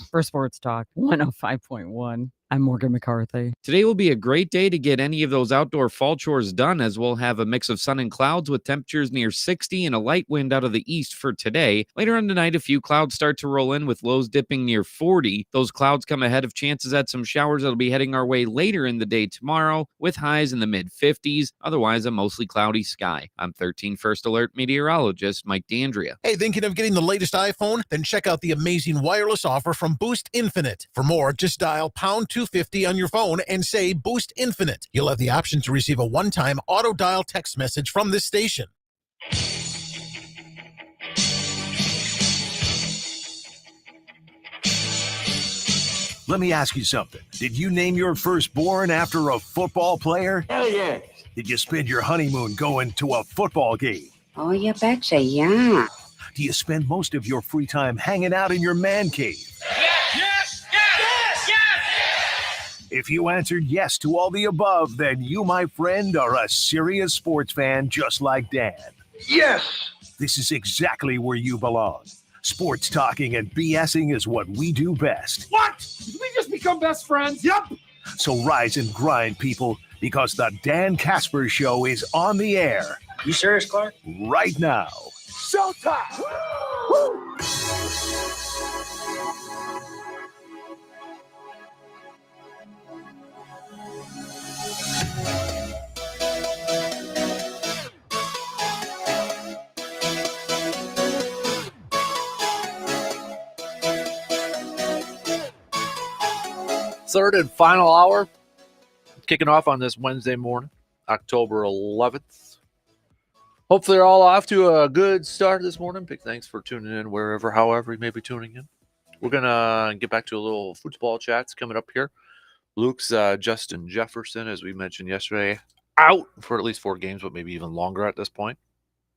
For Sports Talk 105.1. I'm Morgan McCarthy. Today will be a great day to get any of those outdoor fall chores done, as we'll have a mix of sun and clouds with temperatures near 60 and a light wind out of the east for today. Later on tonight, a few clouds start to roll in with lows dipping near 40. Those clouds come ahead of chances at some showers that'll be heading our way later in the day tomorrow, with highs in the mid-50s. Otherwise, a mostly cloudy sky. I'm 13 First Alert meteorologist Mike D'Andrea. Hey, thinking of getting the latest iPhone? Then check out the amazing wireless offer from Boost Infinite. For more, just dial pound 250 on your phone and say Boost Infinite. You'll have the option to receive a one-time auto dial text message from this station. Let me ask you something. Did you name your firstborn after a football player? Hell yeah. Did you spend your honeymoon going to a football game? Oh, you betcha, yeah. Do you spend most of your free time hanging out in your man cave? Yes! If you answered yes to all the above, then you, my friend, are a serious sports fan just like Dan. Yes! This is exactly where you belong. Sports talking and BSing is what we do best. What? Did we just become best friends? Yep. So rise and grind, people, because the Dan Kasper Show is on the air. You serious, Clark? Right now. Showtime! Woo! Third and final hour, kicking off on this Wednesday morning, October 11th. Hopefully, you're all off to a good start this morning. Big thanks for tuning in wherever, however you may be tuning in. We're going to get back to a little football chats coming up here. Luke's Justin Jefferson, as we mentioned yesterday, out for at least 4 games, but maybe even longer at this point.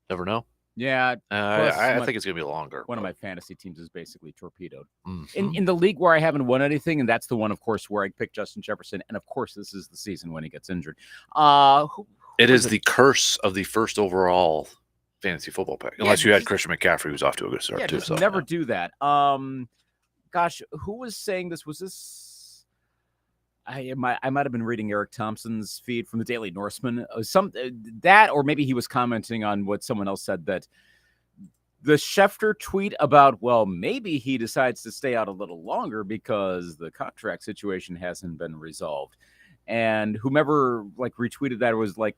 Never know. Yeah, I think it's going to be longer. One of my fantasy teams is basically torpedoed. Mm-hmm. In the league where I haven't won anything, and that's the one, of course, where I picked Justin Jefferson, and of course, this is the season when he gets injured. It is the curse of the first overall fantasy football pick, unless you had Christian McCaffrey, who's off to a good start too. Just never do that. Gosh, who was saying this? Was this? I might have been reading Eric Thompson's feed from the Daily Norseman. That, or maybe he was commenting on what someone else said, that the Schefter tweet about, well, maybe he decides to stay out a little longer because the contract situation hasn't been resolved. And whomever retweeted that was like,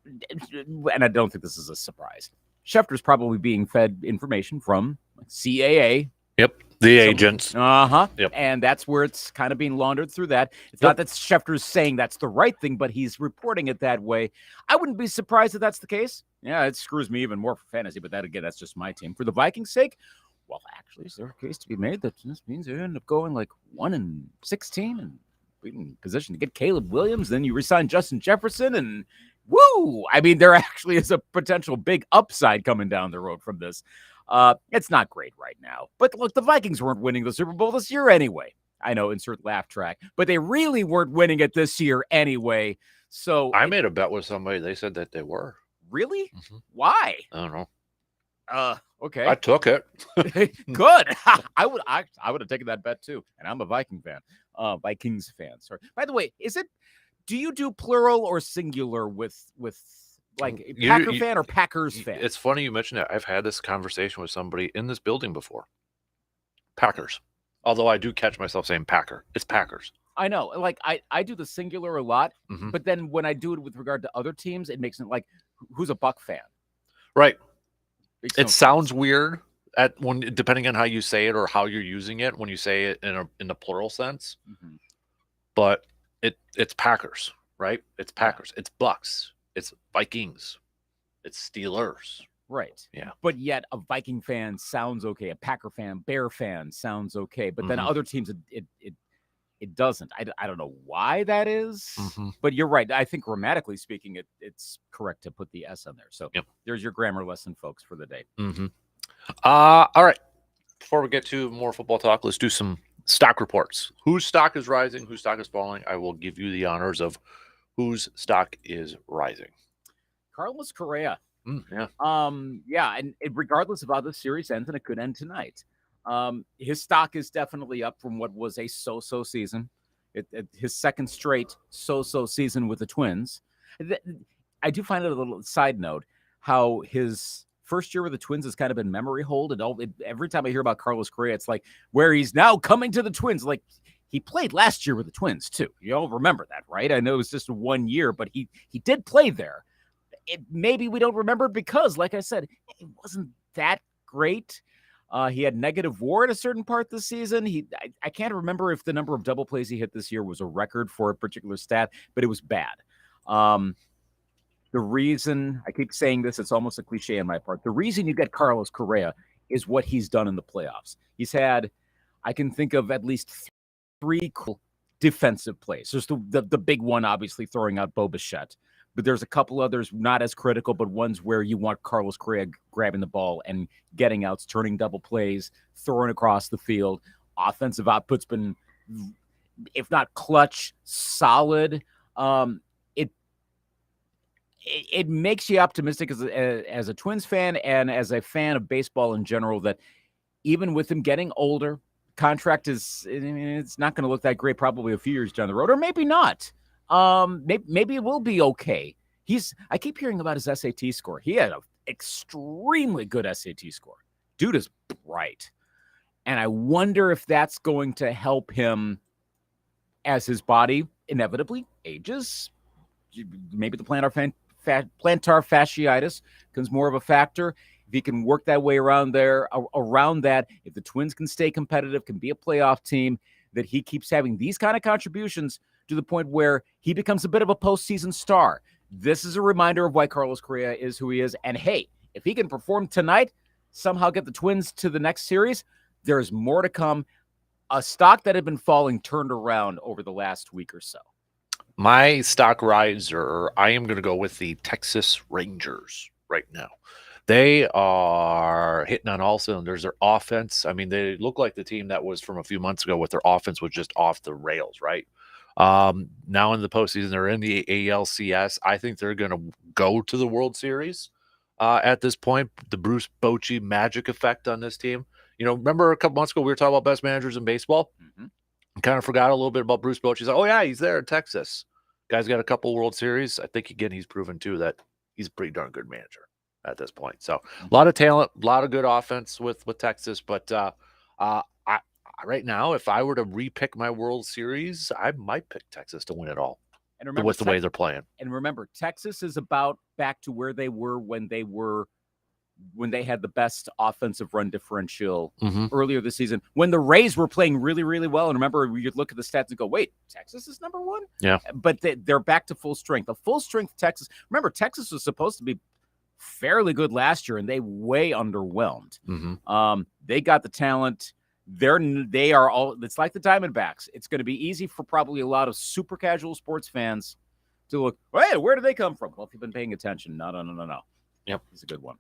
and I don't think this is a surprise, Schefter's probably being fed information from CAA. Yep. The agents. Yep. And that's where it's kind of being laundered through that. It's not that Schefter's saying that's the right thing, but he's reporting it that way. I wouldn't be surprised if that's the case. Yeah, it screws me even more for fantasy, but that's just my team. For the Vikings' sake, well, actually, is there a case to be made that this means they end up going 1-16 and in position to get Caleb Williams. Then you resign Justin Jefferson, and woo! I mean, there actually is a potential big upside coming down the road from this. It's not great right now. But look, the Vikings weren't winning the Super Bowl this year anyway. I know, insert laugh track. But they really weren't winning it this year anyway. So I made a bet with somebody. They said that they were. Really? Why? I don't know. Okay. I took it. Good. I would have taken that bet too. And I'm a Viking fan. Vikings fan. Sorry. By the way, do you do plural or singular with like Packer fan or Packers fan? It's funny you mentioned that. I've had this conversation with somebody in this building before. Packers. Although I do catch myself saying Packer. It's Packers. I know. Like I do the singular a lot, Mhm. but then when I do it with regard to other teams, it makes it like, who's a Buck fan? Right. Makes no It sounds weird depending on how you say it or how you're using it when you say it in the plural sense. Mhm. But it's Packers, right? It's Packers. It's Bucks. It's Vikings. It's Steelers. Right. Yeah. But yet a Viking fan sounds okay. A Packer fan, Bear fan sounds okay. But then Mhm. other teams, it doesn't. I don't know why that is. Mhm. But you're right. I think grammatically speaking, it's correct to put the S on there. So Yep. there's your grammar lesson, folks, for the day. Mm-hmm. All right. Before we get to more football talk, let's do some stock reports. Whose stock is rising? Whose stock is falling? I will give you the honors of whose stock is rising. Carlos Correa. Yeah. And regardless of how the series ends, and it could end tonight, his stock is definitely up from what was a so-so season. His second straight so-so season with the Twins. I do find it a little side note how his first year with the Twins has kind of been memory hold. And every time I hear about Carlos Correa, it's like where he's now coming to the Twins. Like he played last year with the Twins too. You all remember that, right? I know it was just 1 year, but he did play there. Maybe we don't remember because, like I said, it wasn't that great. He had negative WAR at a certain part this season. I can't remember if the number of double plays he hit this year was a record for a particular stat, but it was bad. The reason I keep saying this, it's almost a cliche on my part. The reason you get Carlos Correa is what he's done in the playoffs. He's had, I can think of at least 3 cool defensive plays. There's the big one, obviously, throwing out Bo Bichette. But there's a couple others not as critical, but ones where you want Carlos Correa grabbing the ball and getting outs, turning double plays, throwing across the field. Offensive output's been, if not clutch, solid. It makes you optimistic as a Twins fan and as a fan of baseball in general that even with him getting older, contract it's not going to look that great probably a few years down the road, or maybe not. Maybe it will be okay. I keep hearing about his SAT score. He had an extremely good SAT score. Dude is bright. And I wonder if that's going to help him as his body inevitably ages. Maybe the plantar fasciitis becomes more of a factor. If he can work that way around that, if the Twins can stay competitive, can be a playoff team, that he keeps having these kind of contributions to the point where he becomes a bit of a postseason star. This is a reminder of why Carlos Correa is who he is. And hey, if he can perform tonight, somehow get the Twins to the next series, there's more to come. A stock that had been falling turned around over the last week or so. My stock riser, I am going to go with the Texas Rangers right now. They are hitting on all cylinders. Their offense, I mean, they look like the team that was from a few months ago with their offense was just off the rails, right? Now in the postseason, they're in the ALCS. I think they're going to go to the World Series at this point. The Bruce Bochy magic effect on this team. You know, remember a couple months ago we were talking about best managers in baseball? Mm-hmm. Kind of forgot a little bit about Bruce Bochy. He's like, oh, yeah, he's there in Texas. Guy's got a couple World Series. I think, again, he's proven, too, that he's a pretty darn good manager at this point. So a lot of talent, a lot of good offense with Texas. But right now, if I were to repick my World Series, I might pick Texas to win it all. And remember, with the way they're playing. And remember, Texas is about back to where they were when they had the best offensive run differential earlier this season, when the Rays were playing really, really well. And remember, you'd look at the stats and go, wait, Texas is number one? Yeah. But they're back to full strength. A full strength Texas. Remember, Texas was supposed to be fairly good last year, and they way underwhelmed. They got the talent. They are all. It's like the Diamondbacks. It's going to be easy for probably a lot of super casual sports fans to look. Hey, where did they come from? Well, if you've been paying attention, no. Yep, it's a good one.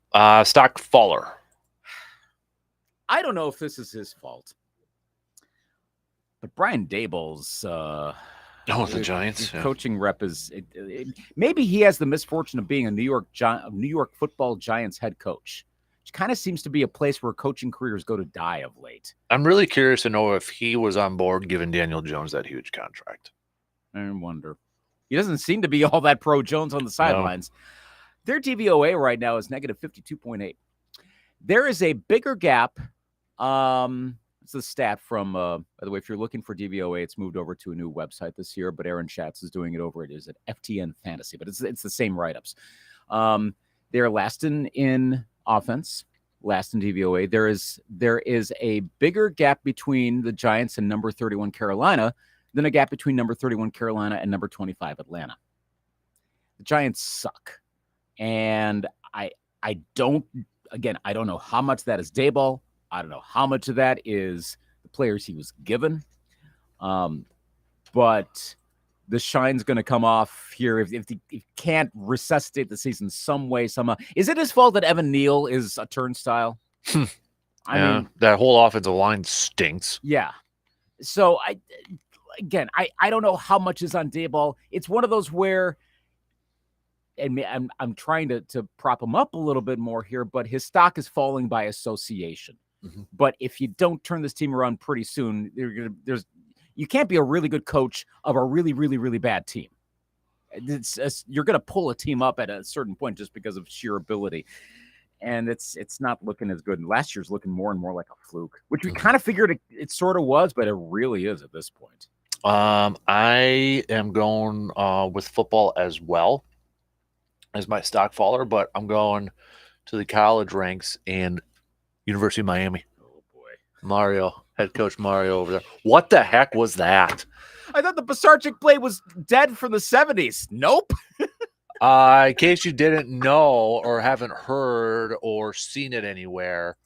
Stock faller. I don't know if this is his fault, but Brian Daboll's the Giants coaching rep is maybe he has the misfortune of being a New York Football Giants head coach. Which kind of seems to be a place where coaching careers go to die of late. I'm really curious to know if he was on board giving Daniel Jones that huge contract. I wonder. He doesn't seem to be all that pro Jones on the sidelines. No. Their DVOA right now is negative 52.8. There is a bigger gap. It's a stat from, by the way, if you're looking for DVOA, it's moved over to a new website this year, but Aaron Schatz is doing it over. It is at FTN Fantasy, but it's the same write-ups. They're last in offense, last in DVOA. There is a bigger gap between the Giants and number 31 Carolina than a gap between number 31 Carolina and number 25 Atlanta. The Giants suck. And I don't know how much that is Daboll. I don't know how much of that is the players he was given. But the shine's going to come off here if he can't resuscitate the season some way, somehow. Is it his fault that Evan Neal is a turnstile? I mean, that whole offensive line stinks. Yeah. So I don't know how much is on Daboll. It's one of those where, and I'm trying to prop him up a little bit more here, but his stock is falling by association. Mm-hmm. But if you don't turn this team around pretty soon, you can't be a really good coach of a really, really, really bad team. You're going to pull a team up at a certain point just because of sheer ability. And it's not looking as good. And last year's looking more and more like a fluke, which we kind of figured it sort of was, but it really is at this point. I am going with football as well as my stock faller, but I'm going to the college ranks and University of Miami. Oh, boy. Mario. Head coach Mario over there. What the heck was that? I thought the Pisarcik play was dead from the 70s. Nope. In case you didn't know or haven't heard or seen it anywhere,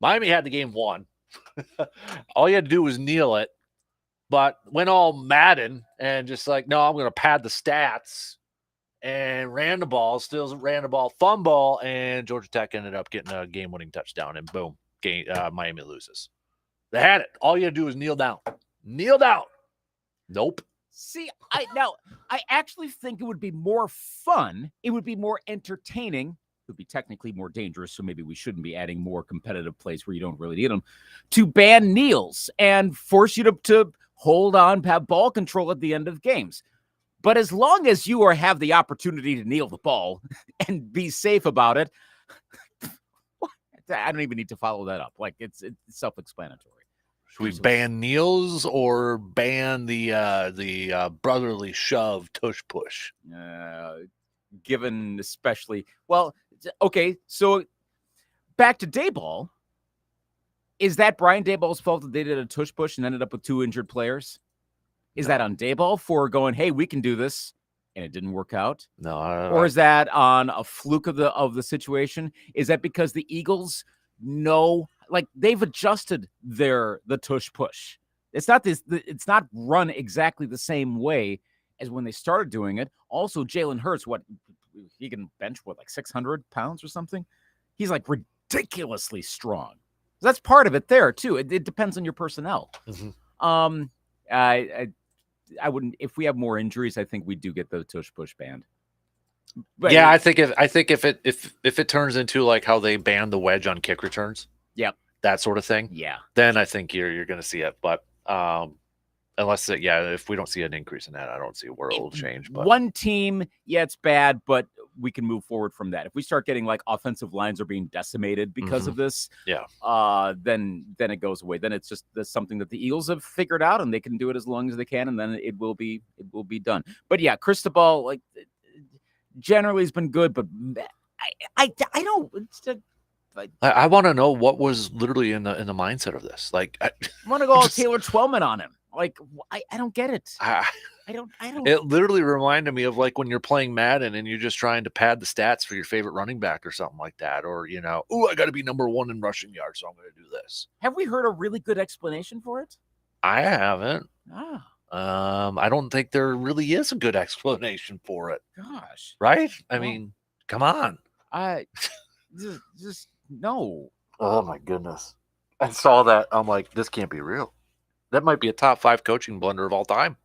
Miami had the game won. All you had to do was kneel it, but went all Madden and just like, no, I'm going to pad the stats and ran the ball, fumble, and Georgia Tech ended up getting a game-winning touchdown, and boom, Miami loses. They had it. All you had to do was kneel down. Kneel down. Nope. See, I actually think it would be more fun. It would be more entertaining. It would be technically more dangerous, so maybe we shouldn't be adding more competitive plays where you don't really need them, to ban kneels and force you to hold on, have ball control at the end of games. But as long as you have the opportunity to kneel the ball and be safe about it, I don't even need to follow that up. Like it's self-explanatory. Should we ban kneels or ban the brotherly shove tush push? Given especially, well, okay. So back to Daboll. Is that Brian Daboll's fault that they did a tush push and ended up with 2 injured players? Is that on Daboll for going, hey, we can do this, and it didn't work out? No. Or is that on a fluke of the situation? Is that because the Eagles know, like, they've adjusted the tush push? It's not run exactly the same way as when they started doing it. Also, Jalen Hurts, he can bench like 600 pounds or something? He's like ridiculously strong. That's part of it there too. It depends on your personnel. Mm-hmm. I wouldn't. If we have more injuries, I think we do get the tush push banned. But yeah, I think if it turns into like how they banned the wedge on kick returns, yep, that sort of thing, yeah, then I think you're going to see it. But unless if we don't see an increase in that, I don't see a world change. But one team, yeah, it's bad, but we can move forward from that. If we start getting like offensive lines are being decimated because of this, then it goes away. Then it's just something that the Eagles have figured out, and they can do it as long as they can, and then it will be done. But yeah, Cristobal, like, generally has been good, but I don't. I want to know what was literally in the mindset of this. Like, I want to go all Taylor Twellman on him. Like, I don't get it. I don't. It literally reminded me of like when you're playing Madden and you're just trying to pad the stats for your favorite running back or something like that. Or, I got to be number 1 in rushing yards, so I'm going to do this. Have we heard a really good explanation for it? I haven't. Ah. I don't think there really is a good explanation for it. Gosh. Right? I mean, come on. Just no. Oh, my goodness. I saw that. I'm like, this can't be real. That might be a top 5 coaching blunder of all time.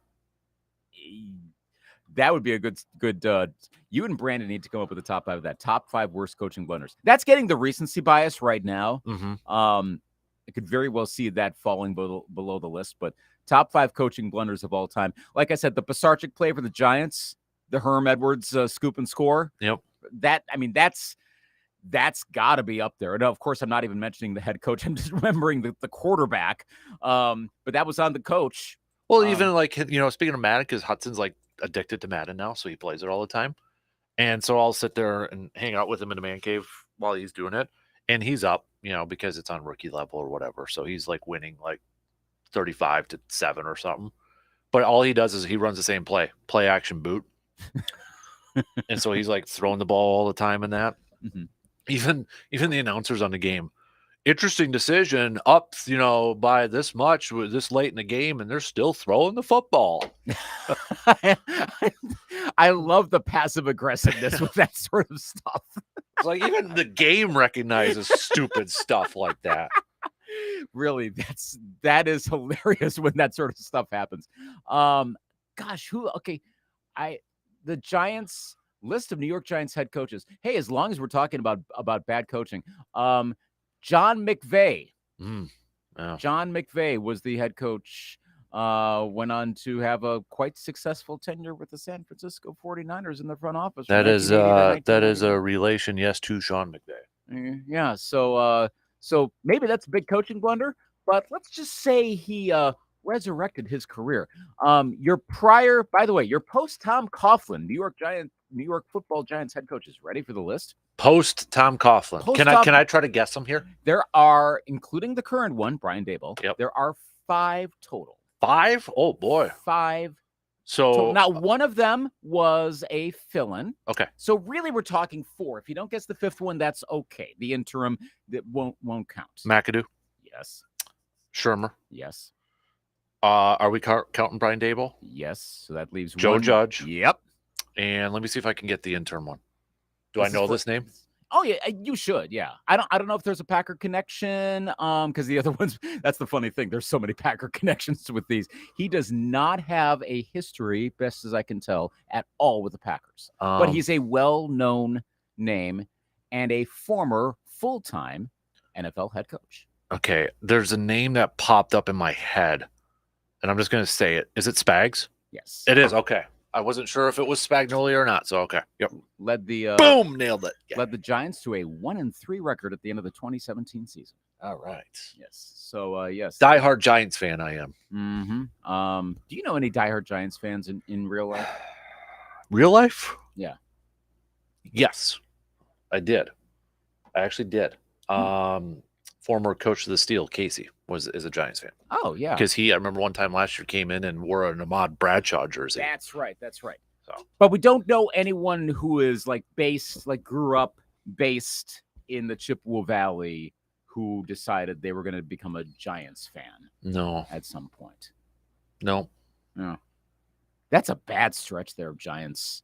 That would be a good. You and Brandon need to come up with the top 5 of that. Top 5 worst coaching blunders. That's getting the recency bias right now. Mm-hmm. I could very well see that falling below the list, but top 5 coaching blunders of all time. Like I said, the Pisarcik play for the Giants, the Herm Edwards scoop and score. Yep. That's got to be up there. And of course, I'm not even mentioning the head coach. I'm just remembering the quarterback. But that was on the coach. Well, even like, speaking of Madden, because Hudson's like addicted to Madden now, so he plays it all the time. And so I'll sit there and hang out with him in the man cave while he's doing it. And he's up, because it's on rookie level or whatever. So he's like winning like 35-7 or something. But all he does is he runs the same play action boot. And so he's like throwing the ball all the time in that. Mm-hmm. Even the announcers on the game, interesting decision, up by this much this late in the game, and they're still throwing the football. I love the passive aggressiveness with that sort of stuff. It's like even the game recognizes stupid stuff like that. Really, that is hilarious when that sort of stuff happens. The Giants list of New York Giants head coaches. Hey, as long as we're talking about bad coaching, John McVay. Yeah. John McVay was the head coach. Went on to have a quite successful tenure with the San Francisco 49ers in the front office. That is a relation, yes, to Sean McVay. Yeah. So maybe that's a big coaching blunder, but let's just say he resurrected his career. Your post Tom Coughlin, New York Football Giants head coaches, ready for the list? Post Tom Coughlin. Can I try to guess them here? There are, including the current one, Brian Daboll. Yep. There are 5 total. 5? Oh boy. 5. So total. Now one of them was a fill-in. Okay. So really we're talking 4. If you don't guess the 5th one, that's okay. The interim that won't count. McAdoo. Yes. Shermer. Yes. Are we counting Brian Daboll? Yes. So that leaves Joe one. Judge. Yep. And let me see if I can get the interim one. Do I know this name? Oh yeah, you should. Yeah, I don't know if there's a Packer connection. Because the other ones, that's the funny thing. There's so many Packer connections with these. He does not have a history, best as I can tell, at all with the Packers. But he's a well-known name and a former full-time NFL head coach. Okay, there's a name that popped up in my head, and I'm just going to say it. Is it Spags? Yes, it is. Okay. I wasn't sure if it was Spagnolia or not, so okay. Yep. Led the boom, nailed it. Yeah. Led the Giants to a 1-3 record at the end of the 2017 season. All right. Yes. So yes. Diehard Giants fan I am. Mm-hmm. Do you know any diehard Giants fans in real life? Real life? Yeah. Yes, I did. I actually did. Former coach of the Steel, Casey, is a Giants fan. Oh, yeah. Because I remember one time last year came in and wore an Ahmad Bradshaw jersey. That's right. So. But we don't know anyone who is grew up based in the Chippewa Valley who decided they were going to become a Giants fan. No. At some point. No. No. That's a bad stretch there of Giants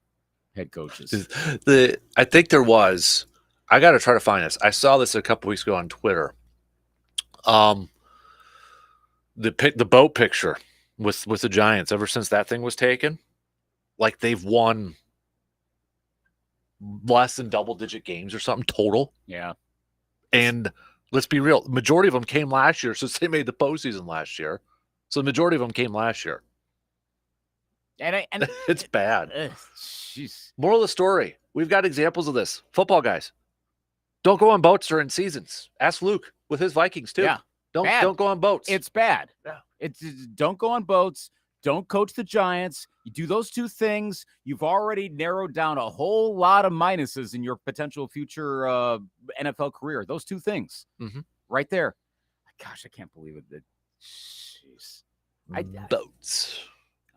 head coaches. I think there was. I got to try to find this. I saw this a couple weeks ago on Twitter. The boat picture with the Giants ever since that thing was taken, like they've won less than double-digit games or something total. Yeah. And let's be real, the majority of them came last year since they made the postseason last year. So the majority of them came last year. And it's bad. Jeez. Moral of the story, we've got examples of this. Football guys, don't go on boats during seasons. Ask Luke with his Vikings too. Yeah. Don't go on boats. It's bad. Yeah. It's don't go on boats. Don't coach the Giants. You do those 2 things, you've already narrowed down a whole lot of minuses in your potential future NFL career. Those 2 things right there. Gosh, I can't believe it. Jeez. Boats.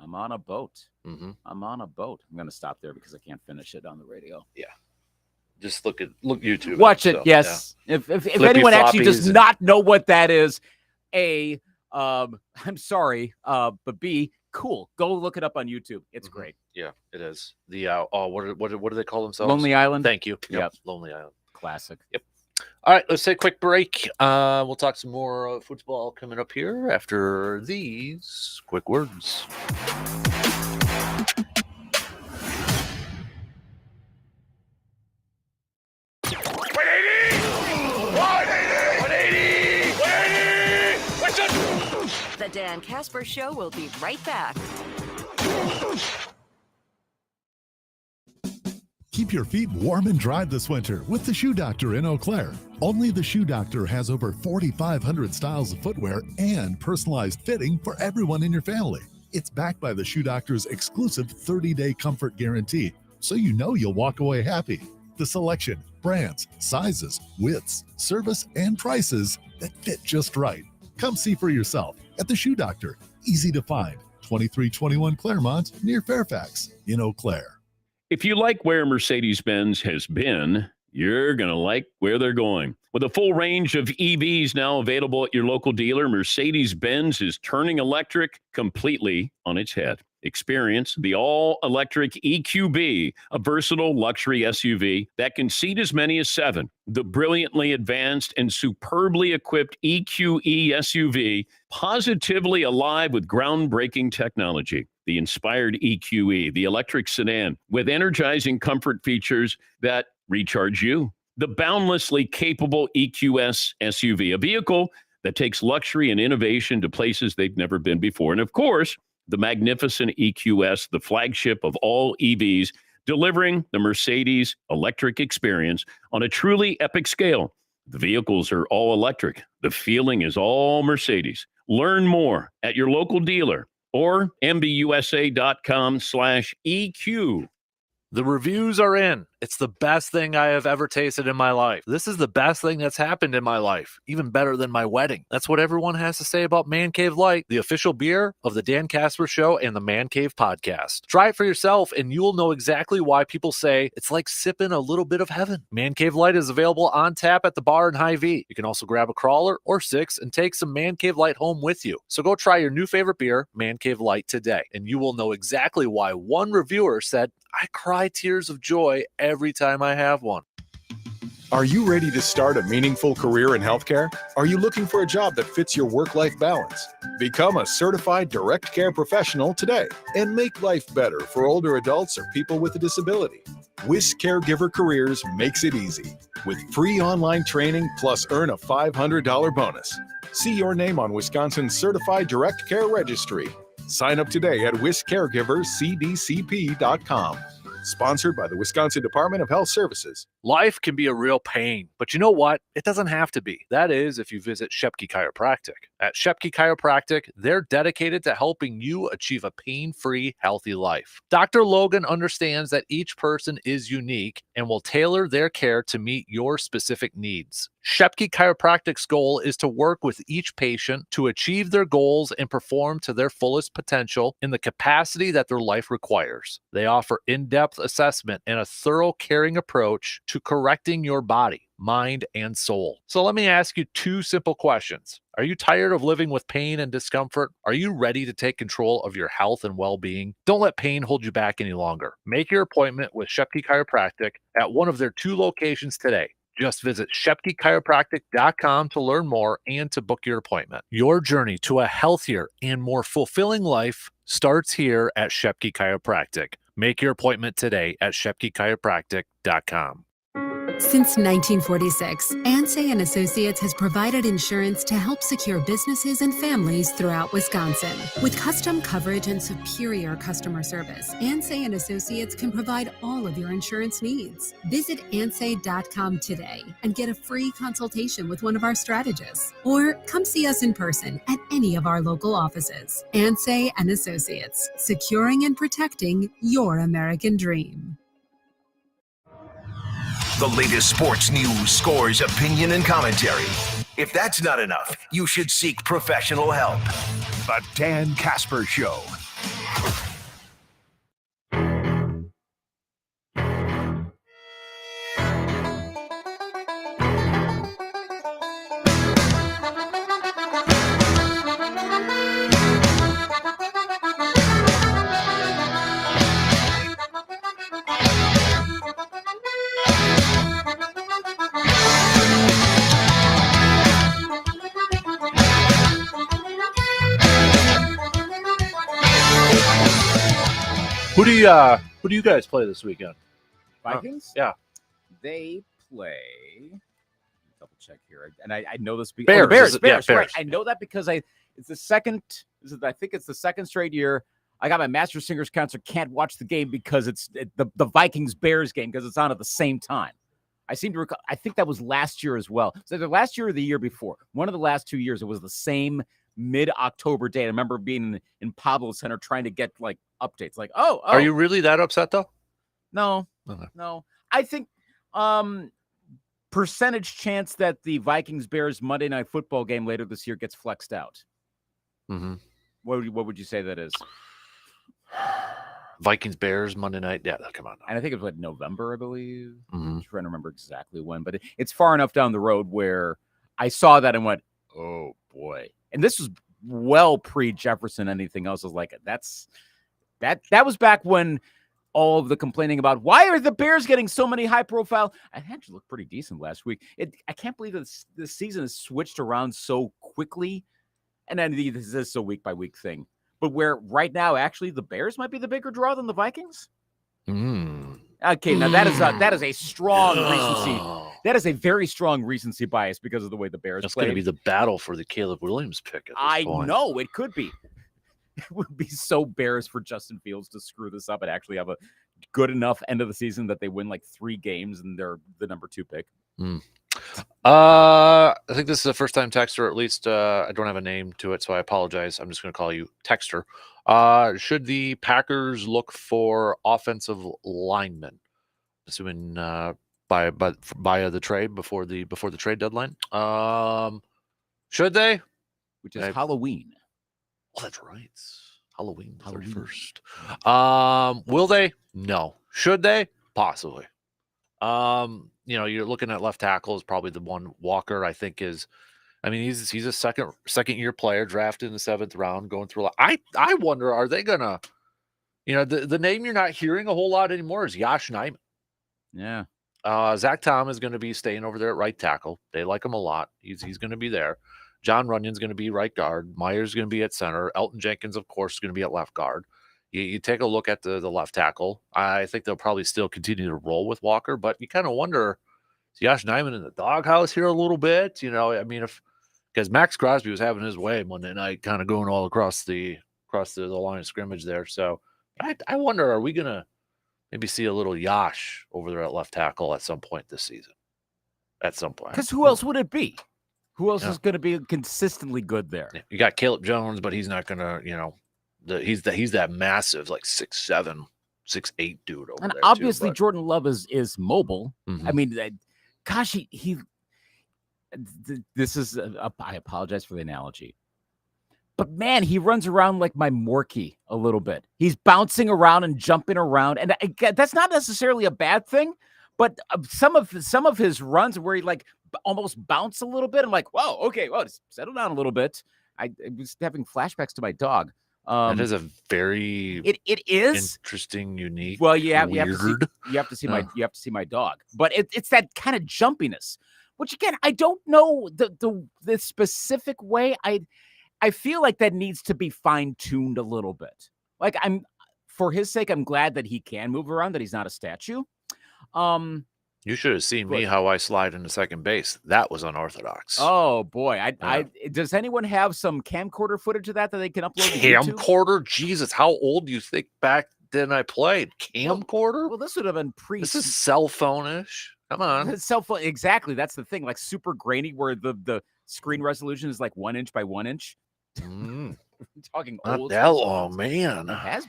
I'm on a boat. Mm-hmm. I'm on a boat. I'm going to stop there because I can't finish it on the radio. Yeah. Just look YouTube. Watch it. So, yes. yeah. If anyone actually does not know what that is, A, I'm sorry, but B, cool. Go look it up on YouTube. It's great. Yeah, it is. The what do they call themselves? Lonely Island. Thank you. Yep. Lonely Island. Classic. Yep. All right, let's take a quick break. We'll talk some more football coming up here after these quick words. The Dan Kasper Show will be right back. Keep your feet warm and dry this winter with the Shoe Doctor in Eau Claire. Only the Shoe Doctor has over 4,500 styles of footwear and personalized fitting for everyone in your family. It's backed by the Shoe Doctor's exclusive 30-day comfort guarantee, so you know you'll walk away happy. The selection, brands, sizes, widths, service, and prices that fit just right. Come see for yourself at the Shoe Doctor. Easy to find. 2321 Claremont near Fairfax in Eau Claire. If you like where Mercedes-Benz has been, you're going to like where they're going. With a full range of EVs now available at your local dealer, Mercedes-Benz is turning electric completely on its head. Experience the all-electric EQB, a versatile luxury SUV that can seat as many as 7. The brilliantly advanced and superbly equipped EQE SUV, positively alive with groundbreaking technology. The inspired EQE, the electric sedan, with energizing comfort features that recharge you. The boundlessly capable EQS SUV, a vehicle that takes luxury and innovation to places they've never been before. And of course, the magnificent EQS, the flagship of all EVs, delivering the Mercedes electric experience on a truly epic scale. The vehicles are all electric. The feeling is all Mercedes. Learn more at your local dealer or mbusa.com/EQ. The reviews are in. It's the best thing I have ever tasted in my life. This is the best thing that's happened in my life, even better than my wedding. That's what everyone has to say about Man Cave Light, the official beer of the Dan Kasper Show and the Man Cave podcast. Try it for yourself and you'll know exactly why people say it's like sipping a little bit of heaven. Man Cave Light is available on tap at the bar in Hy-Vee. You can also grab a crawler or 6 and take some Man Cave Light home with you. So go try your new favorite beer, Man Cave Light, today, and you will know exactly why one reviewer said, I cry tears of joy every time I have one. Are you ready to start a meaningful career in healthcare? Are you looking for a job that fits your work-life balance? Become a certified direct care professional today and make life better for older adults or people with a disability. WIS Caregiver Careers makes it easy with free online training plus earn a $500 bonus. See your name on Wisconsin's Certified Direct Care Registry. Sign up today at wiscaregivercdcp.com. Sponsored by the Wisconsin Department of Health Services. Life can be a real pain, but you know what? It doesn't have to be. That is if you visit Shepke Chiropractic. At Shepke Chiropractic, they're dedicated to helping you achieve a pain-free, healthy life. Dr. Logan understands that each person is unique and will tailor their care to meet your specific needs. Shepke Chiropractic's goal is to work with each patient to achieve their goals and perform to their fullest potential in the capacity that their life requires. They offer in-depth assessment and a thorough caring approach to correcting your body, mind, and soul. So let me ask you 2 simple questions. Are you tired of living with pain and discomfort? Are you ready to take control of your health and well-being? Don't let pain hold you back any longer. Make your appointment with Shepke Chiropractic at one of their 2 locations today. Just visit ShepkeChiropractic.com to learn more and to book your appointment. Your journey to a healthier and more fulfilling life starts here at Shepke Chiropractic. Make your appointment today at ShepkeChiropractic.com. Since 1946, Ansay & Associates has provided insurance to help secure businesses and families throughout Wisconsin. With custom coverage and superior customer service, Ansay & Associates can provide all of your insurance needs. Visit ansay.com today and get a free consultation with one of our strategists. Or come see us in person at any of our local offices. Ansay & Associates, securing and protecting your American dream. The latest sports news, scores, opinion, and commentary. If that's not enough, you should seek professional help. The Dan Kasper Show. Who do you guys play this weekend? Vikings? Yeah. They play. Double check here, and I know this. Bears. Bears. Bears. Right. I know that because it's the second. I think it's the second straight year. I got my Master Singers concert. Can't watch the game because it's the Vikings Bears game because it's on at the same time. I seem to recall. I think that was last year as well. So the last year or the year before, one of the last 2 years, it was the same mid-October date. I remember being in Pablo Center trying to get like updates. Like, oh, Are you really that upset though? No, Okay. no. I think percentage chance that the Vikings-Bears Monday Night Football game later this year gets flexed out. Mm-hmm. What would you say that is? Vikings Bears Monday night. Yeah, come on. And I think it was November, I believe. Mm-hmm. I'm trying to remember exactly when, but it's far enough down the road where I saw that and went, "Oh boy!" And this was well pre-Jefferson. Anything else was like that was back when all of the complaining about why are the Bears getting so many high-profile. I actually looked pretty decent last week. I can't believe this season has switched around so quickly, and then this is a week-by-week thing. But where right now, actually, the Bears might be the bigger draw than the Vikings. Okay, now that is a strong recency. That is a very strong recency bias because of the way the Bears That's play. going to be the battle for the Caleb Williams pick. At this point. Know it could be. It would be so Bears for Justin Fields to screw this up and actually have a good enough end of the season that they win like 3 games and they're the number 2 pick. I think this is a first-time texter. At least I don't have a name to it, so I apologize. I'm just going to call you Texter. Should the Packers look for offensive linemen, assuming by the trade before the trade deadline? Should they? Which is Halloween. Oh, that's right. Halloween 31st. Will they? No. Should they? Possibly. You're looking at left tackle is probably the one. Walker, I think, he's a second year player drafted in the 7th round, going through. I wonder, are they gonna, the name you're not hearing a whole lot anymore is Yosh Nijman. Yeah. Zach Tom is going to be staying over there at right tackle. They like him a lot. He's going to be there. John Runyon's going to be right guard. Myers going to be at center. Elton Jenkins, of course, is going to be at left guard. You take a look at the left tackle. I think they'll probably still continue to roll with Walker, but you kind of wonder, is Yosh Nijman in the doghouse here a little bit? Because Max Crosby was having his way Monday night, kind of going all across the line of scrimmage there. So I wonder, are we going to maybe see a little Yosh over there at left tackle at some point this season? At some point. Because who else would it be? Who else is going to be consistently good there? You got Caleb Jones, but he's not going to, he's that massive, like 6'7", 6'8" dude over and there. Obviously, Jordan Love is mobile. Mm-hmm. I mean, gosh, this is I apologize for the analogy, but man, he runs around like my Morky a little bit. He's bouncing around and jumping around, and that's not necessarily a bad thing. But some of his runs where he like almost bounce a little bit. I'm like, whoa, okay, well, just settle down a little bit. I was having flashbacks to my dog. That is a very it is interesting, unique. Well, you have to see my dog, but it's that kind of jumpiness, which again I don't know the specific way. I feel like that needs to be fine tuned a little bit. Like for his sake, I'm glad that he can move around, that he's not a statue. You should have seen me how I slide into second base. That was unorthodox. Oh boy! Does anyone have some camcorder footage of that they can upload? Camcorder? Jesus, how old do you think back then I played? Camcorder? Well, this would have been This is cell phone-ish. Come on, it's cell phone. Exactly. That's the thing. Like super grainy, where the screen resolution is like 1 inch by 1 inch. Talking not old that long, man.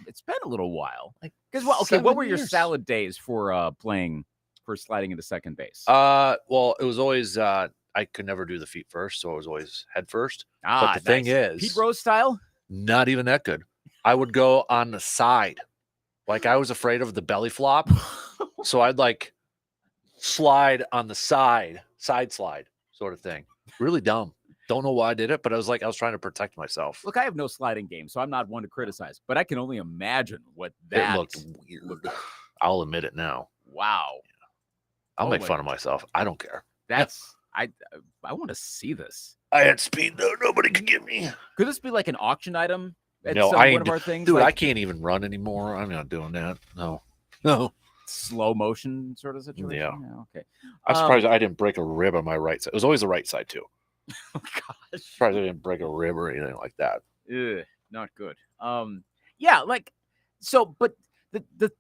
It's been a little while. What were your salad days for sliding into second base? Well, it was always I could never do the feet first, so I was always head first. Ah, but the thing nice. is, Pete Rose style? not even that good. I would go on the side. Like I was afraid of the belly flop. So I'd like slide on the side slide sort of thing. Really dumb. Don't know why I did it, but I was trying to protect myself. Look, I have no sliding game, so I'm not one to criticize, but I can only imagine what that It looked weird. I'll admit it now. Wow. I'll Oh make my- fun of myself. I don't care. That's I want to see this. I had speed though. Nobody could get me. Could this be like an auction item at No, some I one ain't of our things? dude. like I can't even run anymore. I'm not doing that. No. slow motion sort of situation. Yeah. Okay. I'm surprised I didn't break a rib on my right side. It was always the right side too. Oh gosh. Surprised I didn't break a rib or anything like that. Ugh, not good. Yeah, like so, but the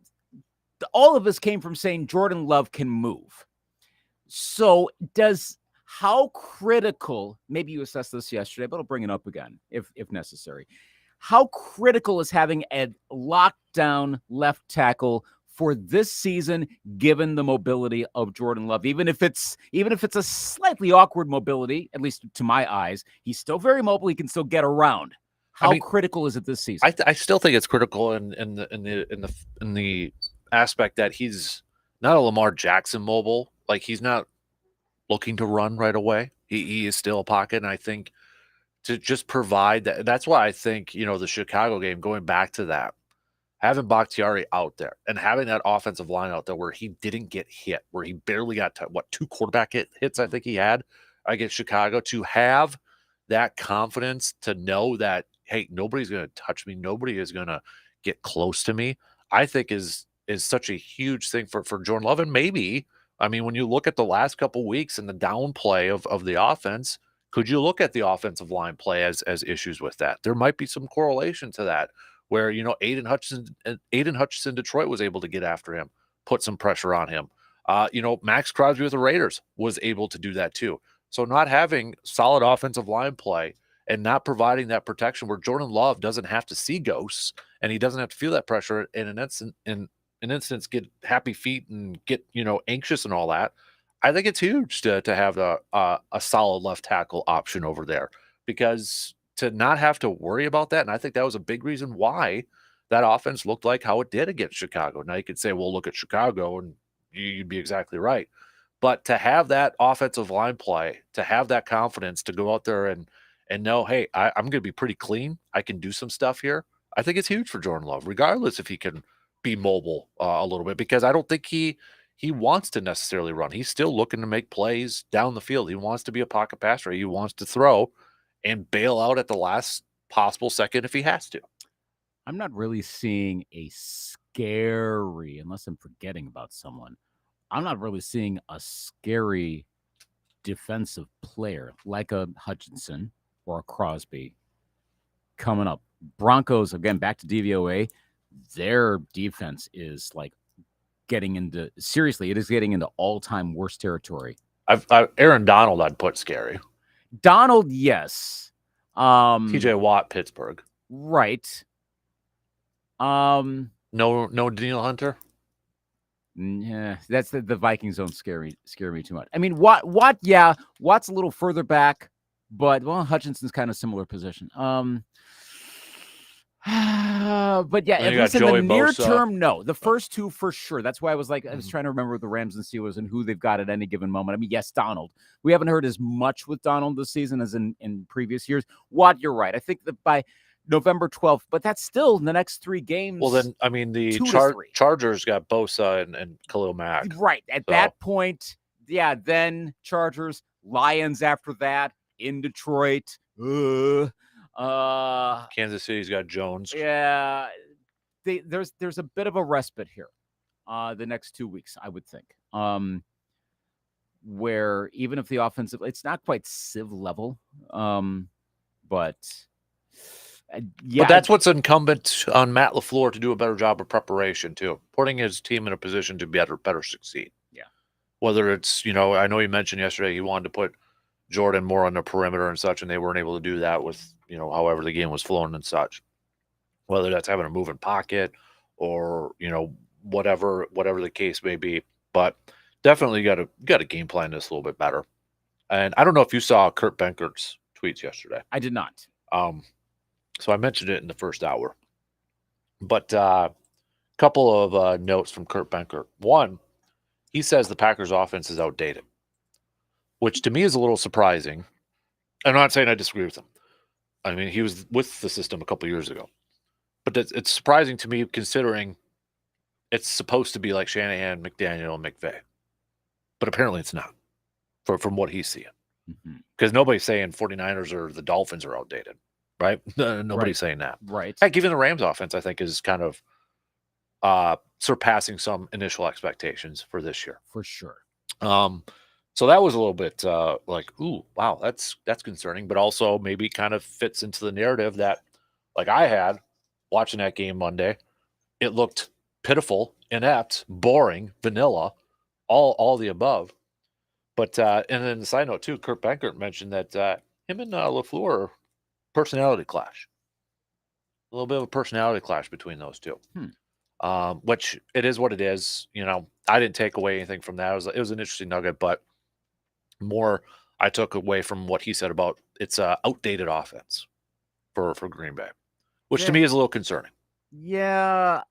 all of us came from saying Jordan Love can move. So how critical, maybe you assessed this yesterday, but I'll bring it up again if necessary. How critical is having a lockdown left tackle for this season, given the mobility of Jordan Love? Even if it's a slightly awkward mobility, at least to my eyes, he's still very mobile. He can still get around. How critical is it this season? I still think it's critical in the aspect that he's not a Lamar Jackson mobile. Like he's not looking to run right away. He is still a pocket, and I think to just provide that. That's why I think the Chicago game, going back to that, having Bakhtiari out there and having that offensive line out there where he didn't get hit, where he barely got two quarterback hits I think he had against Chicago, to have that confidence to know that, hey, nobody's going to touch me, nobody is going to get close to me, I think is such a huge thing for Jordan Love. And maybe, I mean, when you look at the last couple weeks and the downplay of the offense, could you look at the offensive line play as issues with that? There might be some correlation to that, where Aiden Hutchinson Detroit was able to get after him, put some pressure on him. Max Crosby with the Raiders was able to do that too. So not having solid offensive line play and not providing that protection where Jordan Love doesn't have to see ghosts and he doesn't have to feel that pressure in an instance, get happy feet and get anxious and all that. I think it's huge to have a solid left tackle option over there, because to not have to worry about that, and I think that was a big reason why that offense looked like how it did against Chicago. Now you could say, well, look at Chicago, and you'd be exactly right. But to have that offensive line play, to have that confidence to go out there and know, hey, I'm going to be pretty clean, I can do some stuff here, I think it's huge for Jordan Love, regardless if he can be mobile a little bit, because I don't think he wants to necessarily run. He's still looking to make plays down the field. He wants to be a pocket passer. He wants to throw and bail out at the last possible second if he has to. I'm not really seeing a scary, unless I'm forgetting about someone, I'm not really seeing a scary defensive player like a Hutchinson or a Crosby coming up. Broncos, again, back to DVOA, their defense is like getting into all-time worst territory. Aaron Donald, I'd put scary. Donald, yes. TJ Watt, Pittsburgh. Right. No Daniel Hunter. Yeah, that's the Vikings don't scare me too much. I mean, Watt, yeah, Watt's a little further back, but Hutchinson's kind of similar position. But yeah, at least in the near term, no. The first two for sure. That's why I was trying to remember the Rams and Steelers and who they've got at any given moment. I mean, yes, Donald. We haven't heard as much with Donald this season as in previous years. Watt, you're right. I think that by November 12th, but that's still in the next 3 games. Well, then, I mean, the Chargers got Bosa and Khalil Mack. Right. At that point, yeah, then Chargers, Lions after that, in Detroit. Kansas City's got Jones. Yeah. There's a bit of a respite here the next 2 weeks, I would think. Where even if the offensive, it's not quite Civ level, but... But that's what's incumbent on Matt LaFleur to do a better job of preparation too, putting his team in a position to better succeed. Yeah. Whether it's, I know you mentioned yesterday he wanted to put Jordan more on the perimeter and such, and they weren't able to do that with, however the game was flowing and such. Whether that's having a moving pocket or, whatever the case may be. But definitely got to game plan this a little bit better. And I don't know if you saw Kurt Benkert's tweets yesterday. I did not. So I mentioned it in the first hour. But a couple of notes from Kurt Benkert. One, he says the Packers offense is outdated, which to me is a little surprising. I'm not saying I disagree with him. I mean, he was with the system a couple years ago. But it's surprising to me considering it's supposed to be like Shanahan, McDaniel, and McVay. But apparently it's not from what he's seeing. Because nobody's saying 49ers or the Dolphins are outdated, right? Nobody's saying that. Right. Heck, even the Rams offense, I think, is kind of surpassing some initial expectations for this year. For sure. So that was a little bit like, ooh, wow, that's concerning, but also maybe kind of fits into the narrative that, like I had watching that game Monday, it looked pitiful, inept, boring, vanilla, all the above. But and then the side note too, Kurt Benkert mentioned that him and LaFleur personality clash. A little bit of a personality clash between those two. Which it is what it is. You know, I didn't take away anything from that. It was an interesting nugget, but more I took away from what he said about it's a outdated offense for Green Bay, which to me is a little concerning. Yeah.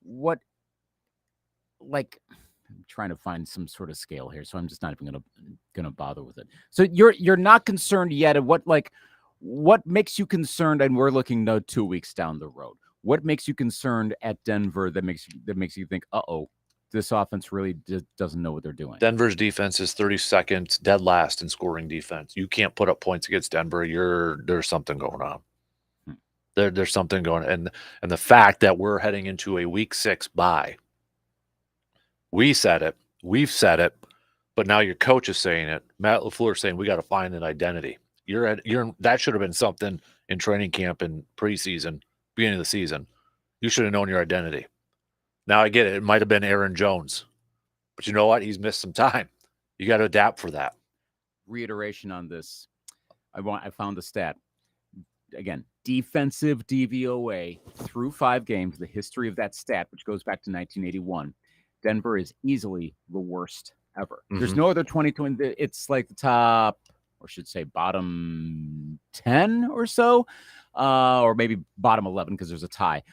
What, like, I'm trying to find some sort of scale here, so I'm just not even gonna bother with it. So you're not concerned yet of what makes you concerned, and we're looking now 2 weeks down the road. What makes you concerned at Denver that makes you think, this offense really doesn't know what they're doing? Denver's defense is 32nd, dead last in scoring defense. You can't put up points against Denver. There's something going on. There's something going on. And the fact that we're heading into a week 6 bye. We said it. We've said it. But now your coach is saying it. Matt LaFleur is saying we got to find an identity. That should have been something in training camp and preseason, beginning of the season. You should have known your identity. Now I get it. It might have been Aaron Jones. But you know what? He's missed some time. You got to adapt for that. Reiteration on this. I found the stat. Again, defensive DVOA through 5 games, the history of that stat, which goes back to 1981. Denver is easily the worst ever. There's no other 2020. It's like the top, or should say bottom 10 or so, or maybe bottom 11 because there's a tie.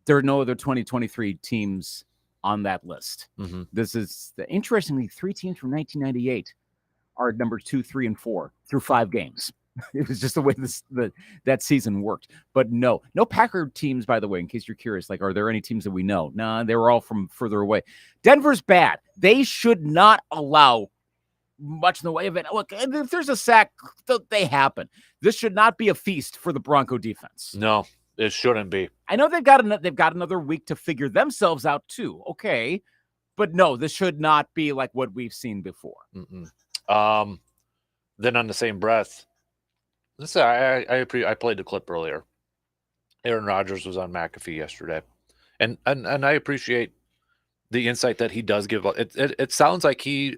There are no other 2023 teams on that list. This is interestingly 3 teams from 1998 are numbers 2, 3, and 4 through 5 games. It was just the way that season worked. But no Packer teams, by the way, in case you're curious, like, are there any teams that we know? Nah, they were all from further away. Denver's bad. They should not allow much in the way of it. Look, if there's a sack, they happen. This should not be a feast for the Bronco defense. No, it shouldn't be. I know they've got another week to figure themselves out too. Okay, but no, this should not be like what we've seen before. Then on the same breath, I played the clip earlier. Aaron Rodgers was on McAfee yesterday, and I appreciate the insight that he does give. It sounds like he,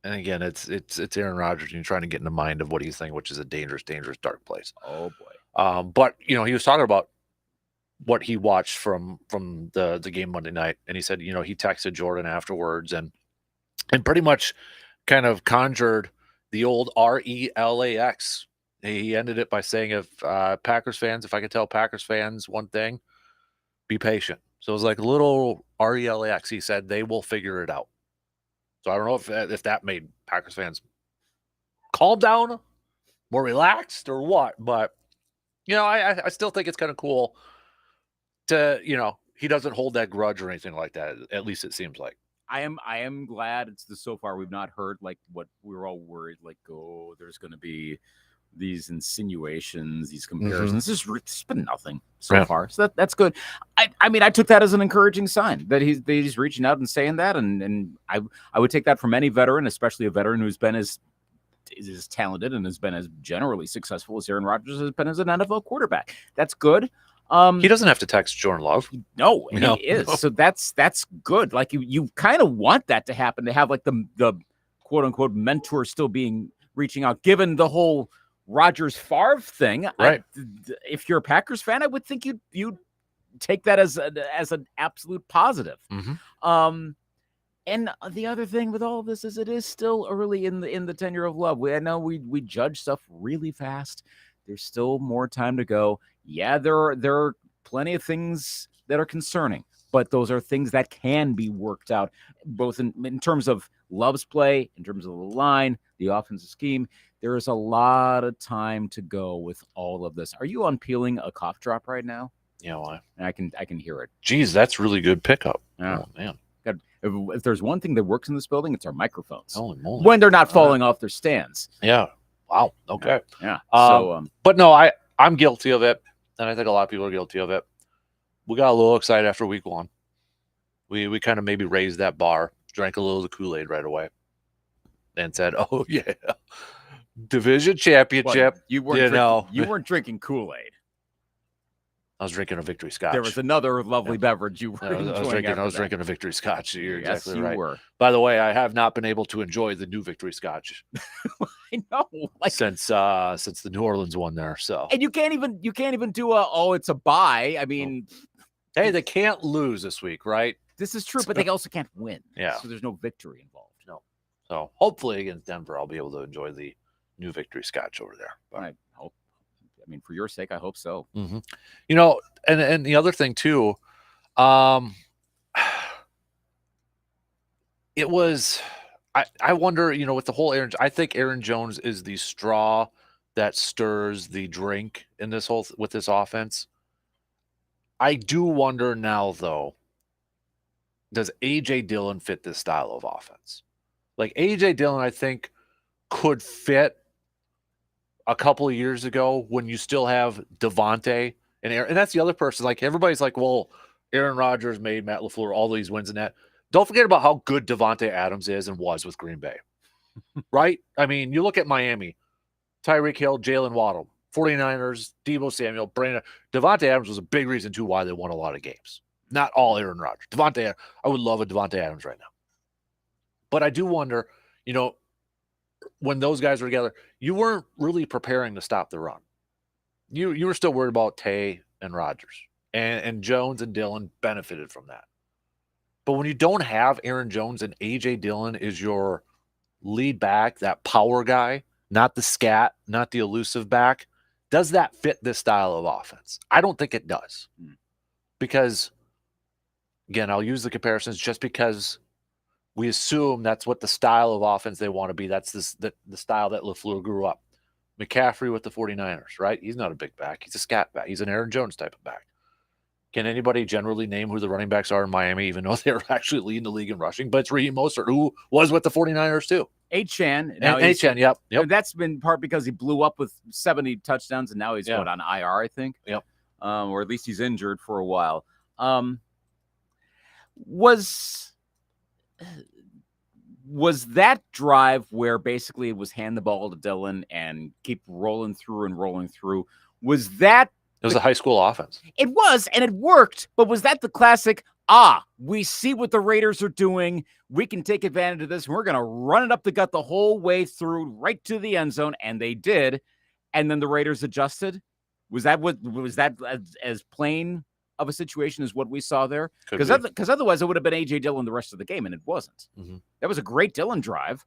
and again, it's Aaron Rodgers, and you're trying to get in the mind of what he's thinking, which is a dangerous, dark place. Oh boy. But he was talking about what he watched from the game Monday night, and he said, he texted Jordan afterwards, and pretty much kind of conjured the old RELAX. He ended it by saying, if I could tell Packers fans one thing, be patient. So it was like a little RELAX. He said they will figure it out. So I don't know if that made Packers fans calm down, more relaxed, or what. But I still think it's kind of cool to he doesn't hold that grudge or anything like that. At least it seems like. I am glad so far we've not heard like what we were all worried, like, there's going to be these insinuations, these comparisons. It's been nothing so far. So that's good. I mean, I took that as an encouraging sign that he's reaching out and saying that. And I would take that from any veteran, especially a veteran who's been as talented and has been as generally successful as Aaron Rodgers has been as an NFL quarterback. That's good. He doesn't have to text Jordan Love. No, he is. No. So that's good. Like you kind of want that to happen, to have like the quote unquote mentor still reaching out, given the whole Rodgers Favre thing. Right. If you're a Packers fan, I would think you'd take that as an absolute positive. And the other thing with all of this is it is still early in the tenure of love. I know we judge stuff really fast. There's still more time to go. Yeah, there are plenty of things that are concerning, but those are things that can be worked out, both in terms of Love's play, in terms of the line, the offensive scheme. There is a lot of time to go with all of this. Are you unpeeling a cough drop right now? Yeah, why? I can hear it. Geez, that's really good pickup. Yeah. Oh, man. If there's one thing that works in this building, it's our microphones. Holy moly. When they're not falling off their stands. Yeah. Wow. Okay. Yeah. But no, I'm guilty of it, and I think a lot of people are guilty of it. We got a little excited after week 1. We kind of maybe raised that bar, drank a little of the Kool-Aid right away, and said, "Oh yeah, division championship." What, you weren't drinking Kool-Aid. I was drinking a Victory Scotch. There was another lovely beverage you were enjoying. I was drinking a Victory Scotch. You're Yes, exactly you right. were. By the way, I have not been able to enjoy the new Victory Scotch I know. since the New Orleans one there. So, And you can't even do it's a bye. I mean, hey, they can't lose this week, right? This is true, but they also can't win. Yeah. So there's no victory involved. No. So hopefully against Denver, I'll be able to enjoy the new Victory Scotch over there. But, I hope. I mean, for your sake, I hope so. mm-hmm. And the other thing too, it was. I wonder, with the whole Aaron. I think Aaron Jones is the straw that stirs the drink in this with this offense. I do wonder now, though. Does A.J. Dillon fit this style of offense? Like A.J. Dillon, I think, could fit a couple of years ago when you still have Devontae and Aaron. And that's the other person. Like everybody's like, well, Aaron Rodgers made Matt LaFleur all these wins and that. Don't forget about how good Devontae Adams is and was with Green Bay. Right? I mean, you look at Miami, Tyreek Hill, Jalen Waddle, 49ers, Deebo Samuel, Brandon. Devontae Adams was a big reason, too, why they won a lot of games. Not all Aaron Rodgers. I would love a Devontae Adams right now. But I do wonder, when those guys were together, you weren't really preparing to stop the run. You were still worried about Tay and Rodgers. And Jones and Dillon benefited from that. But when you don't have Aaron Jones and A.J. Dillon is your lead back, that power guy, not the scat, not the elusive back, does that fit this style of offense? I don't think it does. Because, again, I'll use the comparisons just because we assume that's what the style of offense they want to be. That's the style that LaFleur grew up. McCaffrey with the 49ers, right? He's not a big back. He's a scat back. He's an Aaron Jones type of back. Can anybody generally name who the running backs are in Miami, even though they're actually leading the league in rushing? But it's Raheem Mostert, who was with the 49ers too. Achane. Achane, yep. That's been part because he blew up with 70 touchdowns, and now he's on IR, I think. Yep. Or at least he's injured for a while. Was that drive where basically it was hand the ball to Dillon and keep rolling through? Was that? It was a high school offense. It was, and it worked. But was that the classic, we see what the Raiders are doing. We can take advantage of this. And we're going to run it up the gut the whole way through, right to the end zone. And they did. And then the Raiders adjusted. Was that as plain of a situation as what we saw there? Because otherwise it would have been A.J. Dillon the rest of the game, and it wasn't. Mm-hmm. That was a great Dillon drive.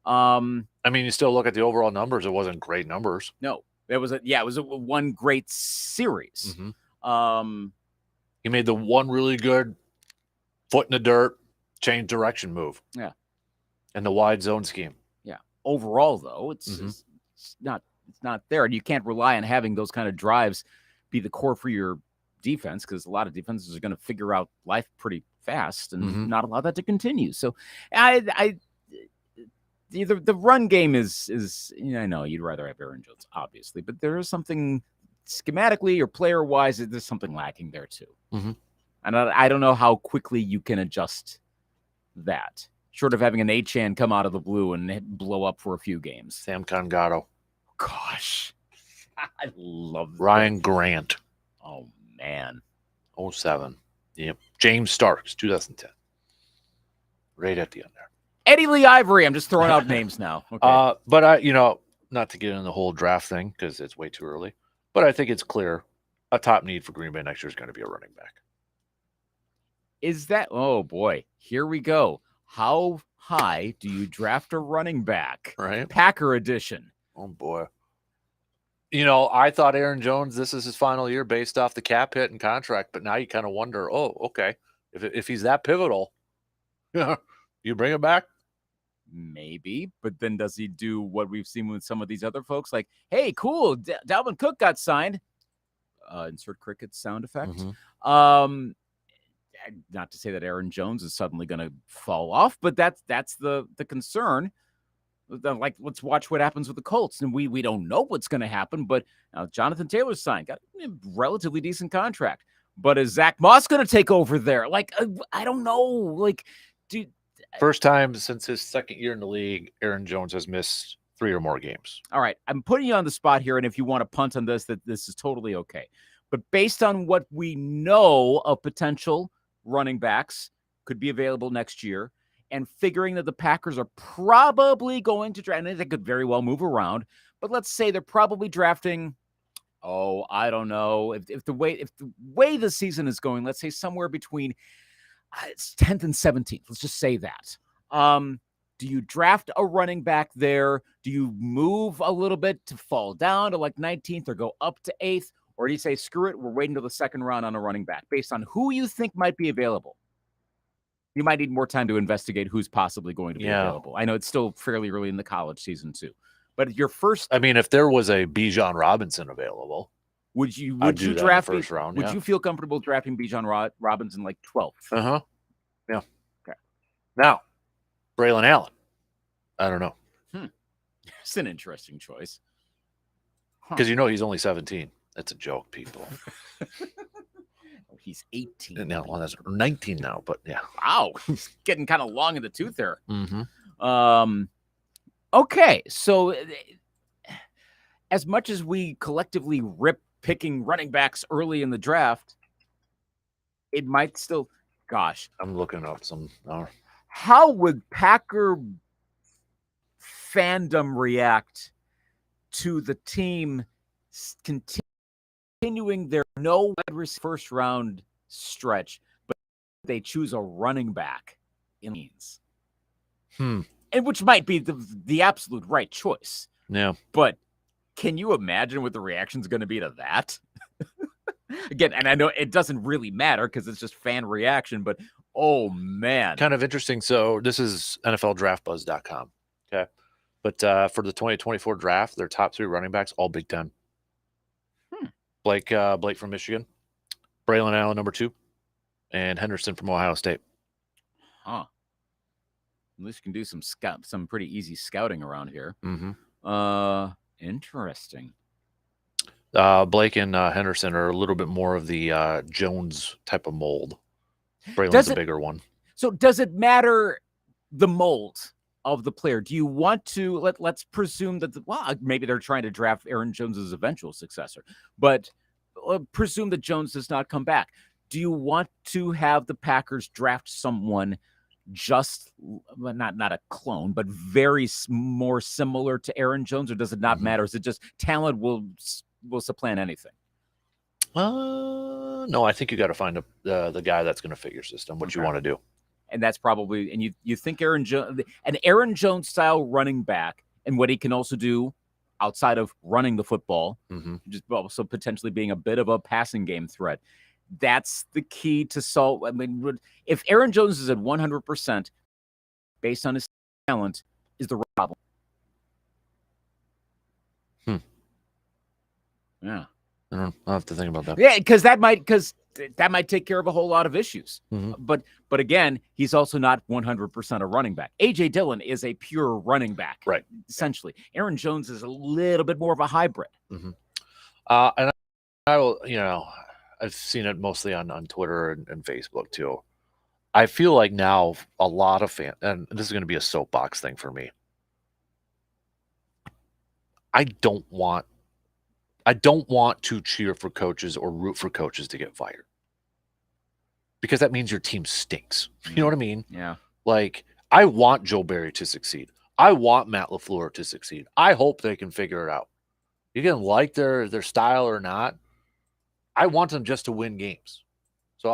I mean, you still look at the overall numbers. It wasn't great numbers. No. It was one great series. Mm-hmm. He made the one really good foot in the dirt, change direction move. Yeah. And the wide zone scheme. Yeah. Overall, though, it's not there. And you can't rely on having those kind of drives be the core for your defense, because a lot of defenses are going to figure out life pretty fast and not allow that to continue. So the run game is I know you'd rather have Aaron Jones, obviously, but there is something schematically or player wise, there's something lacking there too. Mm-hmm. And I don't know how quickly you can adjust that, short of having an Achane come out of the blue and blow up for a few games. Sam Congato. Gosh, I love Ryan Grant. Oh man, 07. Yep. James Starks, 2010. Right at the end there. Eddie Lee Ivory. I'm just throwing out names now. Okay. But I, not to get in the whole draft thing because it's way too early, but I think it's clear a top need for Green Bay next year is going to be a running back. Is that? Oh boy, here we go. How high do you draft a running back? Right. Packer edition. Oh, boy. I thought Aaron Jones, this is his final year based off the cap hit and contract, but now you kind of wonder, okay, if he's that pivotal, you bring him back? Maybe, but then does he do what we've seen with some of these other folks? Like, hey, cool, Dalvin Cook got signed. Insert cricket sound effect. Mm-hmm. Not to say that Aaron Jones is suddenly going to fall off, but that's the concern. Like, let's watch what happens with the Colts, and we don't know what's going to happen. But now Jonathan Taylor's signed, got a relatively decent contract. But is Zach Moss going to take over there? Like, I don't know. Like, first time since his second year in the league, Aaron Jones has missed 3 or more games. All right, I'm putting you on the spot here, and if you want to punt on this, that this is totally okay. But based on what we know of potential running backs could be available next year, and figuring that the Packers are probably going to draft, and they could very well move around, but let's say they're probably drafting, I don't know, if the way the season is going, let's say somewhere between it's 10th and 17th. Let's just say that. Do you draft a running back there? Do you move a little bit to fall down to like 19th or go up to 8th? Or do you say, screw it, we're waiting till the second round on a running back based on who you think might be available? You might need more time to investigate who's possibly going to be available. I know it's still fairly early in the college season too. But your first... I mean, if there was a Bijan Robinson available, would you draft first round? Would you feel comfortable drafting Bijan Robinson like 12th? Uh-huh. Yeah. Okay. Now, Braylon Allen. I don't know. It's an interesting choice. Because he's only 17. That's a joke, people. He's 18. No, well, that's 19 now, but yeah. Wow. He's getting kind of long in the tooth there. Mm-hmm. Okay. So as much as we collectively rip picking running backs early in the draft, it might still, gosh. I'm looking up some. How would Packer fandom react to the team continuing their no first round stretch, but they choose a running back in means? And which might be the absolute right choice. Yeah. But can you imagine what the reaction is going to be to that? Again, and I know it doesn't really matter because it's just fan reaction, but oh man. Kind of interesting. So this is NFLDraftBuzz.com. Okay. But for the 2024 draft, their top 3 running backs, all Big Ten. Blake from Michigan, Braylon Allen, number 2, and Henderson from Ohio State. At least you can do some pretty easy scouting around here. Mm-hmm. Interesting. Blake and Henderson are a little bit more of the Jones type of mold. Braylon's a bigger one. So does it matter the mold of the player? Do you want to let's presume that maybe they're trying to draft Aaron Jones's eventual successor, but presume that Jones does not come back. Do you want to have the Packers draft someone just not a clone, but very more similar to Aaron Jones, or does it not matter? Is it just talent will supplant anything? No, I think you got to find the guy that's going to fit your system, what you want to do. And that's probably, and you think an Aaron Jones style running back, and what he can also do outside of running the football, just also potentially being a bit of a passing game threat. That's the key to solve. I mean, if Aaron Jones is at 100% based on his talent, is the problem. Yeah. I'll have to think about that. Yeah, because that might take care of a whole lot of issues. But again, he's also not 100% a running back. A.J. Dillon is a pure running back, right? Essentially, Aaron Jones is a little bit more of a hybrid. And I will, I've seen it mostly on Twitter and Facebook too. I feel like now a lot of fans, and this is going to be a soapbox thing for me. I don't want to cheer for coaches or root for coaches to get fired, because that means your team stinks. You know what I mean? Yeah. Like, I want Joe Barry to succeed. I want Matt LaFleur to succeed. I hope they can figure it out. You can like their style or not. I want them just to win games. So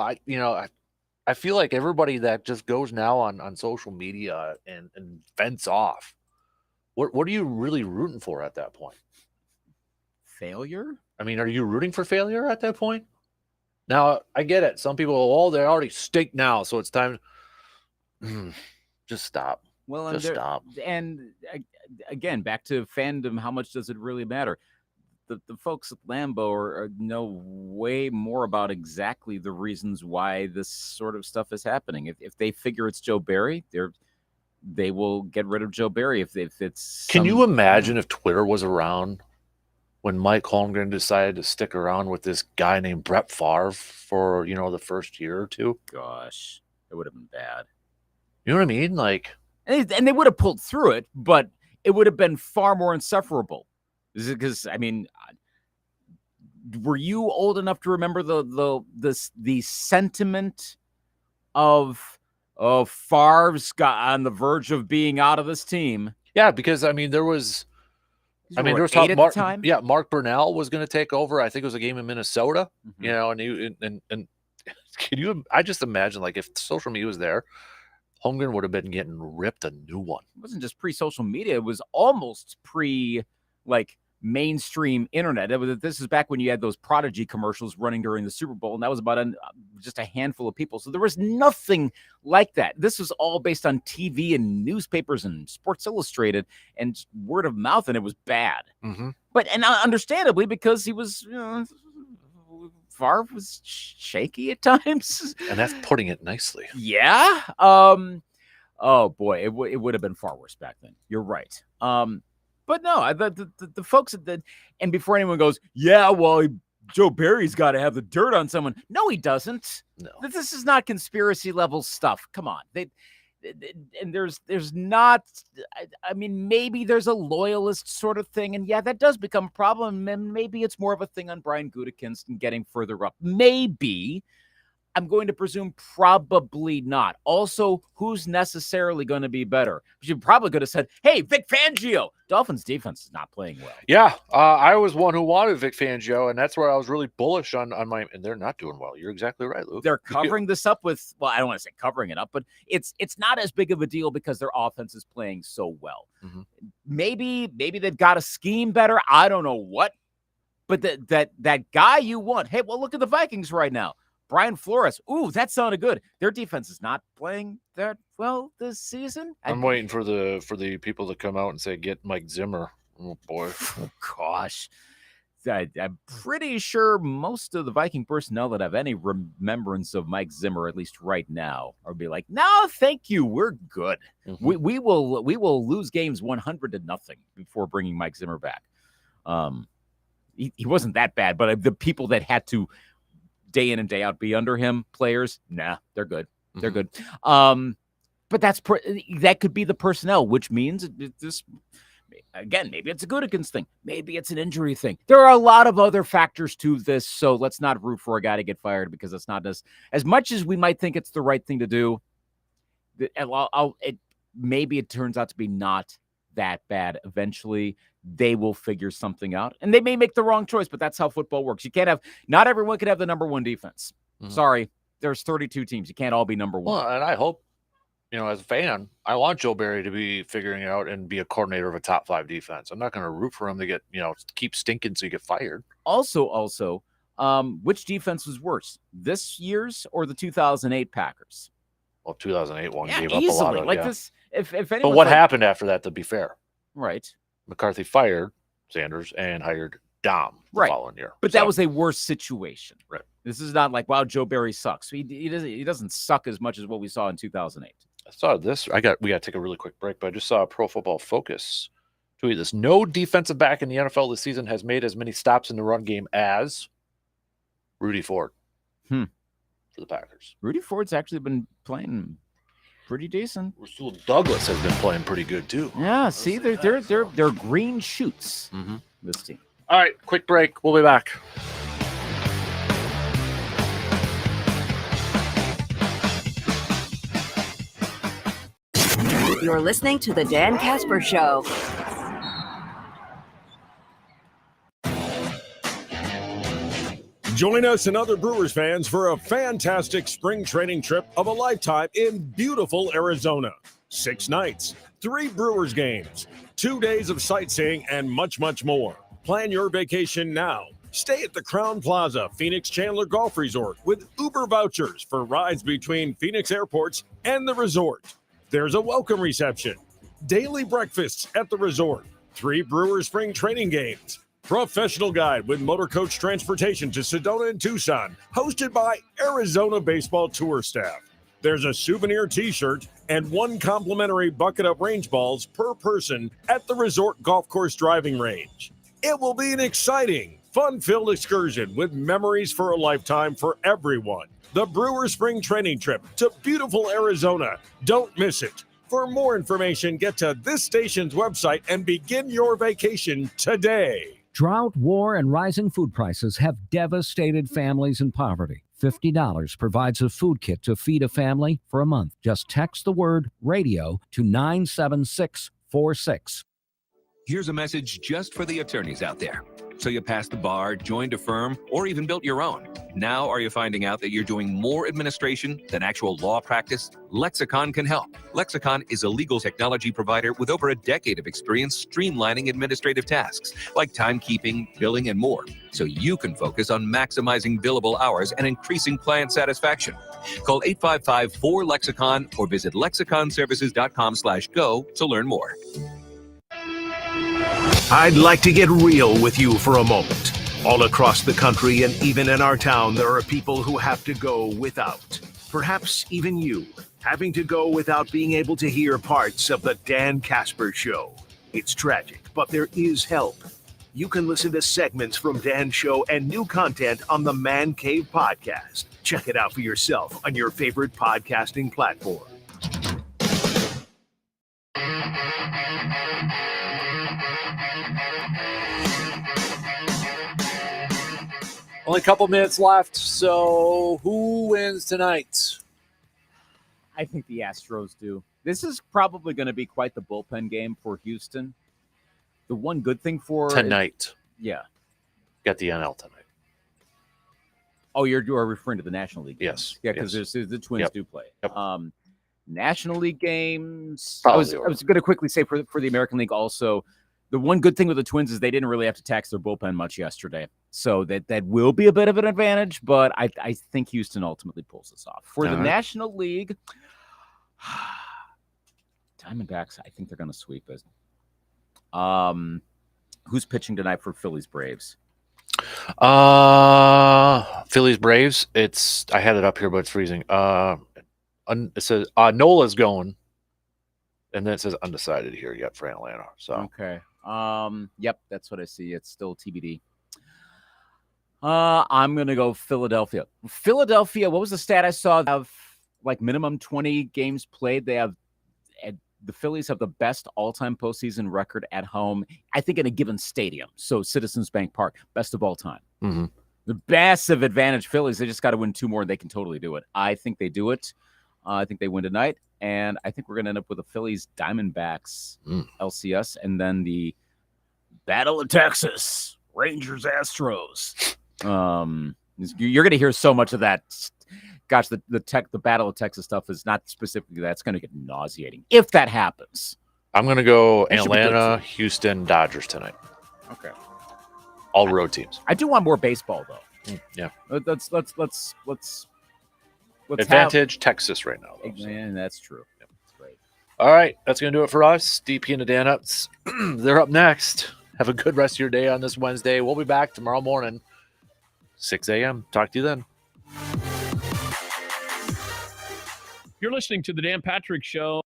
I feel like everybody that just goes now on social media and vents off. What are you really rooting for at that point? Failure? I mean, are you rooting for failure at that point? Now, I get it. Some people, they already stink now, so it's time. Just stop. Well, just stop. And again, back to fandom, how much does it really matter? The folks at Lambeau know way more about exactly the reasons why this sort of stuff is happening. If they figure it's Joe Barry, they will get rid of Joe Barry. If it's Can you imagine if Twitter was around when Mike Holmgren decided to stick around with this guy named Brett Favre for, the first year or two? Gosh, it would have been bad. You know what I mean? Like, and they would have pulled through it, but it would have been far more insufferable. Because, I mean, were you old enough to remember the sentiment of Favre's got on the verge of being out of this team? Yeah, because, I mean, there was talk at the time. Yeah, Mark Burnell was going to take over. I think it was a game in Minnesota. And can you? I just imagine, like, if social media was there, Holmgren would have been getting ripped a new one. It wasn't just pre-social media; it was almost mainstream internet. This is back when you had those Prodigy commercials running during the Super Bowl, and that was about just a handful of people. So there was nothing like that. This was all based on TV and newspapers and Sports Illustrated and word of mouth, and it was bad. Mm-hmm. But understandably, because he was, Favre was shaky at times, and that's putting it nicely. Yeah. Oh boy, it would have been far worse back then. You're right. But no, the folks at and before anyone goes, yeah, well, Joe Barry's got to have the dirt on someone. No, he doesn't. No, this is not conspiracy level stuff. Come on, and there's not. I mean, maybe there's a loyalist sort of thing, and yeah, that does become a problem. And maybe it's more of a thing on Brian Gutekunst and getting further up. Maybe. I'm going to presume probably not. Also, who's necessarily going to be better? You probably could have said, hey, Vic Fangio. Dolphins defense is not playing well. Yeah, I was one who wanted Vic Fangio, and that's where I was really bullish on my – and they're not doing well. You're exactly right, Luke. They're covering this up with – well, I don't want to say covering it up, but it's not as big of a deal because their offense is playing so well. Mm-hmm. Maybe they've got a scheme better. I don't know what. But that guy you want – hey, well, look at the Vikings right now. Brian Flores. Ooh, that sounded good. Their defense is not playing that well this season. I'm waiting for the people to come out and say, get Mike Zimmer. Oh, boy. Oh, gosh. I'm pretty sure most of the Viking personnel that have any remembrance of Mike Zimmer, at least right now, are be like, no, thank you. We're good. Mm-hmm. We will lose games 100-0 before bringing Mike Zimmer back. He wasn't that bad, but the people that had to day in and day out be under him, players, nah, they're good. They're good. But that could be the personnel, which means this again, maybe it's a Gutekunst thing, maybe it's an injury thing. There are a lot of other factors to this, so let's not root for a guy to get fired because it's not as much as we might think it's the right thing to do. Maybe it turns out to be not that bad. Eventually they will figure something out, and they may make the wrong choice, but that's how football works. Not everyone can have the number one defense. Mm-hmm. Sorry, there's 32 teams. You can't all be number one. Well, and I hope, as a fan, I want Joe Barry to be figuring out and be a coordinator of a top 5 defense. I'm not going to root for him to get, keep stinking so you get fired. Also, which defense was worse, this year's or the 2008 Packers? Well, 2008 one gave easily. Up a lot of like this. If anyone, but what happened after that? To be fair, right? McCarthy fired Sanders and hired Dom the following year. But that was a worse situation. Right. This is not like, wow, Joe Barry sucks. He doesn't suck as much as what we saw in 2008. I saw this. We got to take a really quick break, but I just saw Pro Football Focus tweet this. No defensive back in the NFL this season has made as many stops in the run game as Rudy Ford for the Packers. Rudy Ford's actually been playing pretty decent. Rasul Douglas has been playing pretty good too. Yeah, see, they're green shoots. Mm-hmm. This team. All right, quick break. We'll be back. You're listening to the Dan Kasper Show. Join us and other Brewers fans for a fantastic spring training trip of a lifetime in beautiful Arizona. 6 nights, 3 Brewers games, 2 days of sightseeing, and much, much more. Plan your vacation now. Stay at the Crown Plaza Phoenix Chandler Golf Resort with Uber vouchers for rides between Phoenix airports and the resort. There's a welcome reception, daily breakfasts at the resort, 3 Brewers spring training games, professional guide with motor coach transportation to Sedona and Tucson, hosted by Arizona Baseball Tour staff. There's a souvenir t-shirt and 1 complimentary bucket of range balls per person at the resort golf course driving range. It will be an exciting, fun-filled excursion with memories for a lifetime for everyone. The Brewers Spring Training Trip to beautiful Arizona. Don't miss it. For more information, get to this station's website and begin your vacation today. Drought, war, and rising food prices have devastated families in poverty. $50 provides a food kit to feed a family for a month. Just text the word radio to 97646. Here's a message just for the attorneys out there. So you passed the bar, joined a firm, or even built your own. Now are you finding out that you're doing more administration than actual law practice? Lexicon can help. Lexicon is a legal technology provider with over a decade of experience streamlining administrative tasks like timekeeping, billing, and more, so you can focus on maximizing billable hours and increasing client satisfaction. Call 855-4-LEXICON or visit lexiconservices.com/go to learn more. I'd like to get real with you for a moment. All across the country and even in our town, there are people who have to go without. Perhaps even you, having to go without being able to hear parts of the Dan Kasper Show. It's tragic, but there is help. You can listen to segments from Dan's show and new content on the Man Cave podcast. Check it out for yourself on your favorite podcasting platform. Only a couple minutes left, so who wins tonight? I think the Astros do. This is probably going to be quite the bullpen game for Houston. The one good thing for Tonight. Yeah. Got the NL tonight. Oh, you are referring to the National League games. Yes. Yeah, because the Twins do play. Yep. National League games. Probably I was going to quickly say for the American League also, the one good thing with the Twins is they didn't really have to tax their bullpen much yesterday. So that will be a bit of an advantage, but I think Houston ultimately pulls this off. For the National League, Diamondbacks, I think they're going to sweep it. Who's pitching tonight for Phillies Braves? Phillies Braves. I had it up here, but it's freezing. It says Nola's going, and then it says undecided here yet for Atlanta. So okay. Yep, that's what I see. It's still TBD. I'm gonna go Philadelphia. Philadelphia. What was the stat I saw? They have like minimum 20 games played. They have the Phillies have the best all-time postseason record at home. I think in a given stadium. So Citizens Bank Park, best of all time. Mm-hmm. The massive advantage Phillies. They just got to win 2 more, and they can totally do it. I think they do it. I think they win tonight, and I think we're going to end up with the Phillies Diamondbacks LCS, and then the Battle of Texas Rangers Astros. You're going to hear so much of that. Gosh, the Battle of Texas stuff is not specifically that. It's going to get nauseating if that happens. I'm going to go Atlanta, Houston, Dodgers tonight. Okay, all road teams. I do want more baseball though. Yeah, let's advantage Texas right now. Though, and that's true. Yep. That's great. All right, that's going to do it for us. DP and the Dan Ups. They're up next. Have a good rest of your day on this Wednesday. We'll be back tomorrow morning, 6 a.m. Talk to you then. You're listening to the Dan Patrick Show.